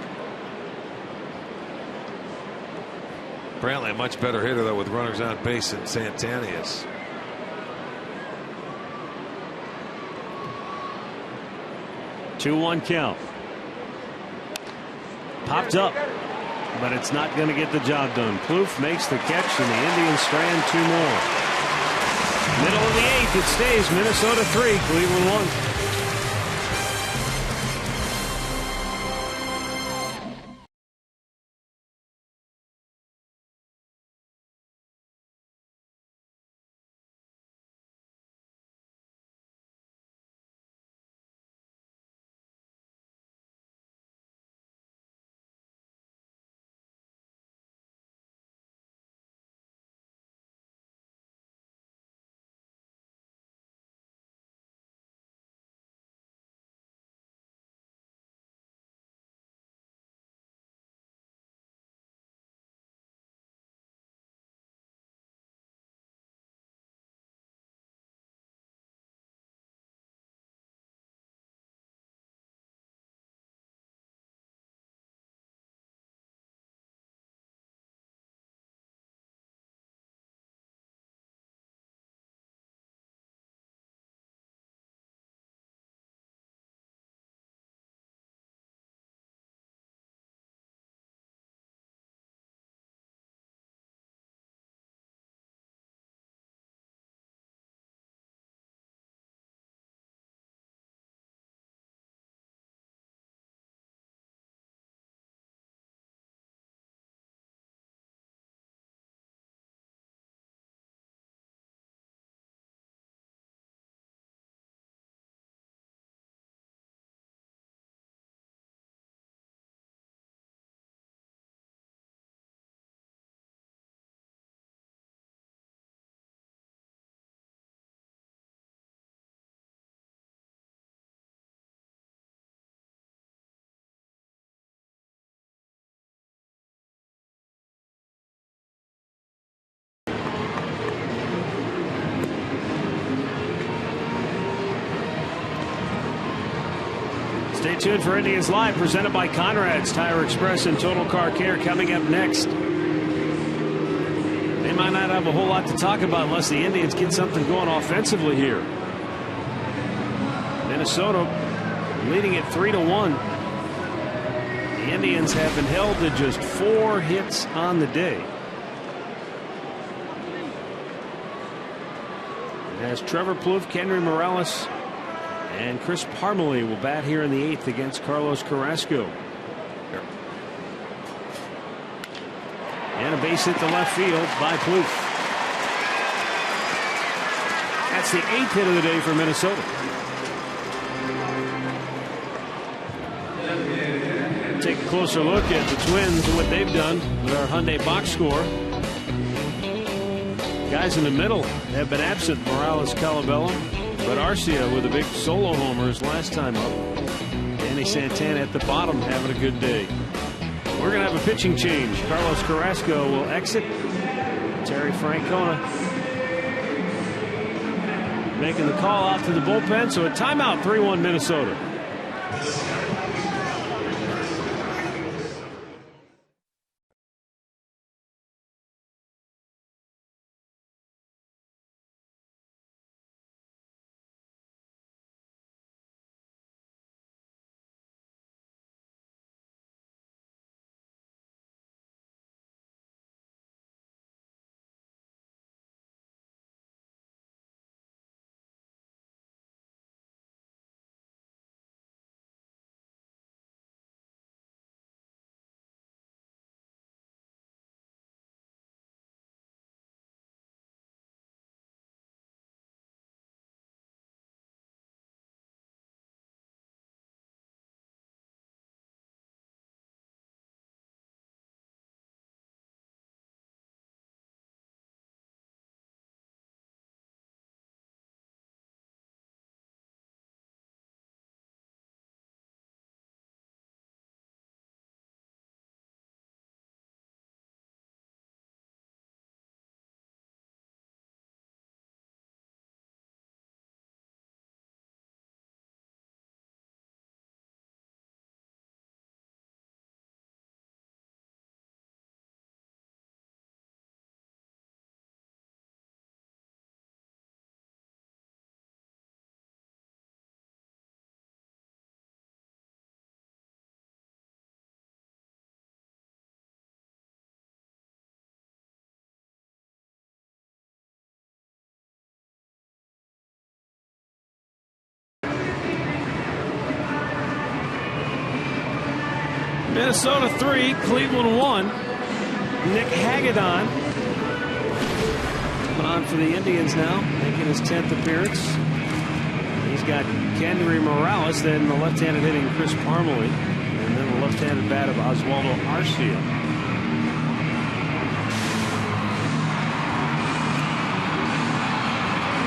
Brantley a much better hitter though with runners on base than Santana is. Two-one count. Popped up, but it's not going to get the job done. Plouffe makes the catch, and the Indians strand 2 more. Middle of the 8th, it stays Minnesota 3, Cleveland 1. Stay tuned for Indians Live, presented by Conrad's Tire Express and Total Car Care, coming up next. They might not have a whole lot to talk about unless the Indians get something going offensively here. Minnesota leading it 3-1. The Indians have been held to just 4 hits on the day. It has Trevor Plouffe, Kendry Morales, and Chris Parmelee will bat here in the 8th against Carlos Carrasco. And a base hit to left field by Plouffe. That's the 8th hit of the day for Minnesota. Take a closer look at the Twins and what they've done with our Hyundai box score. Guys in the middle have been absent. Morales, Calabello, but Arcia with a big solo homer his last time up. Danny Santana at the bottom having a good day. We're going to have a pitching change. Carlos Carrasco will exit. Terry Francona making the call out to the bullpen. So a timeout, 3-1 Minnesota. Minnesota 3, Cleveland 1. Nick Hagedorn coming on for the Indians now, making his 10th appearance. He's got Kendry Morales, then the left-handed hitting Chris Parmelee, and then the left-handed bat of Oswaldo Arcia.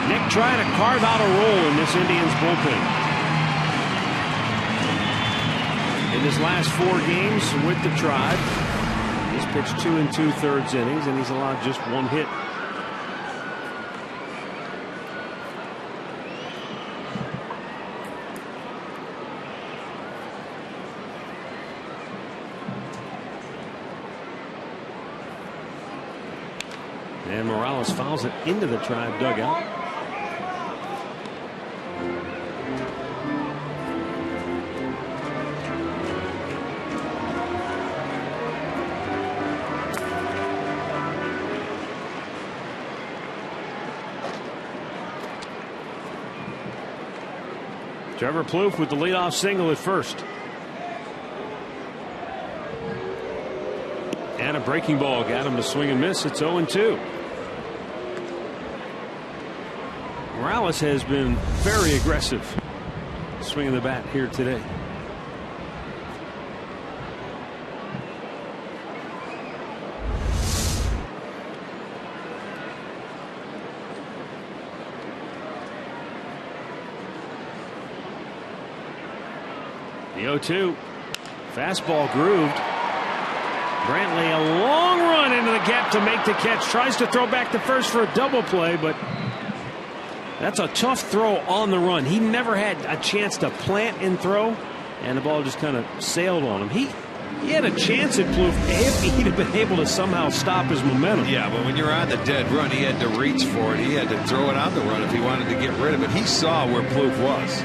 Nick trying to carve out a role in this Indians bullpen. In his last 4 games with the Tribe, he's pitched 2 2/3 innings, and he's allowed just 1 hit. And Morales fouls it into the Tribe dugout. Trevor Plouffe with the leadoff single at first. And a breaking ball got him to swing and miss. It's 0-2. Morales has been very aggressive swinging the bat here today. The 0-2. Fastball grooved. Brantley, a long run into the gap to make the catch. Tries to throw back to first for a double play, but that's a tough throw on the run. He never had a chance to plant and throw. and the ball just kind of sailed on him. He had a chance at Plouffe if he'd have been able to somehow stop his momentum. Yeah, but when you're on the dead run, he had to reach for it. He had to throw it on the run if he wanted to get rid of it. He saw where Plouffe was.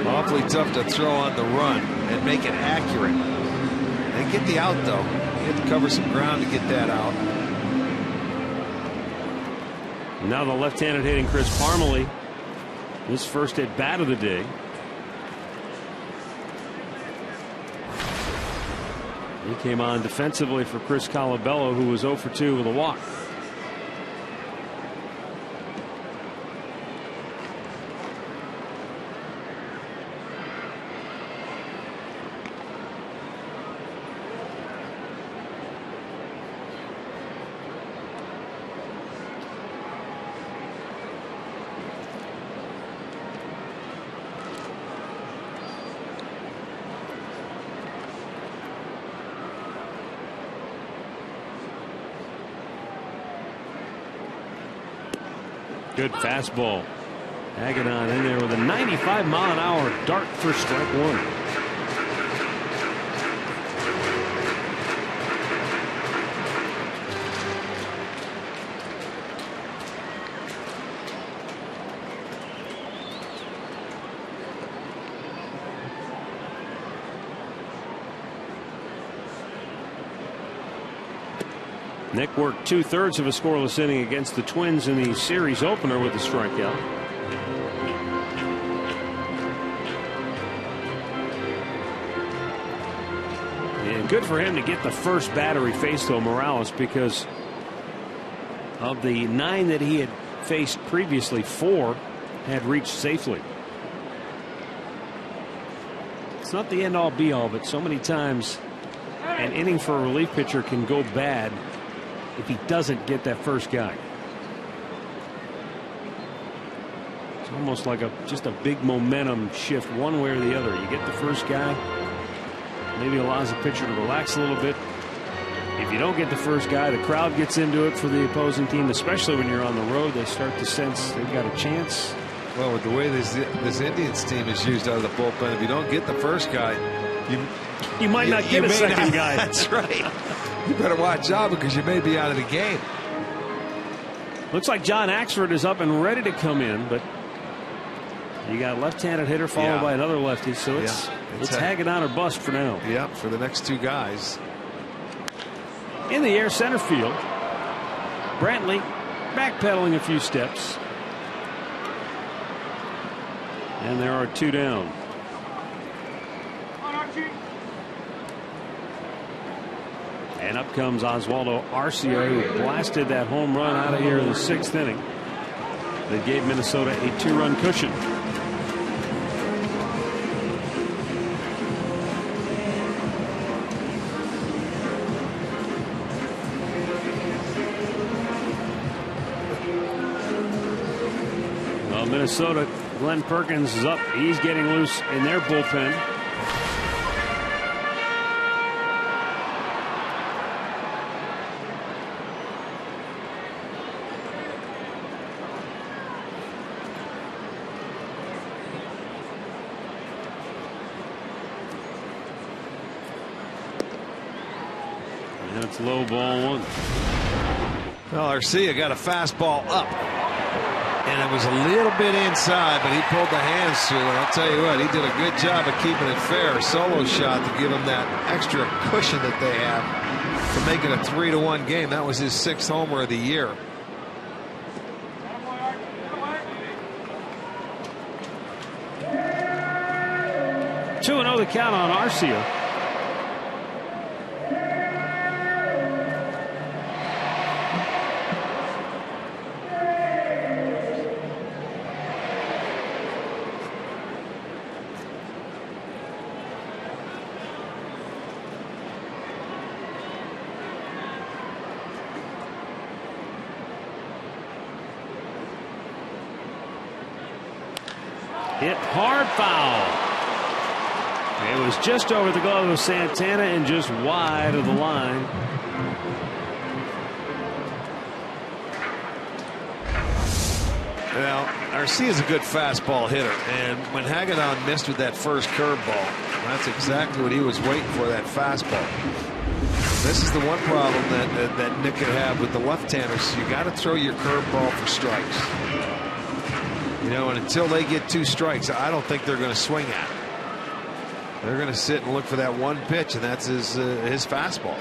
Awfully tough to throw on the run and make it accurate. And get the out, though. He had to cover some ground to get that out. Now the left-handed hitting Chris Parmelee. His first at bat of the day. He came on defensively for Chris Colabello, who was 0 for 2 with a walk. Good fastball. Hagedorn in there with a 95-mile-an-hour dart for strike one. Nick worked 2/3 of a scoreless inning against the Twins in the series opener with a strikeout. And good for him to get the first batter he faced, though, Morales, because of the 9 that he had faced previously, 4 had reached safely. It's not the end-all be-all, but so many times an inning for a relief pitcher can go bad if he doesn't get that first guy. It's almost like just a big momentum shift one way or the other. You get the first guy, maybe allows the pitcher to relax a little bit. If you don't get the first guy, the crowd gets into it for the opposing team, especially when you're on the road. They start to sense they've got a chance. Well, with the way this Indians team is used out of the bullpen, if you don't get the first guy, you might not get a second guy. That's right. You better watch out because you may be out of the game. Looks like John Axford is up and ready to come in, but you got a left-handed hitter followed by another lefty, so it's Hagedorn or bust for now. Yeah, for the next 2 guys. In the air, center field. Brantley backpedaling a few steps. And there are 2 down. And up comes Oswaldo Arcia, who blasted that home run out of here in the 6th inning. That gave Minnesota a 2-run cushion. Well, Minnesota, Glenn Perkins is up. He's getting loose in their bullpen. Low ball 1. Well, Arcia got a fastball up, and it was a little bit inside, but he pulled the hands through. And I'll tell you what, he did a good job of keeping it fair. A solo shot to give him that extra cushion that they have to make it a 3-1 game. That was his 6th homer of the year. Two 2-0 the count on Arcia. Hit hard foul. It was just over the glove of Santana and just wide of the line. Well, Arcia's a good fastball hitter, and when Hagedorn missed with that first curveball, that's exactly what he was waiting for, that fastball. This is the one problem that Nick could have with the left-handers. You got to throw your curveball for strikes. You know, and until they get 2 strikes, I don't think they're going to swing at it. They're going to sit and look for that one pitch, and that's his fastball.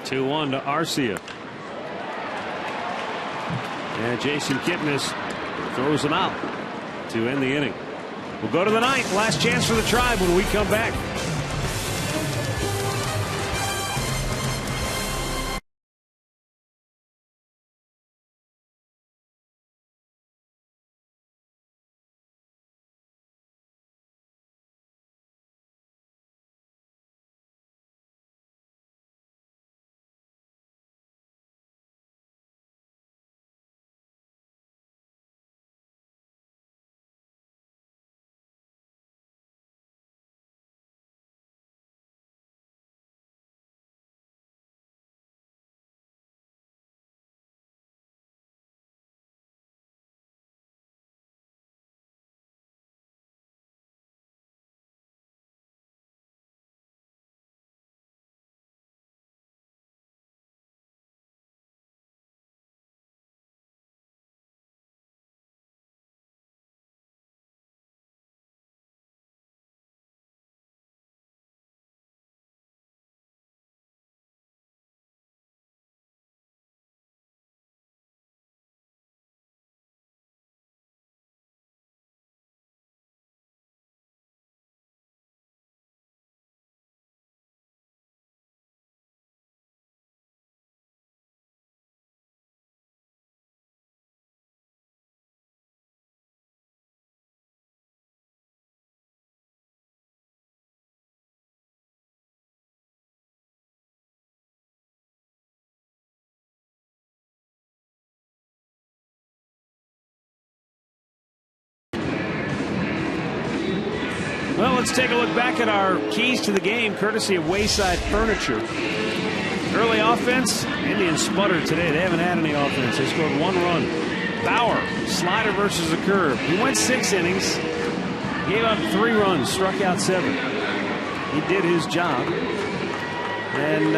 Two-1 to Arcia. And Jason Kipnis throws him out to end the inning. We'll go to the 9th. Last chance for the Tribe when we come back. Well, let's take a look back at our keys to the game, courtesy of Wayside Furniture. Early offense, Indians sputtered today. They haven't had any offense. They scored 1 run. Bauer, slider versus a curve. He went 6 innings, gave up 3 runs, struck out 7. He did his job. And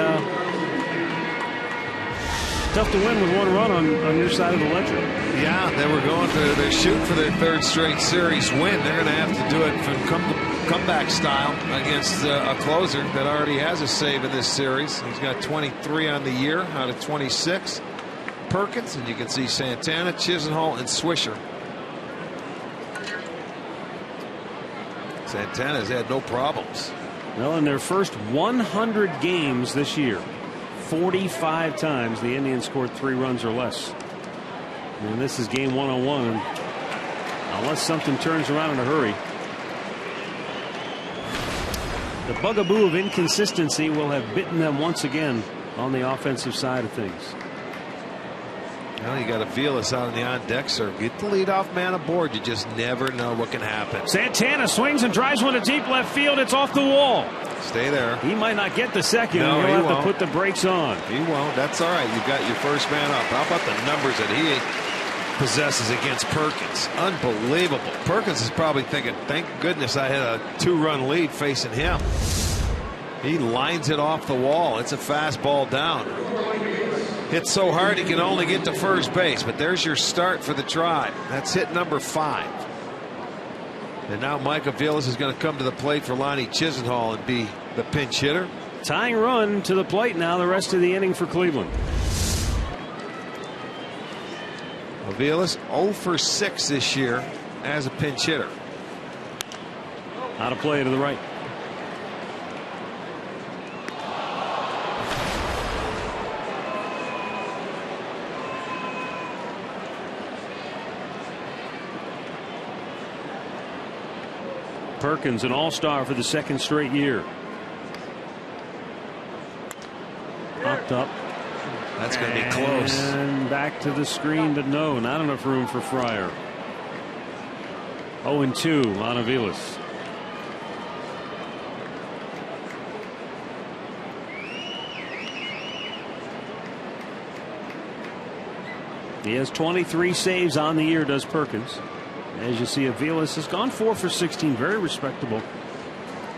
tough to win with 1 run on your side of the ledger. Yeah, they were going to, they're shooting for their 3rd straight series win. They're going to have to do it from comeback style against a closer that already has a save in this series. He's got 23 on the year out of 26. Perkins, and you can see Santana, Chisenhall, and Swisher. Santana's had no problems. Well, in their first 100 games this year, 45 times the Indians scored 3 runs or less. And this is game 101. Unless something turns around in a hurry. The bugaboo of inconsistency will have bitten them once again on the offensive side of things. Well, you got to feel us out on the on-deck serve. Get the leadoff man aboard. You just never know what can happen. Santana swings and drives one to deep left field. It's off the wall. Stay there. He might not get the second. No, He'll he have won't. to put the brakes on. He won't. That's all right. You've got your first man up. How about the numbers that he possesses against Perkins? Unbelievable. Perkins is probably thinking, thank goodness I had a 2-run lead facing him. He lines it off the wall. It's a fastball down. Hit so hard he can only get to first base. But there's your start for the Tribe. That's hit number 5. And now Mike Aviles is going to come to the plate for Lonnie Chisenhall and be the pinch hitter. Tying run to the plate now the rest of the inning for Cleveland. Aviles 0 for 6 this year as a pinch hitter. Out of play to the right. Perkins, an all-star for the 2nd straight year. Popped up. That's going to be close. And back to the screen, but no, not enough room for Fryer. 0-2 on Aviles. He has 23 saves on the year, does Perkins. As you see, Aviles has gone 4 for 16. Very respectable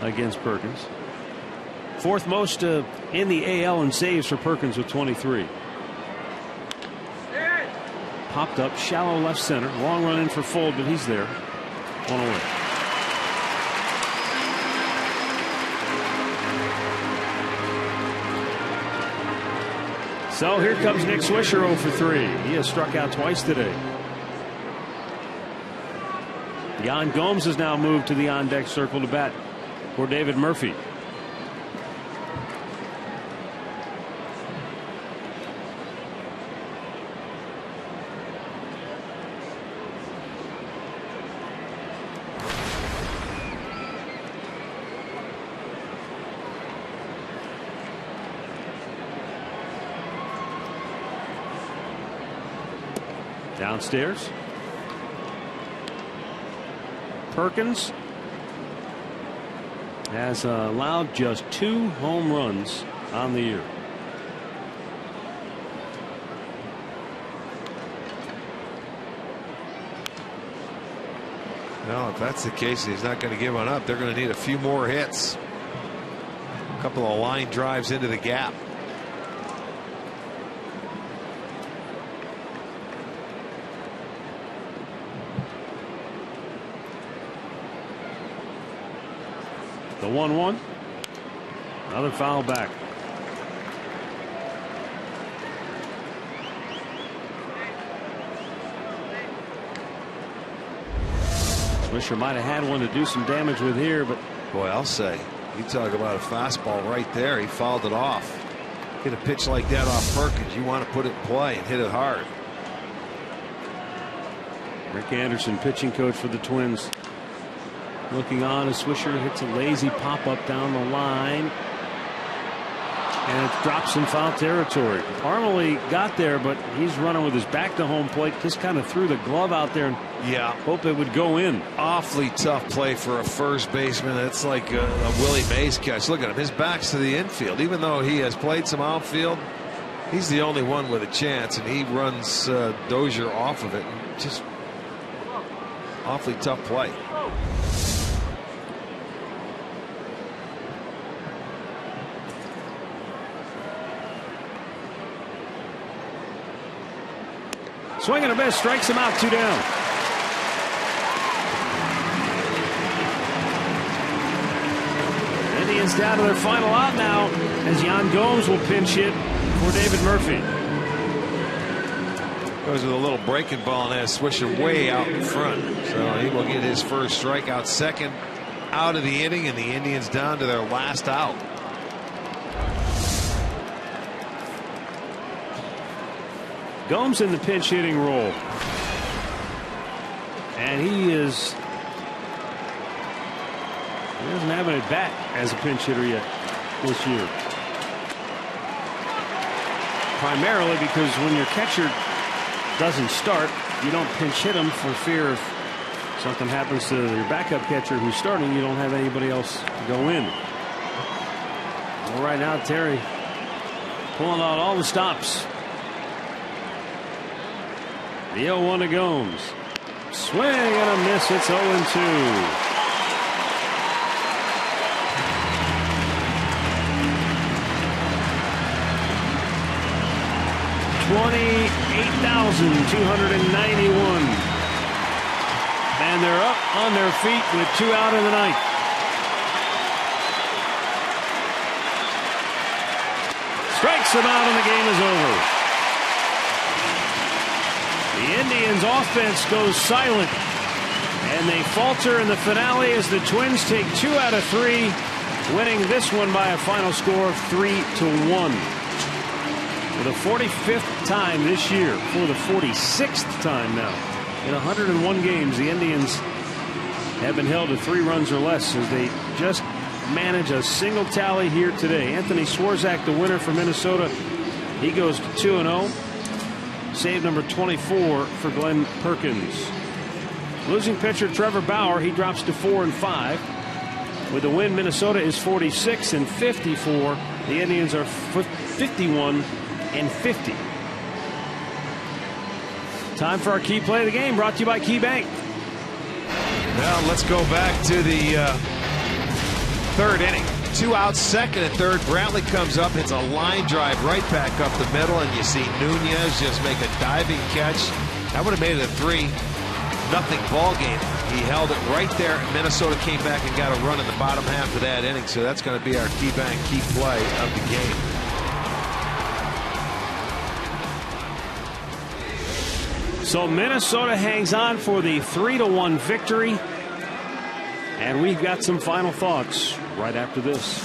against Perkins. Fourth most in the AL in saves for Perkins with 23. Popped up, shallow left center. Long run in for Fold, but he's there. 1 away. So here comes Nick Swisher 0 for 3. He has struck out twice today. Yan Gomes has now moved to the on-deck circle to bat for David Murphy. Downstairs. Perkins has allowed just 2 home runs on the year. Well, if that's the case, he's not going to give one up. They're going to need a few more hits. A couple of line drives into the gap. The 1-1. Another foul back. Swisher might have had one to do some damage with here, but boy, I'll say, you talk about a fastball right there. He fouled it off. Get a pitch like that off Perkins, you want to put it in play and hit it hard. Rick Anderson, pitching coach for the Twins, looking on as Swisher hits a lazy pop-up down the line. And it drops in foul territory. Parmalee got there, but he's running with his back to home plate. Just kind of threw the glove out there and hope it would go in. Awfully tough play for a first baseman. It's like a Willie Mays catch. Look at him. His back's to the infield. Even though he has played some outfield, he's the only one with a chance, and he runs Dozier off of it. Just awfully tough play. Swing and a miss, strikes him out, 2 down. Indians down to their final out now as Yan Gomes will pinch hit for David Murphy. Goes with a little breaking ball and has Swisher way out in front. So he will get his first strikeout, second out of the inning, and the Indians down to their last out. Gomes in the pinch hitting role. And he doesn't have an at bat as a pinch hitter yet this year. Primarily because when your catcher doesn't start, you don't pinch hit him for fear if something happens to your backup catcher who's starting, you don't have anybody else to go in. Well, right now, Terry pulling out all the stops. The 0-1 to Gomes. Swing and a miss. It's 0-2. 28,291. And they're up on their feet with 2 out in the ninth. Strikes him out and the game is over. The Indians offense goes silent and they falter in the finale as the Twins take 2 out of 3, winning this one by a final score of 3-1. For the 45th time this year, for the 46th time now in 101 games, the Indians have been held to 3 runs or less as they just manage a single tally here today. Anthony Swarzak, the winner for Minnesota, he goes to 2-0. Save number 24 for Glenn Perkins. Losing pitcher Trevor Bauer, he drops to 4-5. With the win, Minnesota is 46-54. The Indians are 51-50. Time for our key play of the game, brought to you by Key Bank. Now let's go back to the third inning. 2 outs, second and third. Brantley comes up, hits a line drive right back up the middle, and you see Nunez just make a diving catch. That would have made it a 3-0 ball game. He held it right there. Minnesota came back and got a run in the bottom half of that inning, so that's going to be our Key Bank key play of the game. So Minnesota hangs on for the 3-1 victory. And we've got some final thoughts right after this.